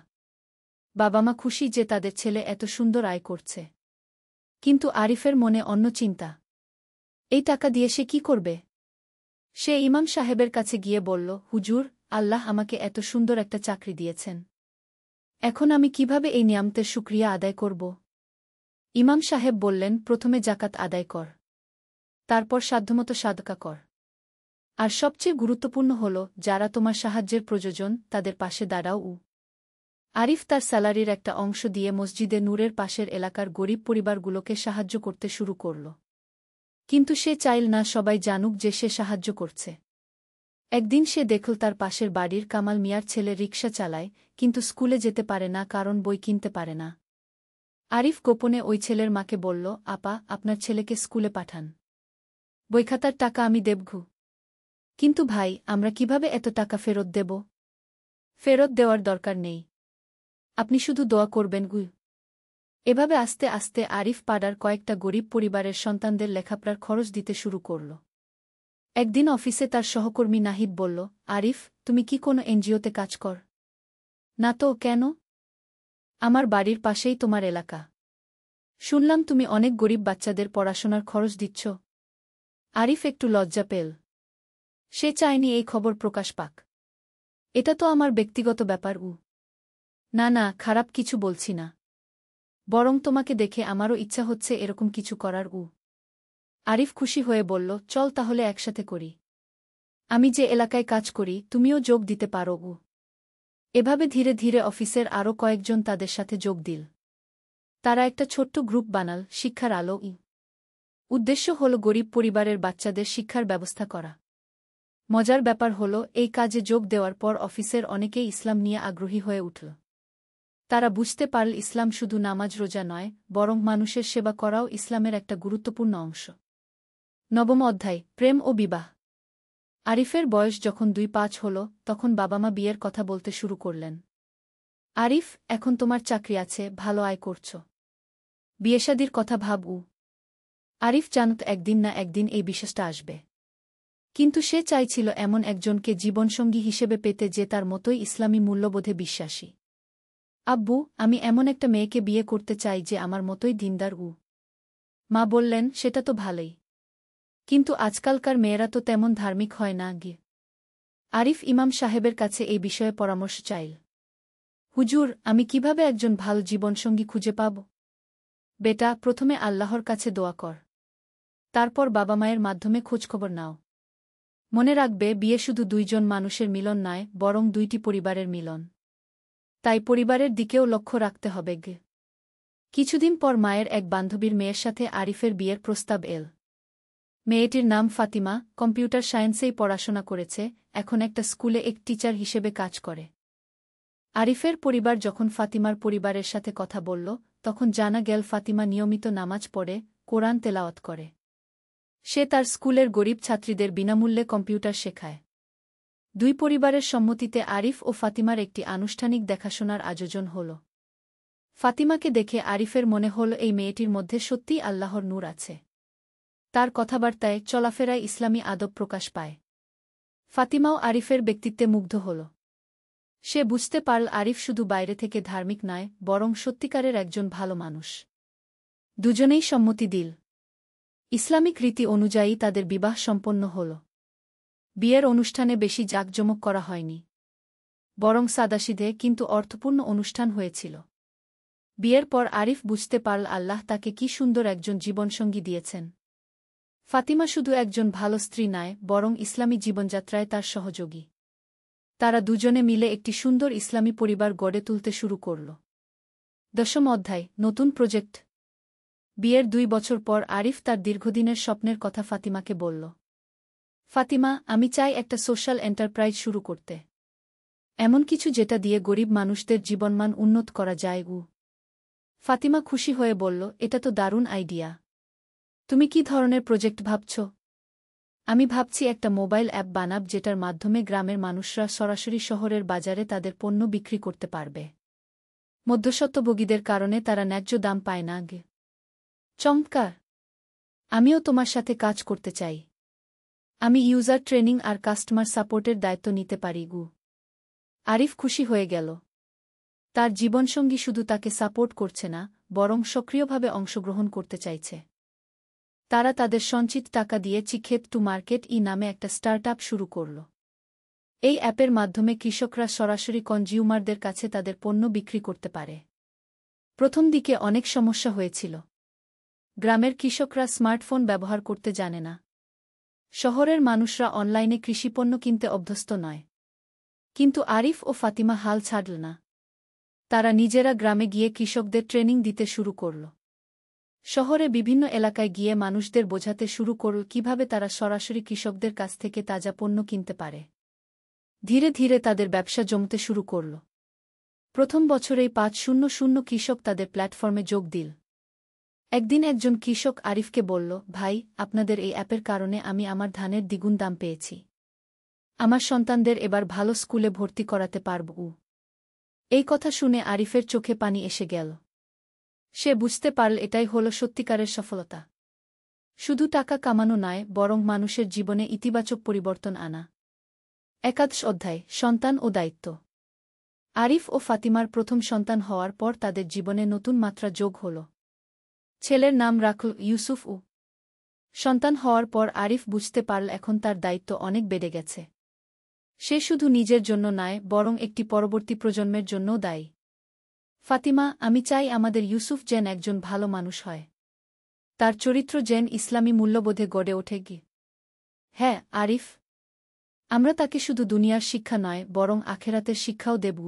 বাবা মা খুশি যে তাদের ছেলে এত সুন্দর আয় করছে। কিন্তু আরিফের মনে অন্য চিন্তা। এই টাকা দিয়ে সে কি করবে? সে ইমাম সাহেবের কাছে গিয়ে বলল, হুজুর, আল্লাহ আমাকে এত সুন্দর একটা চাকরি দিয়েছেন। এখন আমি কিভাবে এই নিয়ামতের শুকরিয়া আদায় করব? ইমাম সাহেব বললেন, প্রথমে জাকাত আদায় কর। তারপর সাধ্যমতো সাদকা কর। আর সবচেয়ে গুরুত্বপূর্ণ হল, যারা তোমার সাহায্যের প্রয়োজন তাদের পাশে দাঁড়াও। আরিফ তার স্যালারির একটা অংশ দিয়ে মসজিদে নূরের পাশের এলাকার গরিব পরিবারগুলোকে সাহায্য করতে শুরু করল। কিন্তু সে চাইল না সবাই জানুক যে সে সাহায্য করছে। একদিন সে দেখল তার পাশের বাড়ির কামাল মিয়ার ছেলে রিকশা চালায়, কিন্তু স্কুলে যেতে পারে না কারণ বই কিনতে পারে না। আরিফ গোপনে ওই ছেলের মাকে বলল, আপা, আপনার ছেলেকে স্কুলে পাঠান। বইখাতার টাকা আমি দেবঘু। কিন্তু ভাই, আমরা কিভাবে এত টাকা ফেরত দেব? ফেরত দেওয়ার দরকার নেই। আপনি শুধু দোয়া করবেন গু। এভাবে আস্তে আস্তে আরিফ পাড়ার কয়েকটা গরিব পরিবারের সন্তানদের লেখাপড়ার খরচ দিতে শুরু করল। একদিন অফিসে তার সহকর্মী নাহিদ বলল, আরিফ, তুমি কি কোনো এনজিওতে কাজ কর? না তো, কেন? আমার বাড়ির পাশেই তোমার এলাকা। শুনলাম তুমি অনেক গরিব বাচ্চাদের পড়াশোনার খরচ দিচ্ছ। আরিফ একটু লজ্জা পেল। সে চায়নি এই খবর প্রকাশ পাক। এটা তো আমার ব্যক্তিগত ব্যাপার। না না, খারাপ কিছু বলছি না। বরং তোমাকে দেখে আমারও ইচ্ছা হচ্ছে এরকম কিছু করার। আরিফ খুশি হয়ে বলল, চল তাহলে একসাথে করি। আমি যে এলাকায় কাজ করি তুমিও যোগ দিতে পারো। এভাবে ধীরে ধীরে অফিসের আরও কয়েকজন তাদের সাথে যোগ দিল। তারা একটা ছোট্ট গ্রুপ বানাল, শিক্ষার আলো। উদ্দেশ্য হল গরিব পরিবারের বাচ্চাদের শিক্ষার ব্যবস্থা করা। মজার ব্যাপার হল, এই কাজে যোগ দেওয়ার পর অফিসের অনেকেই ইসলাম নিয়ে আগ্রহী হয়ে উঠল। তারা বুঝতে পারল ইসলাম শুধু নামাজ রোজা নয়, বরং মানুষের সেবা করাও ইসলামের একটা গুরুত্বপূর্ণ অংশ। নবম অধ্যায়, প্রেম ও বিবাহ। আরিফের বয়স যখন 2-5 হল, তখন বাবা মা বিয়ের কথা বলতে শুরু করলেন। আরিফ, এখন তোমার চাকরি আছে, ভালো আয় করছ, বিয়েশাদির কথা ভাবু। আরিফ জানত একদিন না একদিন এই বিশ্বাসটা আসবে। কিন্তু সে চাইছিল এমন একজনকে জীবনসঙ্গী হিসেবে পেতে যে তার মতোই ইসলামী মূল্যবোধে বিশ্বাসী। আব্বু, আমি এমন একটা মেয়েকে বিয়ে করতে চাই যে আমার মতোই দিনদার। মা বললেন, সেটা তো ভালোই, কিন্তু আজকালকার মেয়েরা তো তেমন ধার্মিক হয় না। আরিফ ইমাম সাহেবের কাছে এই বিষয়ে পরামর্শ চাইল। হুজুর, আমি কিভাবে একজন ভালো জীবনসঙ্গী খুঁজে পাব? বেটা, প্রথমে আল্লাহর কাছে দোয়া কর, তারপর বাবা মায়ের মাধ্যমে খোঁজখবর নাও। মনে রাখবে, বিয়ে শুধু 2জন মানুষের মিলন নয়, বরং 2টি পরিবারের মিলন। তাই পরিবারের দিকেও লক্ষ্য রাখতে হবে। কিছুদিন পর মায়ের এক বান্ধবীর মেয়ের সাথে আরিফের বিয়ের প্রস্তাব এল। মেয়েটির নাম ফাতিমা, কম্পিউটার সায়েন্সেই পড়াশোনা করেছে, এখন একটা স্কুলে এক টিচার হিসেবে কাজ করে। আরিফের পরিবার যখন ফাতিমার পরিবারের সাথে কথা বলল, তখন জানা গেল ফাতিমা নিয়মিত নামাজ পড়ে, কোরআন তেলাওয়াত করে। সে তার স্কুলের গরিব ছাত্রীদের বিনামূল্যে কম্পিউটার শেখায়। 2 পরিবারের সম্মতিতে আরিফ ও ফাতিমার একটি আনুষ্ঠানিক দেখাশোনার আয়োজন হল। ফাতিমাকে দেখে আরিফের মনে হল এই মেয়েটির মধ্যে সত্যিই আল্লাহর নূর আছে। তার কথাবার্তায়, চলাফেরায় ইসলামী আদব প্রকাশ পায়। ফাতিমাও আরিফের ব্যক্তিত্বে মুগ্ধ হল। সে বুঝতে পারল আরিফ শুধু বাইরে থেকে ধার্মিক নয়, বরং সত্যিকারের একজন ভালো মানুষ। দুজনেই সম্মতি দিল। ইসলামিক রীতি অনুযায়ী তাদের বিবাহ সম্পন্ন হল। বিয়ের অনুষ্ঠানে বেশি জাঁকজমক করা হয়নি, বরং সাদাসিধে কিন্তু অর্থপূর্ণ অনুষ্ঠান হয়েছিল। বিয়ের পর আরিফ বুঝতে পারল আল্লাহ তাকে কি সুন্দর একজন জীবনসঙ্গী দিয়েছেন। ফাতিমা শুধু একজন ভালো স্ত্রী নয়, বরং ইসলামী জীবনযাত্রায় তার সহযোগী। তারা দুজনে মিলে একটি সুন্দর ইসলামী পরিবার গড়ে তুলতে শুরু করল। 10ম অধ্যায়, নতুন প্রজেক্ট। বিয়ের 2 বছর পর আরিফ তার দীর্ঘদিনের স্বপ্নের কথা ফাতিমাকে বলল। ফাতিমা, আমি চাই একটা সোশ্যাল এন্টারপ্রাইজ শুরু করতে, এমন কিছু যেটা দিয়ে গরিব মানুষদের জীবনমান উন্নত করা যায়। ফাতিমা খুশি হয়ে বলল, এটা তো দারুণ আইডিয়া। তুমি কি ধরনের প্রজেক্ট ভাবছ? আমি ভাবছি একটা মোবাইল অ্যাপ বানাব যেটার মাধ্যমে গ্রামের মানুষরা সরাসরি শহরের বাজারে তাদের পণ্য বিক্রি করতে পারবে। মধ্যস্বত্বভোগীদের কারণে তারা ন্যায্য দাম পায় না। চমৎকার! আমিও তোমার সাথে কাজ করতে চাই। আমি ইউজার ট্রেনিং আর কাস্টমার সাপোর্টের দায়িত্ব নিতে পারি। আরিফ খুশি হয়ে গেল। তার জীবনসঙ্গী শুধু তাকে সাপোর্ট করছে না, বরং সক্রিয়ভাবে অংশগ্রহণ করতে চাইছে। তারা তাদের সঞ্চিত টাকা দিয়ে চিক্ষেত টু মার্কেট নামে একটা স্টার্টআপ শুরু করল। এই অ্যাপের মাধ্যমে কৃষকরা সরাসরি কনজিউমারদের কাছে তাদের পণ্য বিক্রি করতে পারে। প্রথম দিকে অনেক সমস্যা হয়েছিল। গ্রামের কৃষকরা স্মার্টফোন ব্যবহার করতে জানে না। শহরের মানুষরা অনলাইনে কৃষিপণ্য কিনতে অভ্যস্ত নয়। কিন্তু আরিফ ও ফাতিমা হাল ছাড়ল না। তারা নিজেরা গ্রামে গিয়ে কৃষকদের ট্রেনিং দিতে শুরু করল। শহরে বিভিন্ন এলাকায় গিয়ে মানুষদের বোঝাতে শুরু করল কিভাবে তারা সরাসরি কৃষকদের কাছ থেকে তাজা পণ্য কিনতে পারে। ধীরে ধীরে তাদের ব্যবসা জমতে শুরু করল। প্রথম বছরেই 500 কৃষক তাদের প্ল্যাটফর্মে যোগ দিল। একদিন একজন কৃষক আরিফকে বলল, ভাই, আপনাদের এই অ্যাপের কারণে আমি আমার ধানের দ্বিগুণ দাম পেয়েছি। আমার সন্তানদের এবার ভালো স্কুলে ভর্তি করাতে পারব। এই কথা শুনে আরিফের চোখে পানি এসে গেল। সে বুঝতে পারল এটাই হল সত্যিকারের সফলতা। শুধু টাকা কামানো নয়, বরং মানুষের জীবনে ইতিবাচক পরিবর্তন আনা। 11ম অধ্যায়, সন্তান ও দায়িত্ব। আরিফ ও ফাতিমার প্রথম সন্তান হওয়ার পর তাদের জীবনে নতুন মাত্রা যোগ হল। ছেলের নাম রাখল ইউসুফ। সন্তান হওয়ার পর আরিফ বুঝতে পারল এখন তার দায়িত্ব অনেক বেড়ে গেছে। সে শুধু নিজের জন্য নয়, বরং একটি পরবর্তী প্রজন্মের জন্যও দায়ী। ফাতিমা, আমি চাই আমাদের ইউসুফ যেন একজন ভালো মানুষ হয়। তার চরিত্র যেন ইসলামী মূল্যবোধে গড়ে ওঠে গি। হ্যাঁ আরিফ, আমরা তাকে শুধু দুনিয়ার শিক্ষা নয় বরং আখেরাতের শিক্ষাও দেব।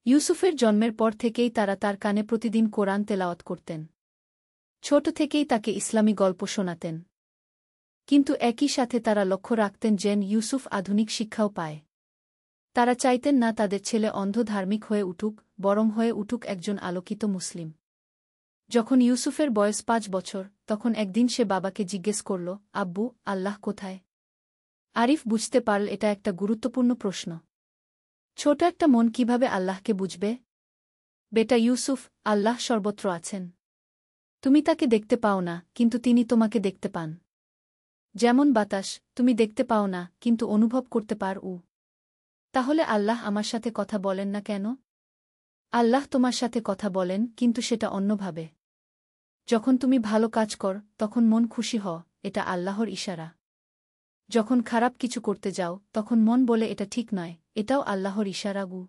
ইউসুফের জন্মের পর থেকেই তারা তার কানে প্রতিদিন কোরআন তেলাওয়াত করতেন। ছোট থেকেই তাকে ইসলামী গল্প শোনাতেন। কিন্তু একই সাথে তারা লক্ষ্য রাখতেন যেন ইউসুফ আধুনিক শিক্ষাও পায়। তারা চাইতেন না তাদের ছেলে অন্ধ ধার্মিক হয়ে উঠুক, বরং হয়ে উঠুক একজন আলোকিত মুসলিম। যখন ইউসুফের বয়স 5 বছর, তখন একদিন সে বাবাকে জিজ্ঞেস করল, আব্বু, আল্লাহ কোথায়? আরিফ বুঝতে পারল এটা একটা গুরুত্বপূর্ণ প্রশ্ন। ছোট একটা মন কিভাবে আল্লাহকে বুঝবে? বেটা ইউসুফ, আল্লাহ সর্বত্র আছেন। তুমি তাকে দেখতে পাও না, কিন্তু তিনি তোমাকে দেখতে পান। যেমন বাতাস, তুমি দেখতে পাও না, কিন্তু অনুভব করতে পারো। তাহলে আল্লাহ আমার সাথে কথা বলেন না কেন? আল্লাহ তোমার সাথে কথা বলেন, কিন্তু সেটা অন্যভাবে। যখন তুমি ভালো কাজ কর, তখন মন খুশি হ, এটা আল্লাহর ইশারা। যখন খারাপ কিছু করতে যাও, তখন মন বলে এটা ঠিক নয়, এটাও আল্লাহর ইশারা গু।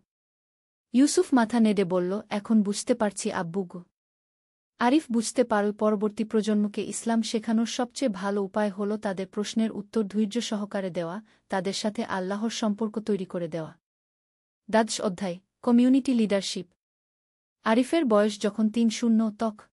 ইউসুফ মাথা নেড়ে বলল, এখন বুঝতে পারছি আব্বু গু। আরিফ বুঝতে পারল পরবর্তী প্রজন্মকে ইসলাম শেখানোর সবচেয়ে ভালো উপায় হল তাদের প্রশ্নের উত্তর ধৈর্য সহকারে দেওয়া, তাদের সাথে আল্লাহর সম্পর্ক তৈরি করে দেওয়া। দ্বাদশ অধ্যায়, কমিউনিটি লিডারশিপ। আরিফের বয়স যখন 3 তখন